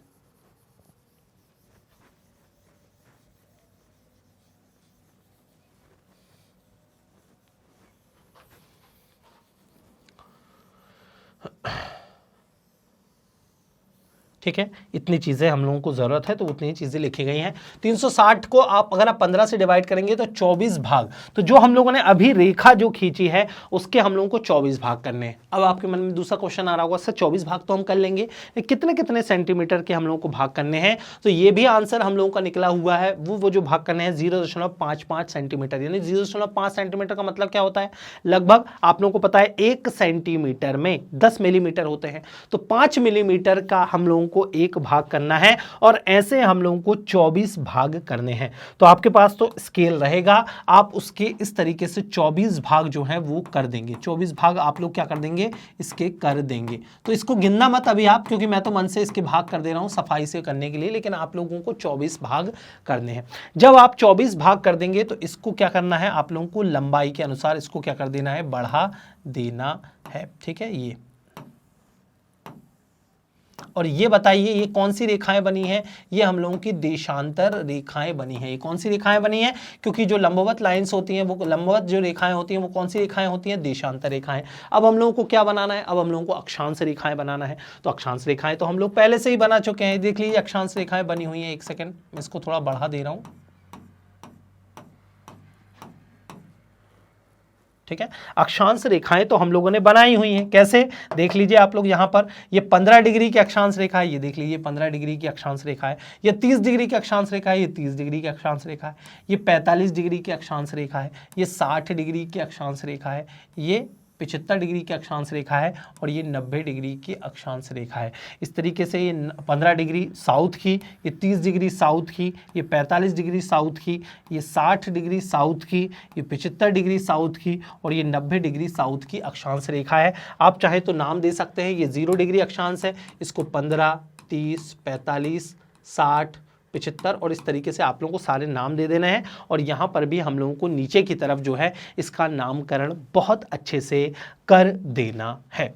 ठीक है, इतनी चीजें हम लोगों को जरूरत है तो उतनी चीजें लिखी गई हैं। 360 को आप अगर आप 15 से डिवाइड करेंगे तो 24 भाग, तो जो हम लोगों ने अभी रेखा जो खींची है उसके हम लोगों को 24 भाग करने हैं। अब आपके मन में दूसरा क्वेश्चन आ रहा होगा, सर 24 भाग तो हम कर लेंगे, कितने कितने सेंटीमीटर के हम लोगों को भाग करने हैं? तो ये भी आंसर हम लोगों का निकला हुआ है। वो जो भाग करने हैं 0.55 सेंटीमीटर, यानी 0.5 सेंटीमीटर का मतलब क्या होता है, लगभग आप लोगों को पता है 1 सेंटीमीटर में 10 मिलीमीटर होते हैं, तो 5 मिलीमीटर का हम लोगों को एक भाग करना है, और ऐसे हम लोगों को 24 भाग करने हैं। तो आपके पास तो स्केल रहेगा, आप उसके इस तरीके से 24 भाग जो है वो कर देंगे। 24 भाग आप लोग क्या कर देंगे, इसके कर देंगे। तो इसको गिनना मत अभी आप, क्योंकि मैं तो मन से इसके भाग कर दे रहा हूं सफाई से करने के लिए, लेकिन आप लोगों को 24 भाग करने हैं। जब आप 24 भाग कर देंगे तो इसको क्या करना है, आप लोगों को लंबाई के अनुसार इसको क्या कर देना है, बढ़ा देना है। ठीक है, ये और ये बताइए ये कौन सी रेखाएं बनी हैं, ये हम लोगों की देशांतर रेखाएं बनी हैं। ये कौन सी रेखाएं बनी हैं, क्योंकि जो लंबवत लाइंस होती हैं वो लंबवत जो रेखाएं होती हैं वो कौन सी रेखाएं होती हैं, देशांतर रेखाएं। अब हम लोगों को क्या बनाना है, अब हम लोगों को अक्षांश रेखाएं बनाना है। तो अक्षांश रेखाएं तो हम लोग पहले से ही बना चुके हैं, देख लीजिए अक्षांश रेखाएं बनी हुई हैं। एक सेकेंड, मैं इसको थोड़ा बढ़ा दे रहा हूं। ठीक है, अक्षांश रेखाएं तो हम लोगों ने बनाई हुई हैं। कैसे, देख लीजिए आप लोग, यहां पर ये 15 डिग्री की अक्षांश रेखा है, ये देख लीजिए 15 डिग्री की अक्षांश रेखा है। ये 30 डिग्री की अक्षांश रेखा है, ये 30 डिग्री की अक्षांश रेखा है। ये 45 डिग्री की अक्षांश रेखा है, ये 60 डिग्री की अक्षांश रेखा है, ये 75 डिग्री की अक्षांश रेखा है, और ये 90 डिग्री की अक्षांश रेखा है। इस तरीके से ये 15 डिग्री साउथ की, ये 30 डिग्री साउथ की, ये 45 डिग्री साउथ की, ये 60 डिग्री साउथ की, ये 75 डिग्री साउथ की, और ये 90 डिग्री साउथ की अक्षांश रेखा है। आप चाहे तो नाम दे सकते हैं, ये 0 डिग्री अक्षांश है, इसको 15, 30, 45, 60, 75 और इस तरीके से आप लोगों को सारे नाम दे देने हैं। और यहाँ पर भी हम लोगों को नीचे की तरफ जो है इसका नामकरण बहुत अच्छे से कर देना है।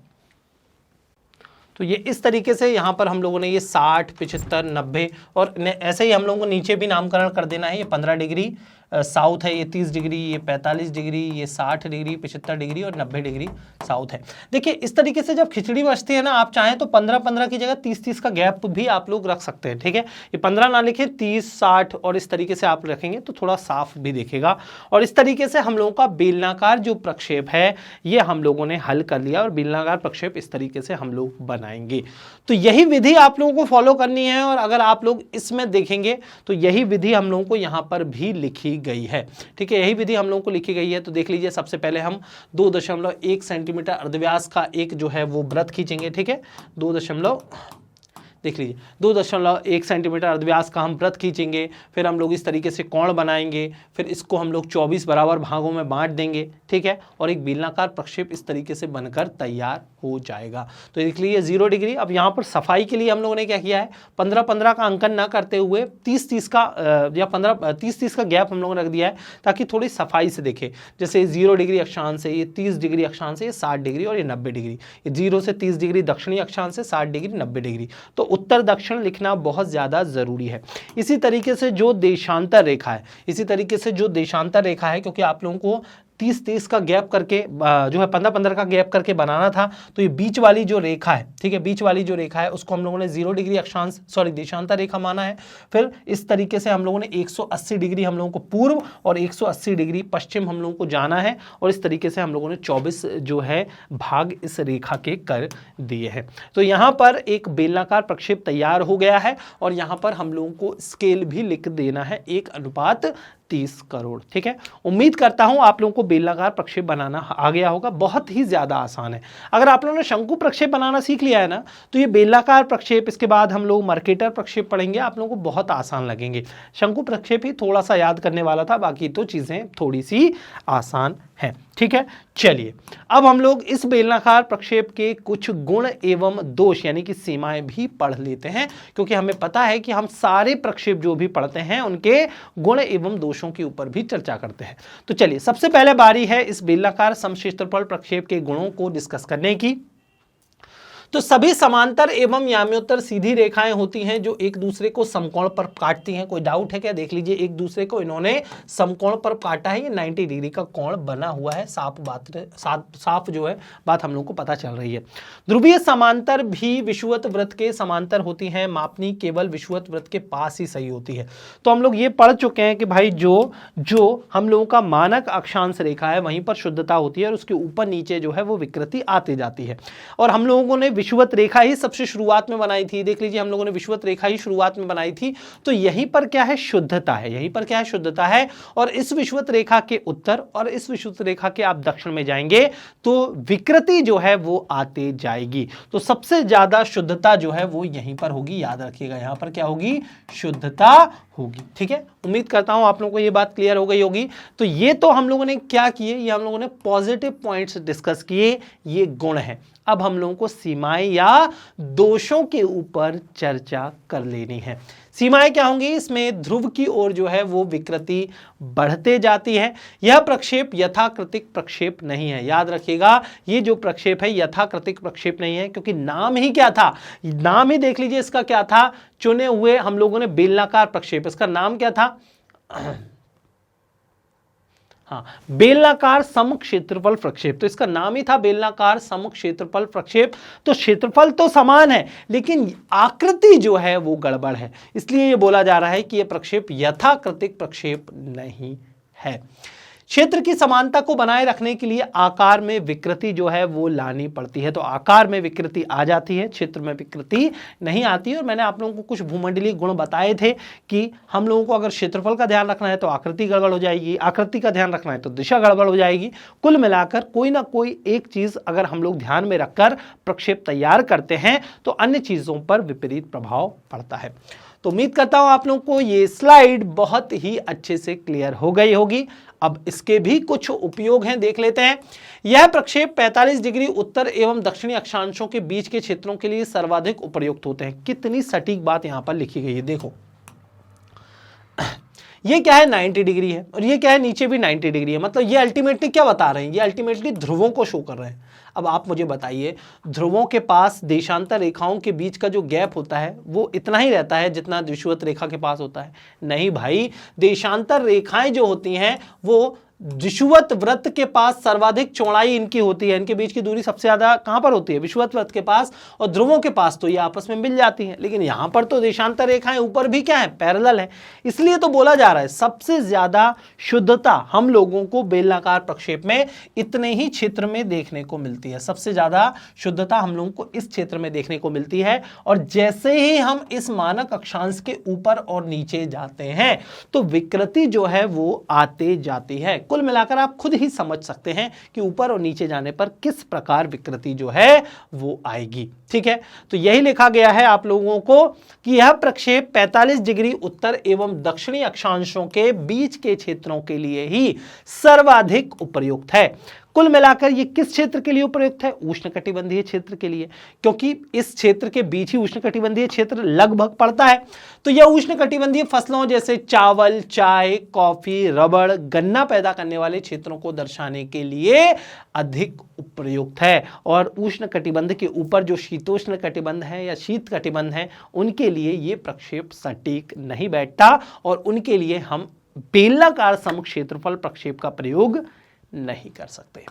तो ये इस तरीके से यहाँ पर हम लोगों ने ये 60, 75, 90 और ऐसे ही हम लोगों को नीचे भी नामकरण कर देना है। ये 15 डिग्री साउथ है, ये 30 डिग्री, ये 45 डिग्री, ये 60 डिग्री, 75 डिग्री और 90 डिग्री साउथ है। देखिए इस तरीके से जब खिचड़ी बचती है ना, आप चाहें तो 15-15 की जगह 30-30 का गैप भी आप लोग रख सकते हैं, ठीक है। ये 15 ना लिखे, 30-60 और इस तरीके से आप रखेंगे तो थोड़ा साफ भी दिखेगा। और इस तरीके से हम लोगों का बेलनाकार जो प्रक्षेप है ये हम लोगों ने हल कर लिया और बेलनाकार प्रक्षेप इस तरीके से हम लोग बनाएंगे। तो यही विधि आप लोगों को फॉलो करनी है और अगर आप लोग इसमें देखेंगे तो यही विधि हम लोगों को यहाँ पर भी लिखी गई है, ठीक है। यही विधि हम लोगों को लिखी गई है। तो देख लीजिए, सबसे पहले हम 2.1 सेंटीमीटर अर्धव्यास का एक जो है वो वृत्त खींचेंगे, ठीक है। देख लीजिए 2.1 सेंटीमीटर अर्धव्यास का हम वृत्त खींचेंगे, फिर हम लोग इस तरीके से कोण बनाएंगे, फिर इसको हम लोग 24 बराबर भागों में बांट देंगे, ठीक है। और एक बेलनाकार प्रक्षेप इस तरीके से बनकर तैयार हो जाएगा। तो देख लीजिए 0 डिग्री। अब यहाँ पर सफाई के लिए हम लोगों ने क्या किया है, 15-15 का अंकन ना करते हुए 30-30 का या 15-30-30 का गैप हम लोगों ने रख दिया है ताकि थोड़ी सफाई से देखे। जैसे 0 डिग्री अक्षांश है, ये 30 डिग्री अक्षांश है, ये 60 डिग्री और ये 90 डिग्री। ये 0 से 30 डिग्री दक्षिणी अक्षांश है, 60 डिग्री 90 डिग्री। तो उत्तर दक्षिण लिखना बहुत ज्यादा जरूरी है। इसी तरीके से जो देशांतर रेखा है, क्योंकि आप लोगों को 30-30 का गैप करके जो है 15-15 का गैप करके बनाना था, तो ये बीच वाली जो रेखा है, ठीक है, बीच वाली जो रेखा है उसको हम लोगों ने 0 डिग्री देशांतर रेखा माना है। फिर इस तरीके से हम लोगों ने 180 डिग्री हम लोगों को पूर्व और 180 डिग्री पश्चिम हम लोगों को जाना है और इस तरीके से हम लोगों ने 24 जो है भाग इस रेखा के कर दिए हैं। तो यहाँ पर एक बेलनाकार प्रक्षेप तैयार हो गया है और यहाँ पर हम लोगों को स्केल भी लिख देना है 1:30 करोड़, ठीक है। उम्मीद करता हूं आप लोगों को बेलनाकार प्रक्षेप बनाना आ गया होगा। बहुत ही ज्यादा आसान है। अगर आप लोगों ने शंकु प्रक्षेप बनाना सीख लिया है ना, तो ये बेलनाकार प्रक्षेप, इसके बाद हम लोग मर्केटर प्रक्षेप पढ़ेंगे, आप लोगों को बहुत आसान लगेंगे। शंकु प्रक्षेप ही थोड़ा सा याद करने वाला था, बाकी तो चीजें थोड़ी सी आसान है, ठीक है। चलिए अब हम लोग इस बेलनाकार प्रक्षेप के कुछ गुण एवं दोष यानी कि सीमाएं भी पढ़ लेते हैं, क्योंकि हमें पता है कि हम सारे प्रक्षेप जो भी पढ़ते हैं उनके गुण एवं दोषों के ऊपर भी चर्चा करते हैं। तो चलिए सबसे पहले बारी है इस बेलनाकार समक्षेत्रफल प्रक्षेप के गुणों को डिस्कस करने की। तो सभी समांतर एवं याम्योत्तर सीधी रेखाएं होती हैं जो एक दूसरे को समकोण पर काटती हैं। कोई डाउट है क्या? देख लीजिए, एक दूसरे को इन्होंने समकोण पर काटा है, ये 90 डिग्री का कोण बना हुआ है। साफ जो है बात हम लोग को पता चल रही है। ध्रुवीय समांतर भी विषुवत वृत्त के समांतर होती हैं, मापनी केवल विषुवत वृत्त के पास ही सही होती है। तो हम लोग ये पढ़ चुके हैं कि भाई जो हम लोगों का मानक अक्षांश रेखा है वहीं पर शुद्धता होती है और उसके ऊपर नीचे जो है वो विकृति आती जाती है। और हम लोगों ने विषुवत रेखा ही सबसे शुरुआत में बनाई थी। देख लीजिए, हम लोगों ने विषुवत रेखा ही शुरुआत में बनाई थी। तो यहीं पर क्या है? शुद्धता है। यहीं पर क्या है? शुद्धता है। और इस विषुवत रेखा के उत्तर और इस विषुवत रेखा के आप दक्षिण में जाएंगे तो विकृति जो है वो आते जाएगी। तो सबसे ज्यादा शुद्धता जो है वो यहीं पर होगी। याद रखिएगा, यहां पर क्या होगी? शुद्धता होगी। ठीक है, उम्मीद करता हूं आप लोगों को ये बात क्लियर हो गई होगी। तो ये तो हम लोगों ने क्या किए? ये हम लोगों ने पॉजिटिव पॉइंट्स डिस्कस किए, ये गुण है। अब हम लोगों को सीमाएं या दोषों के ऊपर चर्चा कर लेनी है। सीमाएं क्या होंगी? इसमें ध्रुव की ओर जो है वो विकृति बढ़ते जाती है। यह प्रक्षेप यथाकृतिक प्रक्षेप नहीं है। याद रखिएगा, ये जो प्रक्षेप है यथाकृतिक प्रक्षेप नहीं है, क्योंकि नाम ही क्या था? नाम ही देख लीजिए इसका क्या था? चुने हुए हम लोगों ने बेलनाकार प्रक्षेप, इसका नाम क्या था? हाँ, बेलनाकार समक्षेत्रफल प्रक्षेप। तो इसका नाम ही था बेलनाकार समक्षेत्रफल प्रक्षेप। तो क्षेत्रफल तो समान है लेकिन आकृति जो है वो गड़बड़ है, इसलिए ये बोला जा रहा है कि यह प्रक्षेप यथाकृतिक प्रक्षेप नहीं है। क्षेत्र की समानता को बनाए रखने के लिए आकार में विकृति जो है वो लानी पड़ती है। तो आकार में विकृति आ जाती है, क्षेत्र में विकृति नहीं आती है। और मैंने आप लोगों को कुछ भूमंडलीय गुण बताए थे कि हम लोगों को अगर क्षेत्रफल का ध्यान रखना है तो आकृति गड़बड़ हो जाएगी, आकृति का ध्यान रखना है तो दिशा गड़बड़ हो जाएगी। कुल मिलाकर कोई ना कोई एक चीज अगर हम लोग ध्यान में रखकर प्रक्षेप तैयार करते हैं तो अन्य चीजों पर विपरीत प्रभाव पड़ता है। तो उम्मीद करता हूं आप लोगों को ये स्लाइड बहुत ही अच्छे से क्लियर हो गई होगी। अब इसके भी कुछ उपयोग हैं, देख लेते हैं। यह प्रक्षेप 45 डिग्री उत्तर एवं दक्षिणी अक्षांशों के बीच के क्षेत्रों के लिए सर्वाधिक उपयुक्त होते हैं। कितनी सटीक बात यहां पर लिखी गई है, देखो। ये क्या है? 90 डिग्री है और ये क्या है? नीचे भी 90 डिग्री है। मतलब ये अल्टीमेटली क्या बता रहे हैं? ये अल्टीमेटली ध्रुवों को शो कर रहे हैं। अब आप मुझे बताइए, ध्रुवों के पास देशांतर रेखाओं के बीच का जो गैप होता है वो इतना ही रहता है जितना विषुवत रेखा के पास होता है? नहीं भाई, देशांतर रेखाएं जो होती हैं वो विषुवत वृत्त के पास सर्वाधिक चौड़ाई इनकी होती है, इनके बीच की दूरी सबसे ज्यादा कहां पर होती है? विषुवत वृत्त के पास, और ध्रुवों के पास तो ये आपस में मिल जाती हैं। लेकिन यहां पर तो देशांतर रेखाएं ऊपर भी क्या है? पैरेलल है। इसलिए तो बोला जा रहा है सबसे ज्यादा शुद्धता हम लोगों को बेलनाकार प्रक्षेप में इतने ही क्षेत्र में देखने को मिलती है। सबसे ज्यादा शुद्धता हम लोगों को इस क्षेत्र में देखने को मिलती है। और जैसे ही हम इस मानक अक्षांश के ऊपर और नीचे जाते हैं तो विकृति जो है वो आते जाती है। कुल मिलाकर आप खुद ही समझ सकते हैं कि ऊपर और नीचे जाने पर किस प्रकार विकृति जो है वो आएगी। ठीक है, तो यही लिखा गया है आप लोगों को कि यह प्रक्षेप 45 डिग्री उत्तर एवं दक्षिणी अक्षांशों के बीच के क्षेत्रों के लिए ही सर्वाधिक उपयुक्त है। कुल मिलाकर ये किस क्षेत्र के लिए उपयुक्त है? उष्णकटिबंधीय क्षेत्र के लिए, क्योंकि इस क्षेत्र के बीच ही उष्णकटिबंधीय क्षेत्र लगभग पड़ता है। तो यह उष्णकटिबंधीय फसलों जैसे चावल, चाय, कॉफी, रबड़, गन्ना पैदा करने वाले क्षेत्रों को दर्शाने के लिए अधिक उपयुक्त है। और उष्णकटिबंध के ऊपर जो शीतोष्ण कटिबंध है या शीत कटिबंध है उनके लिए ये प्रक्षेप सटीक नहीं बैठता और उनके लिए हम बेलनाकार समक्षेत्रफल प्रक्षेप का प्रयोग नहीं कर सकते।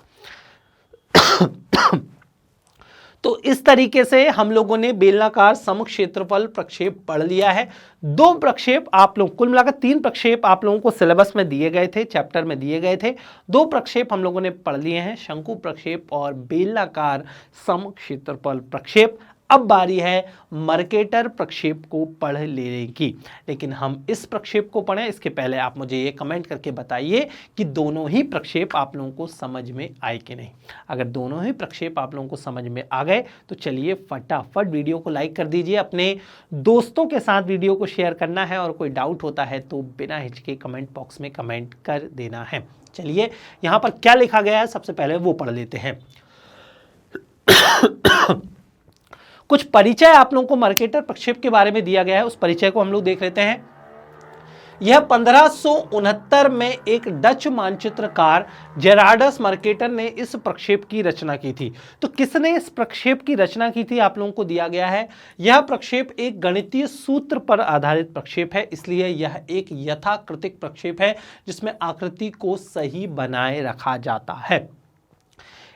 तो इस तरीके से हम लोगों ने बेलनाकार समक्षेत्रफल प्रक्षेप पढ़ लिया है। दो प्रक्षेप आप लोग, कुल मिलाकर 3 प्रक्षेप आप लोगों को सिलेबस में दिए गए थे, चैप्टर में दिए गए थे। 2 प्रक्षेप हम लोगों ने पढ़ लिए हैं, शंकु प्रक्षेप और बेलनाकार समक्षेत्रफल प्रक्षेप। अब बारी है मर्केटर प्रक्षेप को पढ़ लेने की। लेकिन हम इस प्रक्षेप को पढ़ें इसके पहले आप मुझे ये कमेंट करके बताइए कि दोनों ही प्रक्षेप आप लोगों को समझ में आए कि नहीं। अगर दोनों ही प्रक्षेप आप लोगों को समझ में आ गए तो चलिए फटाफट वीडियो को लाइक कर दीजिए, अपने दोस्तों के साथ वीडियो को शेयर करना है और कोई डाउट होता है तो बिना हिचके कमेंट बॉक्स में कमेंट कर देना है। चलिए यहाँ पर क्या लिखा गया है सबसे पहले वो पढ़ लेते हैं। कुछ परिचय आप लोगों को मर्केटर प्रक्षेप के बारे में दिया गया है, उस परिचय को हम लोग देख लेते हैं। यह 1569 में एक डच मानचित्रकार जेरार्डस मर्केटर ने इस प्रक्षेप की रचना की थी। तो किसने इस प्रक्षेप की रचना की थी आप लोगों को दिया गया है। यह प्रक्षेप एक गणितीय सूत्र पर आधारित प्रक्षेप है, इसलिए यह एक यथाकृतिक प्रक्षेप है जिसमें आकृति को सही बनाए रखा जाता है।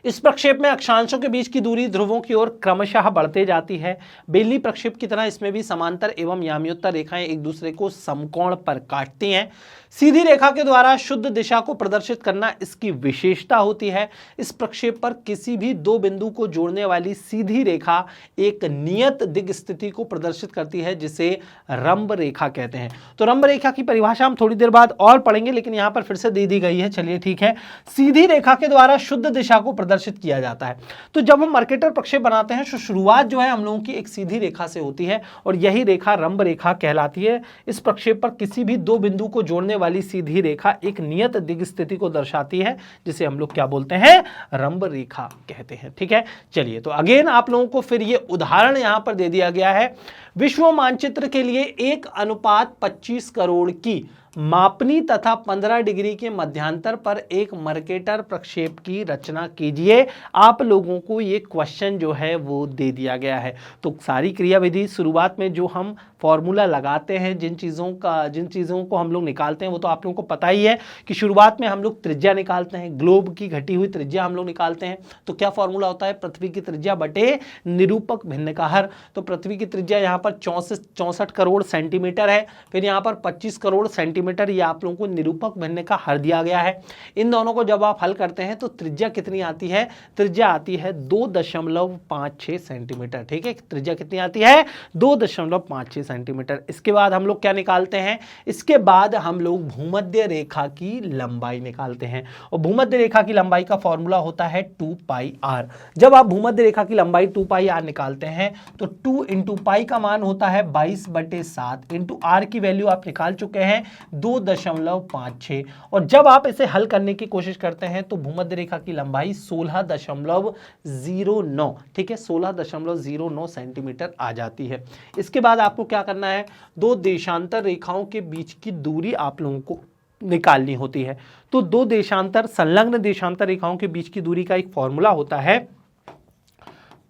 इस प्रक्षेप में अक्षांशों के बीच की दूरी ध्रुवों की ओर क्रमशः बढ़ते जाती है। बेलनी प्रक्षेप की तरह इसमें भी समांतर एवं याम्योत्तर रेखाएं एक दूसरे को समकोण पर काटती हैं। सीधी रेखा के द्वारा शुद्ध दिशा को प्रदर्शित करना इसकी विशेषता होती है। इस प्रक्षेप पर किसी भी 2 बिंदु को जोड़ने वाली सीधी रेखा एक नियत दिग स्थिति को प्रदर्शित करती है जिसे रंब रेखा कहते हैं। तो रंब रेखा की परिभाषा हम थोड़ी देर बाद और पढ़ेंगे, लेकिन यहां पर फिर से दे दी गई है। चलिए ठीक है, सीधी रेखा के द्वारा शुद्ध दिशा को प्रदर्शित किया जाता है। तो जब हम मर्केटर प्रक्षेप बनाते हैं तो शुरुआत जो है हम लोगों की एक सीधी रेखा से होती है और यही रेखा रंब रेखा कहलाती है। इस प्रक्षेप पर किसी भी 2 बिंदु को जोड़ने वाली सीधी रेखा एक नियत दिग स्थिति को दर्शाती है जिसे हम लोग क्या बोलते हैं? रंब रेखा कहते हैं। ठीक है, चलिए तो अगेन आप लोगों को फिर ये उदाहरण यहां पर दे दिया गया है। विश्व मानचित्र के लिए 1:25 करोड़ की मापनी तथा 15 डिग्री के मध्यांतर पर एक मर्केटर प्रक्षेप की रचना कीजिए। आप लोगों को ये क्वेश्चन जो है वो दे दिया गया है। तो सारी क्रियाविधि शुरुआत में जो हम फॉर्मूला लगाते हैं, जिन चीज़ों को हम लोग निकालते हैं वो तो आप लोगों को पता ही है कि शुरुआत में हम लोग त्रिज्या निकालते हैं, ग्लोब की घटी हुई त्रिज्या हम लोग निकालते हैं। तो क्या फॉर्मूला होता है? पृथ्वी की त्रिज्या बटे निरूपक भिन्न का हर। तो पृथ्वी की त्रिज्या यहाँ पर 64 करोड़ सेंटीमीटर है, फिर यहाँ पर 25 करोड़ सेंटीमीटर, ये आप लोगों को निरूपक भिन्न का हर दिया गया है। इन दोनों को जब आप हल करते हैं तो त्रिज्या कितनी आती है? त्रिज्या आती है 2.56 सेंटीमीटर। ठीक है, त्रिज्या कितनी आती है? 2.56 सेंटीमीटर। इसके बाद हम लोग क्या निकालते हैं? इसके बाद हम लोग भूमध्य रेखा की लंबाई निकालते हैं और भूमध्य रेखा की लंबाई का फॉर्मूला होता है 2πr। जब आप भूमध्य रेखा की लंबाई 2πr निकालते हैं तो 2 इंटू पाई का मान होता है 22/7 इंटू r की वैल्यू आप निकाल चुके हैं 2.56। और जब आप इसे हल करने की कोशिश करते हैं तो भूमध्य रेखा की लंबाई 16.09, ठीक है, 16.09 सेंटीमीटर आ जाती है। इसके बाद आपको क्या करना है? 2 देशांतर रेखाओं के बीच की दूरी आप लोगों को निकालनी होती है। तो 2 देशांतर संलग्न देशांतर रेखाओं के बीच की दूरी का एक फॉर्मूला होता है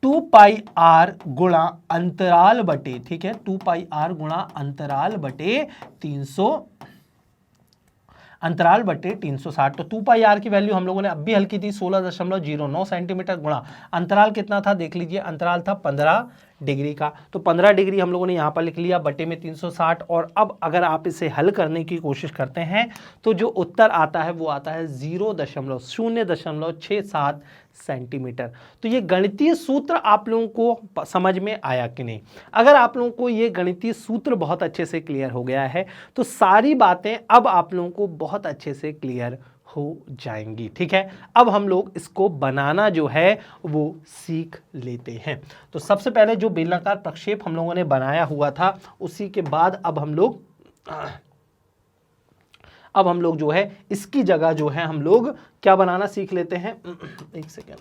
2 पाई आर गुणा अंतराल बटे, ठीक है, 2 पाई आर गुणा अंतराल बटे 300, अंतराल बटे 360। तो 2 पाई आर की वैल्यू हम लोगों ने अब भी हल की थी 16.09 सेंटीमीटर गुणा अंतराल कितना था देख लीजिए, अंतराल था 15 डिग्री का। तो 15 डिग्री हम लोगों ने यहाँ पर लिख लिया बटे में 360। और अब अगर आप इसे हल करने की कोशिश करते हैं तो जो उत्तर आता है वो आता है 0.67 सेंटीमीटर। तो ये गणितीय सूत्र आप लोगों को समझ में आया कि नहीं? अगर आप लोगों को ये गणितीय सूत्र बहुत अच्छे से क्लियर हो गया है तो सारी बातें अब आप लोगों को बहुत अच्छे से क्लियर हो जाएंगी, ठीक है। अब हम लोग इसको बनाना जो है वो सीख लेते हैं। तो सबसे पहले जो बेलनाकार प्रक्षेप हम लोगों ने बनाया हुआ था उसी के बाद अब हम लोग जो है इसकी जगह जो है हम लोग क्या बनाना सीख लेते हैं, एक सेकेंड,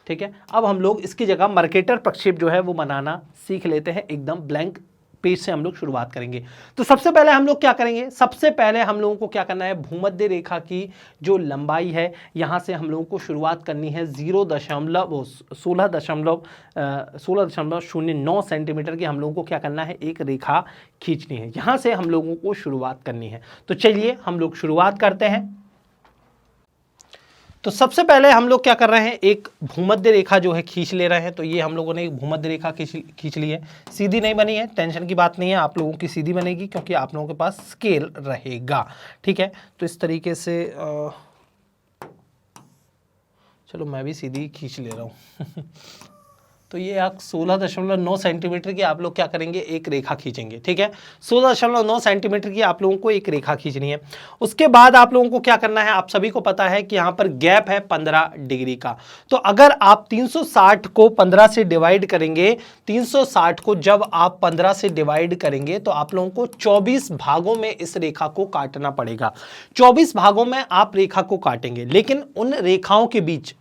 ठीक है। अब हम लोग इसकी जगह मर्केटर प्रक्षेप जो है वो बनाना सीख लेते हैं। एकदम ब्लैंक पेज से हम लोग शुरुआत करेंगे। तो सबसे पहले हम लोग क्या करेंगे, सबसे पहले हम लोगों को क्या करना है, भूमध्य रेखा की जो लंबाई है यहां से हम लोगों को शुरुआत करनी है 16.09 सेंटीमीटर की हम लोगों को क्या करना है, एक रेखा खींचनी है। यहां से हम लोगों को शुरुआत करनी है। तो चलिए हम लोग शुरुआत करते हैं। तो सबसे पहले हम लोग क्या कर रहे हैं, एक भूमध्य रेखा जो है खींच ले रहे हैं। तो ये हम लोगों ने एक भूमध्य रेखा खींच ली है। सीधी नहीं बनी है, टेंशन की बात नहीं है, आप लोगों की सीधी बनेगी क्योंकि आप लोगों के पास स्केल रहेगा, ठीक है। तो इस तरीके से चलो मैं भी सीधी खींच ले रहा हूँ तो ये आप 16.9 सेंटीमीटर की आप लोग क्या करेंगे, एक रेखा खींचेंगे, ठीक है। 16.9 सेंटीमीटर की आप लोगों को एक रेखा खींचनी है। उसके बाद आप लोगों को क्या करना है, आप सभी को पता है कि यहाँ पर गैप है 15 डिग्री का। तो अगर आप 360 को 15 से डिवाइड करेंगे, 360 को जब आप 15 से डिवाइड करेंगे तो आप लोगों को 24 भागों में इस रेखा को काटना पड़ेगा। 24 भागों में आप रेखा को काटेंगे, लेकिन उन रेखाओं के बीच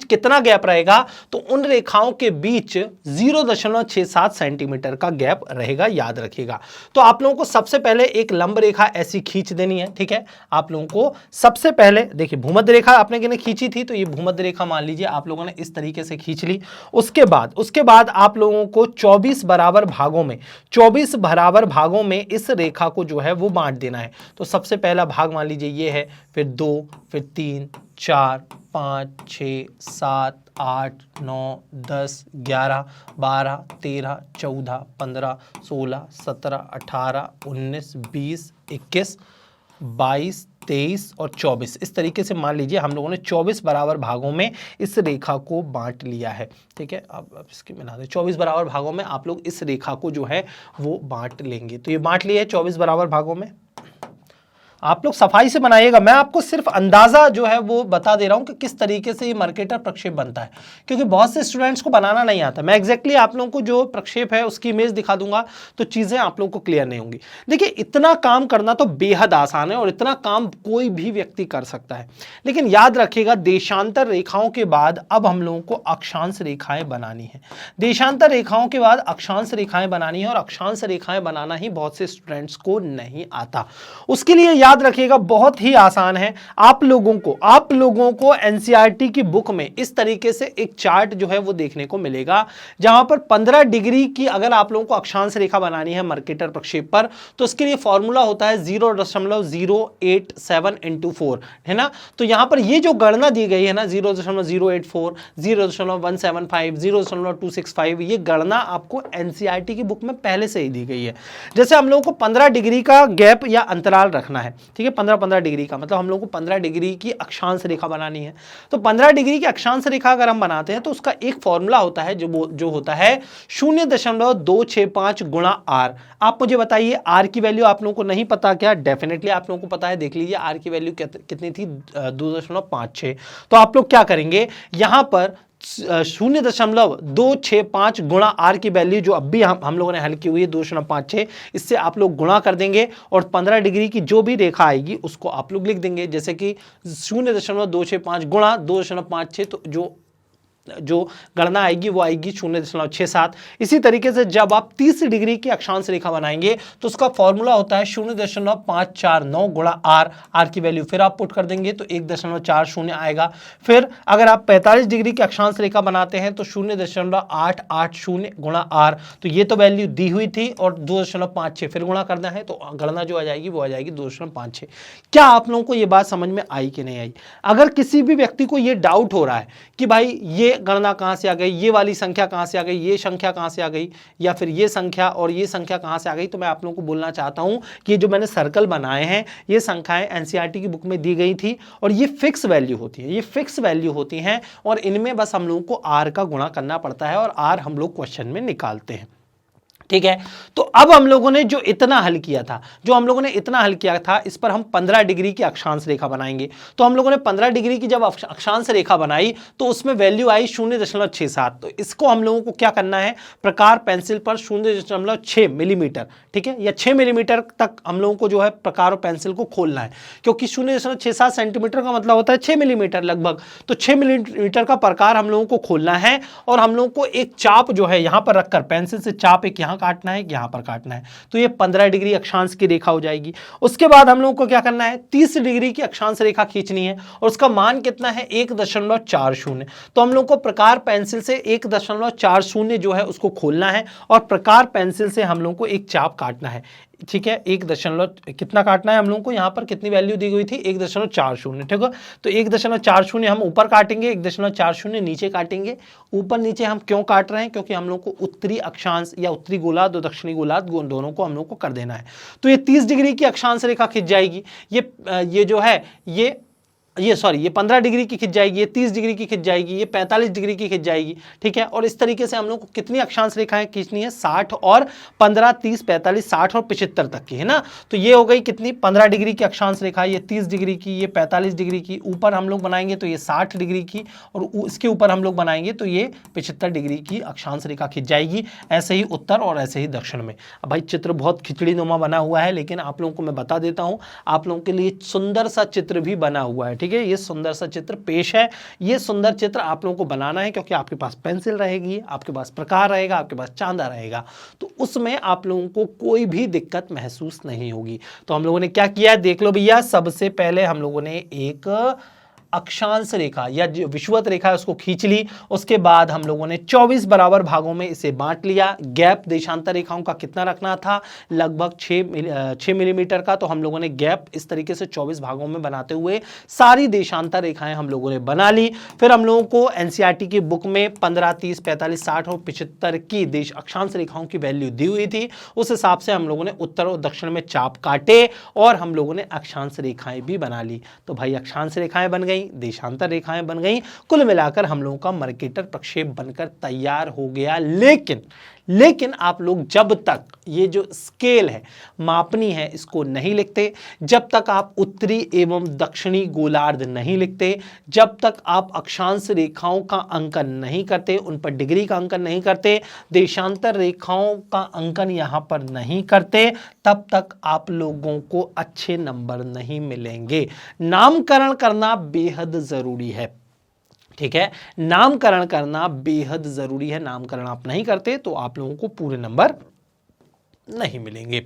कितना गैप रहेगा, तो उन रेखाओं के बीच 0.67 सेंटीमीटर का गैप रहेगा, याद रखिएगा। तो आप लोगों को सबसे पहले एक लंब रेखा ऐसी खींच देनी है, ठीक है। आप लोगों को सबसे पहले देखिए भूमध्य रेखा आपने खींची थी, तो ये भूमध्य रेखा मान लीजिए आप लोगों ने इस तरीके से खींच ली। उसके बाद आप लोगों को 24 बराबर भागों में इस रेखा को जो है वो बांट देना है। तो सबसे पहला भाग मान लीजिए ये है, फिर 2, फिर 3, 4, 5, 6, 7, 8, 9, 10, 11, 12, 13, 14, 15, 16, 17, 18, 19, 20, 21, 22, 23 और 24। इस तरीके से मान लीजिए हम लोगों ने 24 बराबर भागों में इस रेखा को बांट लिया है, ठीक है। अब इसके मिला दें, 24 बराबर भागों में आप लोग इस रेखा को जो है वो बांट लेंगे। तो ये बांट लिया है 24 बराबर भागों में। आप लोग सफाई से बनाइएगा, मैं आपको सिर्फ अंदाजा जो है वो बता दे रहा हूं कि किस तरीके से ये मर्केटर प्रक्षेप बनता है, क्योंकि बहुत से स्टूडेंट्स को बनाना नहीं आता। मैं एग्जैक्टली आप लोगों को जो प्रक्षेप है उसकी इमेज दिखा दूंगा तो चीजें आप लोगों को क्लियर नहीं होंगी। देखिए इतना काम करना तो बेहद आसान है और इतना काम कोई भी व्यक्ति कर सकता है, लेकिन याद रखिएगा देशांतर रेखाओं के बाद अब हम लोगों को अक्षांश रेखाएं बनानी है। देशांतर रेखाओं के बाद अक्षांश रेखाएं बनानी है, और अक्षांश रेखाएं बनाना ही बहुत से स्टूडेंट्स को नहीं आता। उसके लिए याद रखिएगा बहुत ही आसान है। आप लोगों को एनसीईआरटी की बुक में इस तरीके से एक चार्ट जो है वो देखने को मिलेगा, जहां पर 15 डिग्री की अगर आप लोगों को अक्षांश रेखा बनानी है मर्केटर प्रक्षेप पर, तो उसके लिए फॉर्मूला होता है 0.087 × 4, है ना। तो यहां पर ये जो गणना दी गई है ना 0.084, 0.175, 0.265, ये गणना आपको एनसीईआरटी की बुक में पहले से ही दी गई है। जैसे हम लोगों को 15 डिग्री का गैप या अंतराल रखना है, ठीक है, 15 डिग्री का मतलब हम लोग को 15 डिग्री की अक्षांश रेखा बनानी है। तो 15 डिग्री की अक्षांश रेखा अगर हम बनाते हैं तो उसका एक फॉर्मूला होता है जो होता है 0.265 × r। आप मुझे बताइए r की वैल्यू आप लोगों को नहीं पता क्या? डेफिनेटली आप लोगों को पता है, देख लीजिए r की वैल्यू कितनी थी, 2.56। तो आप लोग क्या करेंगे, यहां पर 0.265 × r की वैल्यू जो अब भी हम लोगों ने हल की हुई है 2.56, इससे आप लोग गुणा कर देंगे और 15 डिग्री की जो भी रेखा आएगी उसको आप लोग लिख देंगे। जैसे कि 0.265 × 2.56, तो जो जो गणना आएगी वो आएगी 0.67। इसी तरीके से जब आप 30 डिग्री की अक्षांश रेखा बनाएंगे तो उसका फॉर्मूला होता है 0.549 गुणा आर। आर की वैल्यू फिर आप पुट कर देंगे तो 1.40 आएगा। फिर अगर आप 45 डिग्री की अक्षांश रेखा बनाते हैं तो 0.880 गुणा आर, तो ये तो वैल्यू दी हुई थी और 2.56 फिर गुणा करना है, तो गणना जो आ जाएगी वो आ जाएगी 2.56। क्या आप लोगों को ये बात समझ में आई कि नहीं आई? अगर किसी भी व्यक्ति को ये डाउट हो रहा है कि भाई ये गणना कहां से आ गई, ये वाली संख्या कहां से आ गई, ये संख्या कहां से आ गई, या फिर ये संख्या और ये संख्या कहां से आ गई, तो मैं आप लोगों को बोलना चाहता हूं कि जो मैंने सर्कल बनाए हैं ये संख्याएं एनसीईआरटी की बुक में दी गई थी और ये फिक्स वैल्यू होती है, ये फिक्स वैल्यू होती हैं और इनमें बस हम लोगों को आर का गुणा करना पड़ता है और आर हम लोग क्वेश्चन में निकालते हैं। ठीक है, तो अब हम लोगों ने जो इतना हल किया था, इस पर हम 15 डिग्री की अक्षांश रेखा बनाएंगे। तो हम लोगों ने 15 डिग्री की जब अक्षांश रेखा बनाई तो उसमें वैल्यू आई 0.67। तो इसको हम लोगों को क्या करना है, प्रकार पेंसिल पर 0.6 मिलीमीटर, ठीक है, या 6 मिलीमीटर तक हम लोगों को जो है प्रकार और पेंसिल को खोलना है, क्योंकि 0.67 सेंटीमीटर का मतलब होता है 6 मिलीमीटर लगभग। तो 6 मिलीमीटर का प्रकार हम लोगों को खोलना है और हम लोगों को एक चाप जो है यहां पर रखकर पेंसिल से चाप एक यहां काटना है, यहां पर काटना है, तो ये 15 डिग्री अक्षांश की रेखा हो जाएगी। उसके बाद हम लोगों को क्या करना है, 30 डिग्री की अक्षांश रेखा खींचनी है और उसका मान कितना है 1.40। तो हम लोगों को प्रकार पेंसिल से 1.40 जो है उसको खोलना है और प्रकार पेंसिल से हम लोगों को एक चाप काटना है। ठीक है, कितना काटना है हम लोगों को, यहां पर कितनी वैल्यू दी गई थी 1.40, ठीक है, तो 1.40 हम ऊपर काटेंगे, 1.40 नीचे काटेंगे। ऊपर नीचे हम क्यों काट रहे हैं, क्योंकि हम लोग को उत्तरी अक्षांश या उत्तरी गोलार्ध और दक्षिणी गोलार्ध दोनों को हम लोग को कर देना है। तो ये 30 डिग्री की अक्षांश रेखा खिंच जाएगी, ये जो है ये 15 डिग्री की खिंच जाएगी, ये 30 डिग्री की खिंच जाएगी, ये 45 डिग्री की खिंच जाएगी। ठीक है, और इस तरीके से हम लोग को कितनी अक्षांश रेखाएं खींचनी है, 60 और 15, 30, 45, 60 और 75 तक की, है ना। तो ये हो गई कितनी, 15 डिग्री की अक्षांश रेखा, ये 30 डिग्री की, ये 45 डिग्री की, ऊपर हम लोग बनाएंगे तो ये 60 डिग्री की और इसके ऊपर हम लोग बनाएंगे तो ये 75 डिग्री की अक्षांश रेखा खिंच जाएगी। ऐसे ही उत्तर और ऐसे ही दक्षिण में। अब भाई चित्र बहुत खिचड़ी नुमा बना हुआ है, लेकिन आप लोगों को मैं बता देता हूं, आप लोगों के लिए सुंदर सा चित्र भी बना हुआ है। ठीक है, ये सुंदर सा चित्र पेश है। ये सुंदर चित्र आप लोगों को बनाना है, क्योंकि आपके पास पेंसिल रहेगी, आपके पास प्रकार रहेगा, आपके पास चांदा रहेगा, तो उसमें आप लोगों को कोई भी दिक्कत महसूस नहीं होगी। तो हम लोगों ने क्या किया, देख लो भैया। सबसे पहले हम लोगों ने एक अक्षांश रेखा या जो विषुवत रेखा है उसको खींच ली। उसके बाद हम लोगों ने 24 बराबर भागों में इसे बांट लिया। गैप देशांतर रेखाओं का कितना रखना था, लगभग 6 मिलीमीटर का। तो हम लोगों ने गैप इस तरीके से 24 भागों में बनाते हुए सारी देशांतर रेखाएं हम लोगों ने बना ली। फिर हम लोगों को एनसीईआरटी की बुक में 15, 30, 45, 60 और 75 की देश अक्षांश रेखाओं की वैल्यू दी हुई थी। उस हिसाब से हम लोगों ने उत्तर और दक्षिण में चाप काटे और हम लोगों ने अक्षांश रेखाएं भी बना ली। तो भाई अक्षांश रेखाएं बन गई, देशांतर रेखाएं बन गई, कुल मिलाकर हम लोगों का मर्केटर प्रक्षेप बनकर तैयार हो गया। लेकिन आप लोग जब तक ये जो स्केल है, मापनी है, इसको नहीं लिखते, जब तक आप उत्तरी एवं दक्षिणी गोलार्ध नहीं लिखते, जब तक आप अक्षांश रेखाओं का अंकन नहीं करते, उन पर डिग्री का अंकन नहीं करते, देशांतर रेखाओं का अंकन यहां पर नहीं करते, तब तक आप लोगों को अच्छे नंबर नहीं मिलेंगे। नामकरण करना बेहद जरूरी है। ठीक है, नामकरण करना बेहद जरूरी है। नामकरण आप नहीं करते तो आप लोगों को पूरे नंबर नहीं मिलेंगे।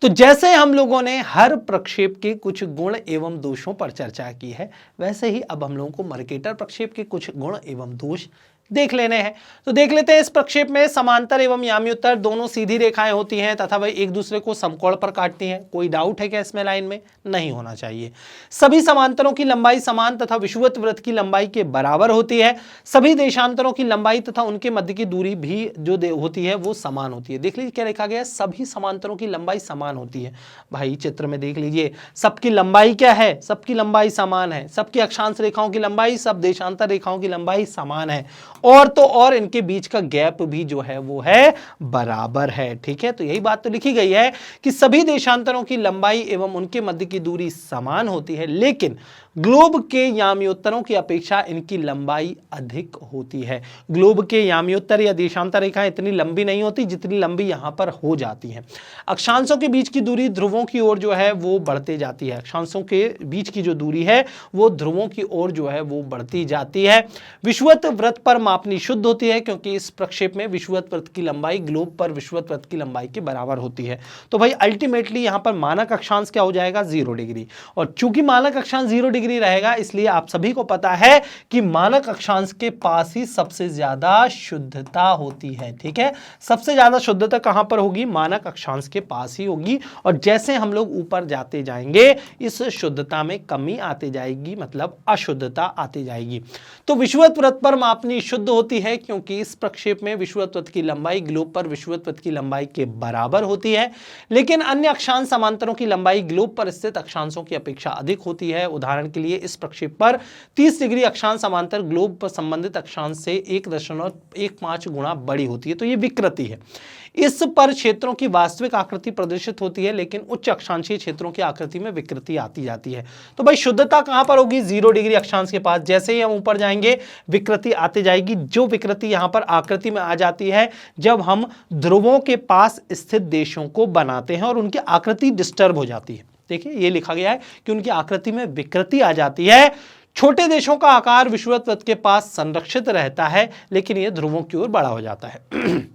तो जैसे हम लोगों ने हर प्रक्षेप के कुछ गुण एवं दोषों पर चर्चा की है, वैसे ही अब हम लोगों को मर्केटर प्रक्षेप के कुछ गुण एवं दोष देख लेने हैं। तो देख लेते हैं। इस प्रक्षेप में समांतर एवं याम्योत्तर दोनों सीधी रेखाएं होती हैं तथा वह एक दूसरे को समकोण पर काटती हैं। कोई डाउट है क्या इसमें? लाइन में नहीं होना चाहिए। सभी समांतरों की लंबाई समान तथा विषुवत वृत्त की लंबाई के बराबर होती है। सभी देशांतरों की लंबाई तथा उनके मध्य की दूरी भी जो होती है वो समान होती है। देख लीजिए क्या लिखा गया है, सभी समांतरों की लंबाई समान होती है। भाई चित्र में देख लीजिए, सबकी लंबाई क्या है, सबकी लंबाई समान है। सबकी अक्षांश रेखाओं की लंबाई, सब देशांतर रेखाओं की लंबाई समान है और तो और इनके बीच का गैप भी जो है वो है बराबर है। ठीक है, तो यही बात तो लिखी गई है कि सभी देशांतरों की लंबाई एवं उनके मध्य की दूरी समान होती है, लेकिन ग्लोब के यामियोत्तरों की अपेक्षा इनकी लंबाई अधिक होती है। ग्लोब के यामियोत्तर या देशांतर रेखाएं इतनी लंबी नहीं होती जितनी लंबी यहां पर हो जाती हैं। अक्षांशों के बीच की दूरी ध्रुवों की ओर जो है वो बढ़ती जाती है। अक्षांशों के बीच की जो दूरी है वो ध्रुवों की ओर जो है वो बढ़ती जाती है। विषुवत वृत्त पर मापनी शुद्ध होती है, क्योंकि इस प्रक्षेप में विषुवत वृत्त की लंबाई ग्लोब पर विषुवत वृत्त की लंबाई के बराबर होती है। तो भाई अल्टीमेटली यहां पर मानक अक्षांश क्या हो जाएगा, 0 डिग्री। और चूंकि मानक अक्षांश 0 डिग्री रहेगा, इसलिए आप सभी को पता है कि मानक अक्षांश के पास ही सबसे ज्यादा शुद्धता होती है। ठीक है, सबसे ज्यादा शुद्धता कहां पर होगी, मानक अक्षांश के पास ही होगी। और जैसे हम लोग ऊपर जाते जाएंगे इस शुद्धता में कमी आती जाएगी, मतलब अशुद्धता आती जाएगी। तो विषुवत वृत्त पर मापनी शुद्ध होती है, क्योंकि इस प्रक्षेप में विषुवत वृत्त की लंबाई ग्लोब पर विषुवत वृत्त की लंबाई के बराबर होती है। लेकिन अन्य अक्षांश समांतरों की लंबाई ग्लोब पर स्थित अक्षांशों की अपेक्षा अधिक होती है। उदाहरण के लिए इस प्रक्षेप पर 30 डिग्री अक्षांश समांतर ग्लोब पर संबंधित अक्षांश से 1.15 गुना बड़ी होती है। तो यह विकृति है। इस पर क्षेत्रों की वास्तविक आकृति प्रदर्शित होती है, लेकिन उच्च अक्षांशीय क्षेत्रों की आकृति में विकृति आती जाती है। तो भाई शुद्धता कहां पर होगी, 0 डिग्री अक्षांश के पास। जैसे ही हम ऊपर जाएंगे विकृति आती जाएगी। जो विकृति यहां पर आकृति में आ जाती है जब हम ध्रुवों के पास स्थित देशों को बनाते हैं और उनकी आकृति डिस्टर्ब हो जाती है। देखिए ये लिखा गया है कि उनकी आकृति में विकृति आ जाती है। छोटे देशों का आकार विषुवत वृत्त के पास संरक्षित रहता है, लेकिन यह ध्रुवों की ओर बड़ा हो जाता है।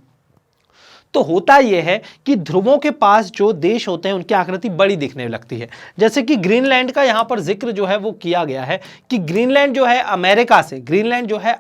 तो होता यह है कि ध्रुवों के पास जो देश होते हैं उनकी आकृति बड़ी दिखने लगती है। जैसे कि ग्रीनलैंड का यहां पर जिक्र जो है वो किया गया है कि ग्रीनलैंड जो है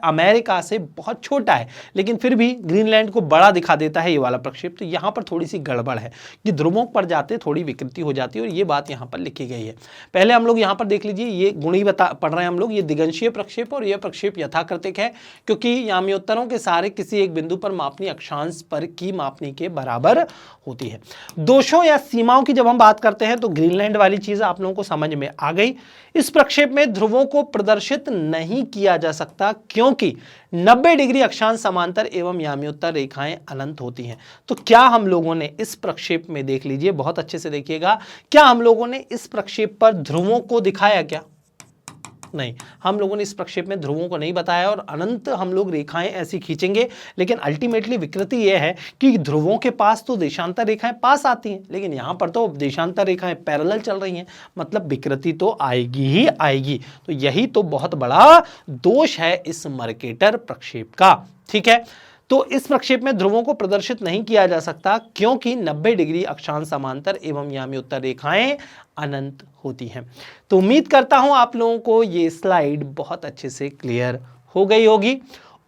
अमेरिका से बहुत छोटा है, लेकिन फिर भी ग्रीनलैंड को बड़ा दिखा देता है ये वाला प्रक्षेप। तो यहां पर थोड़ी सी गड़बड़ है कि ध्रुवों पर जाते थोड़ी विकृति हो जाती है, और ये बात यहां पर लिखी गई है। पहले हम लोग यहां पर देख लीजिए, ये गुणी पढ़ रहे हैं हम लोग, ये दिगंशीय प्रक्षेप और यह प्रक्षेप यथाकृतिक है, क्योंकि यामियोत्तरों के सारे किसी एक बिंदु पर मापनी अक्षांश पर की मापनी के बराबर होती है। दोषों या सीमाओं की जब हम बात करते हैं तो ग्रीनलैंड वाली चीज आप लोगों को समझ में आ गई। इस प्रक्षेप में ध्रुवों को प्रदर्शित नहीं किया जा सकता, क्योंकि 90 डिग्री अक्षांश समांतर एवं यामियोत्तर रेखाएं अनंत होती हैं। तो क्या हम लोगों ने इस प्रक्षेप में, देख लीजिए बहुत अच्छे से देखिएगा, क्या हम लोगों ने इस प्रक्षेप पर ध्रुवों को दिखाया क्या? नहीं, हम लोगों ने इस प्रक्षेप में ध्रुवों को नहीं बताया, और अनंत हम लोग रेखाएं ऐसी खींचेंगे, लेकिन अल्टीमेटली विकृति यह है कि ध्रुवों के पास तो देशांतर रेखाएं पास आती हैं, लेकिन यहां पर तो देशांतर रेखाएं पैरेलल चल रही हैं, मतलब विकृति तो आएगी ही आएगी। तो यही तो बहुत बड़ा दोष है इस मर्केटर प्रक्षेप का। ठीक है, तो इस प्रक्षेप में ध्रुवों को प्रदर्शित नहीं किया जा सकता, क्योंकि 90 डिग्री अक्षांश समांतर एवं यामियोत्तर रेखाएं अनंत होती हैं। तो उम्मीद करता हूं आप लोगों को ये स्लाइड बहुत अच्छे से क्लियर हो गई होगी।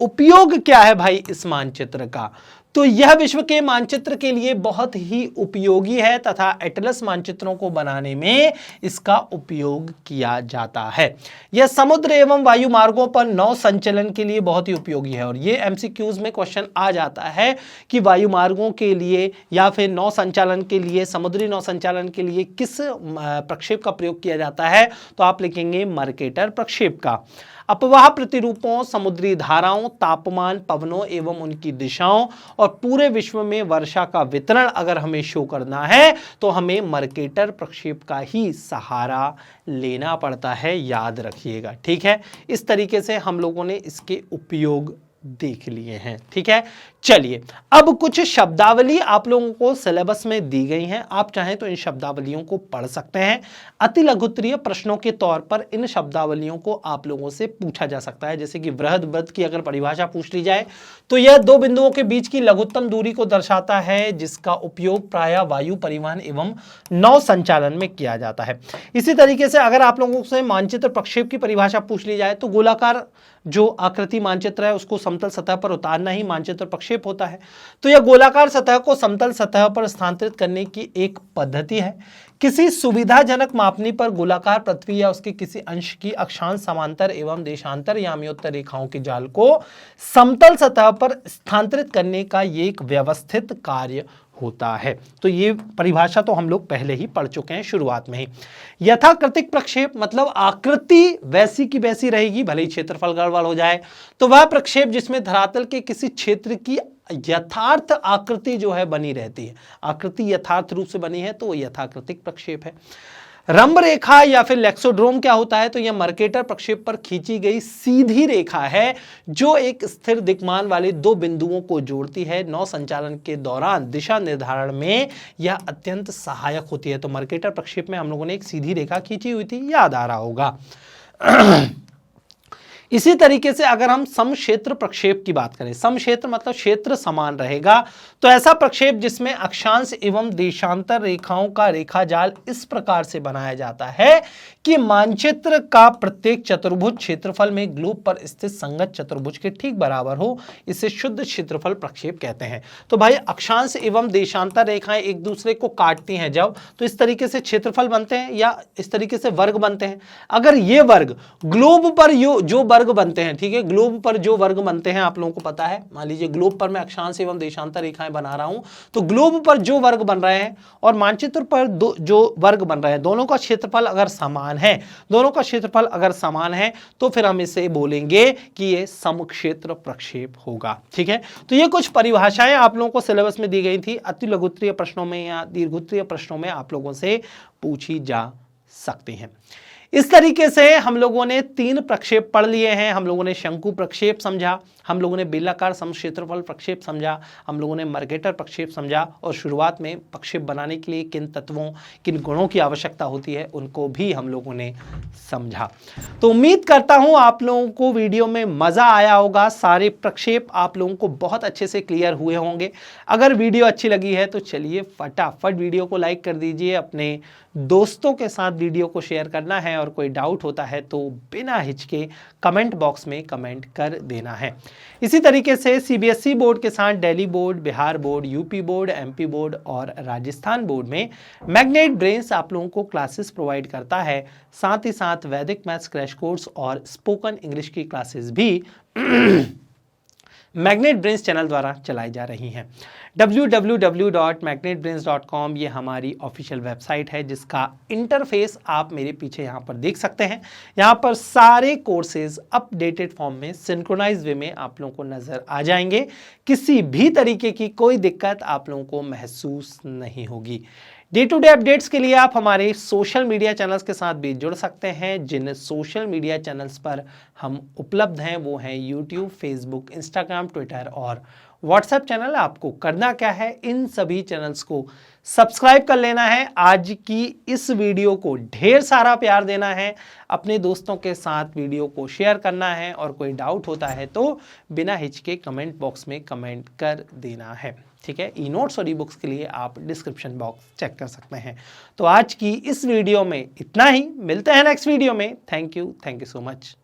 उपयोग क्या है भाई इस मानचित्र का? तो यह विश्व के मानचित्र के लिए बहुत ही उपयोगी है तथा एटलस मानचित्रों को बनाने में इसका उपयोग किया जाता है। यह समुद्र एवं वायु मार्गों पर नौ संचलन के लिए बहुत ही उपयोगी है, और ये एमसीक्यूज में क्वेश्चन आ जाता है कि वायु मार्गों के लिए या फिर नौ संचालन के लिए, समुद्री नौ संचालन के लिए किस प्रक्षेप का प्रयोग किया जाता है? तो आप लिखेंगे मर्केटर प्रक्षेप का। अपवाह प्रतिरूपों, समुद्री धाराओं, तापमान, पवनों एवं उनकी दिशाओं और पूरे विश्व में वर्षा का वितरण अगर हमें शो करना है तो हमें मर्केटर प्रक्षेप का ही सहारा लेना पड़ता है, याद रखिएगा। ठीक है, इस तरीके से हम लोगों ने इसके उपयोग देख लिए हैं। ठीक है, चलिए अब कुछ शब्दावली आप लोगों को सिलेबस में दी गई हैं, आप चाहें तो इन शब्दावलियों को पढ़ सकते हैं। अति लघुत्तरीय प्रश्नों के तौर पर इन शब्दावलियों को आप लोगों से पूछा जा सकता है। जैसे कि वृहद वृत्त की अगर परिभाषा पूछ ली जाए तो यह दो बिंदुओं के बीच की लघुत्तम दूरी को दर्शाता है, जिसका उपयोग प्रायः वायु परिवहन एवं नौ संचालन में किया जाता है। इसी तरीके से अगर आप लोगों से मानचित्र प्रक्षेप की परिभाषा पूछ ली जाए तो गोलाकार जो आकृति मानचित्र है उसको समतल सतह पर उतारना ही मानचित्र प्रक्षेप होता है। तो यह गोलाकार सतह को समतल सतह पर स्थानांतरित करने की एक पद्धति है। किसी सुविधाजनक मापनी पर गोलाकार पृथ्वी या उसके किसी अंश की अक्षांश समांतर एवं देशांतर यामियोत्तर रेखाओं के जाल को समतल सतह पर स्थानांतरित करने का ये एक व्यवस्थित कार्य होता है। तो ये परिभाषा तो हम लोग पहले ही पढ़ चुके हैं शुरुआत में ही। यथाकृतिक प्रक्षेप मतलब आकृति वैसी की वैसी रहेगी, भले ही क्षेत्रफल गड़बड़ हो जाए। तो वह प्रक्षेप जिसमें धरातल के किसी क्षेत्र की यथार्थ आकृति जो है बनी रहती है, आकृति यथार्थ रूप से बनी है, तो वो यथाकृतिक प्रक्षेप है। रंभ रेखा या फिर लेक्सोड्रोम क्या होता है, तो यह मर्केटर प्रक्षेप पर खींची गई सीधी रेखा है जो एक स्थिर दिक्मान वाले दो बिंदुओं को जोड़ती है। नौ संचालन के दौरान दिशा निर्धारण में यह अत्यंत सहायक होती है। तो मर्केटर प्रक्षेप में हम लोगों ने एक सीधी रेखा खींची हुई थी, याद आ रहा होगा। इसी तरीके से अगर हम समक्षेत्र प्रक्षेप की बात करें, समक्षेत्र मतलब क्षेत्र समान रहेगा, तो ऐसा प्रक्षेप जिसमें अक्षांश एवं देशांतर रेखाओं का रेखाजाल इस प्रकार से बनाया जाता है कि मानचित्र का प्रत्येक चतुर्भुज क्षेत्रफल में ग्लोब पर स्थित संगत चतुर्भुज के ठीक बराबर हो, इसे शुद्ध क्षेत्रफल प्रक्षेप कहते हैं। तो भाई अक्षांश एवं देशांतर रेखाएं एक दूसरे को काटती हैं जब, तो इस तरीके से क्षेत्रफल बनते हैं या इस तरीके से वर्ग बनते हैं। अगर ये वर्ग ग्लोब पर जो वर्ग बनते हैं, ठीक है, ग्लोब पर जो वर्ग बनते हैं आप लोगों को पता है, मान लीजिए ग्लोब पर मैं अक्षांश एवं देशांतर रेखाएं बना रहा हूं, तो ग्लोब पर जो वर्ग बन रहे हैं और मानचित्र पर जो वर्ग बन रहे हैं, दोनों का क्षेत्रफल अगर समान है, दोनों का क्षेत्रफल अगर समान है, तो फिर हम इसे बोलेंगे कि ये समक्षेत्र प्रक्षेप होगा। ठीक है, तो ये कुछ परिभाषाएं आप लोगों को सिलेबस में दी गई थी, अति लघुत्तरीय प्रश्नों में या दीर्घोत्तरीय प्रश्नों में आप लोगों से पूछी जा सकती हैं। इस तरीके से हम लोगों ने 3 प्रक्षेप पढ़ लिए हैं। हम लोगों ने शंकु प्रक्षेप समझा, हम लोगों ने बेलाकार समक्षेत्रफल प्रक्षेप समझा, हम लोगों ने मर्केटर प्रक्षेप समझा, और शुरुआत में प्रक्षेप बनाने के लिए किन तत्वों, किन गुणों की आवश्यकता होती है उनको भी हम लोगों ने समझा। तो उम्मीद करता हूं आप लोगों को वीडियो में मजा आया होगा, सारे प्रक्षेप आप लोगों को बहुत अच्छे से क्लियर हुए होंगे। अगर वीडियो अच्छी लगी है तो चलिए फटाफट वीडियो को लाइक कर दीजिए, अपने दोस्तों के साथ वीडियो को शेयर करना है, और कोई डाउट होता है तो बिना हिचके कमेंट बॉक्स में कमेंट कर देना है। इसी तरीके से सीबीएसई बोर्ड के साथ Delhi board, Bihar board, UP board, MP board और राजस्थान बोर्ड में मैग्नेट ब्रेन्स आप लोगों को क्लासेस प्रोवाइड करता है। साथ ही साथ वैदिक मैथ्स क्रैश कोर्स और स्पोकन इंग्लिश की क्लासेस भी मैग्नेट ब्रेन्स चैनल द्वारा चलाई जा रही हैं। www.magnetbrains.com ये हमारी ऑफिशियल वेबसाइट है, जिसका इंटरफेस आप मेरे पीछे यहाँ पर देख सकते हैं। यहाँ पर सारे कोर्सेज अपडेटेड फॉर्म में सिंक्रोनाइज वे में आप लोगों को नजर आ जाएंगे। किसी भी तरीके की कोई दिक्कत आप लोगों को महसूस नहीं होगी। डे टू डे अपडेट्स के लिए आप हमारे सोशल मीडिया चैनल्स के साथ भी जुड़ सकते हैं। जिन सोशल मीडिया चैनल्स पर हम उपलब्ध हैं वो हैं यूट्यूब, फेसबुक, इंस्टाग्राम, ट्विटर और व्हाट्सएप चैनल। आपको करना क्या है, इन सभी चैनल्स को सब्सक्राइब कर लेना है। आज की इस वीडियो को ढेर सारा प्यार देना है, अपने दोस्तों के साथ वीडियो को शेयर करना है, और कोई डाउट होता है तो बिना हिचके कमेंट बॉक्स में कमेंट कर देना है। ठीक है, ई नोट्स और ई बुक्स के लिए आप डिस्क्रिप्शन बॉक्स चेक कर सकते हैं। तो आज की इस वीडियो में इतना ही, मिलते हैं नेक्स्ट वीडियो में। Thank you so much.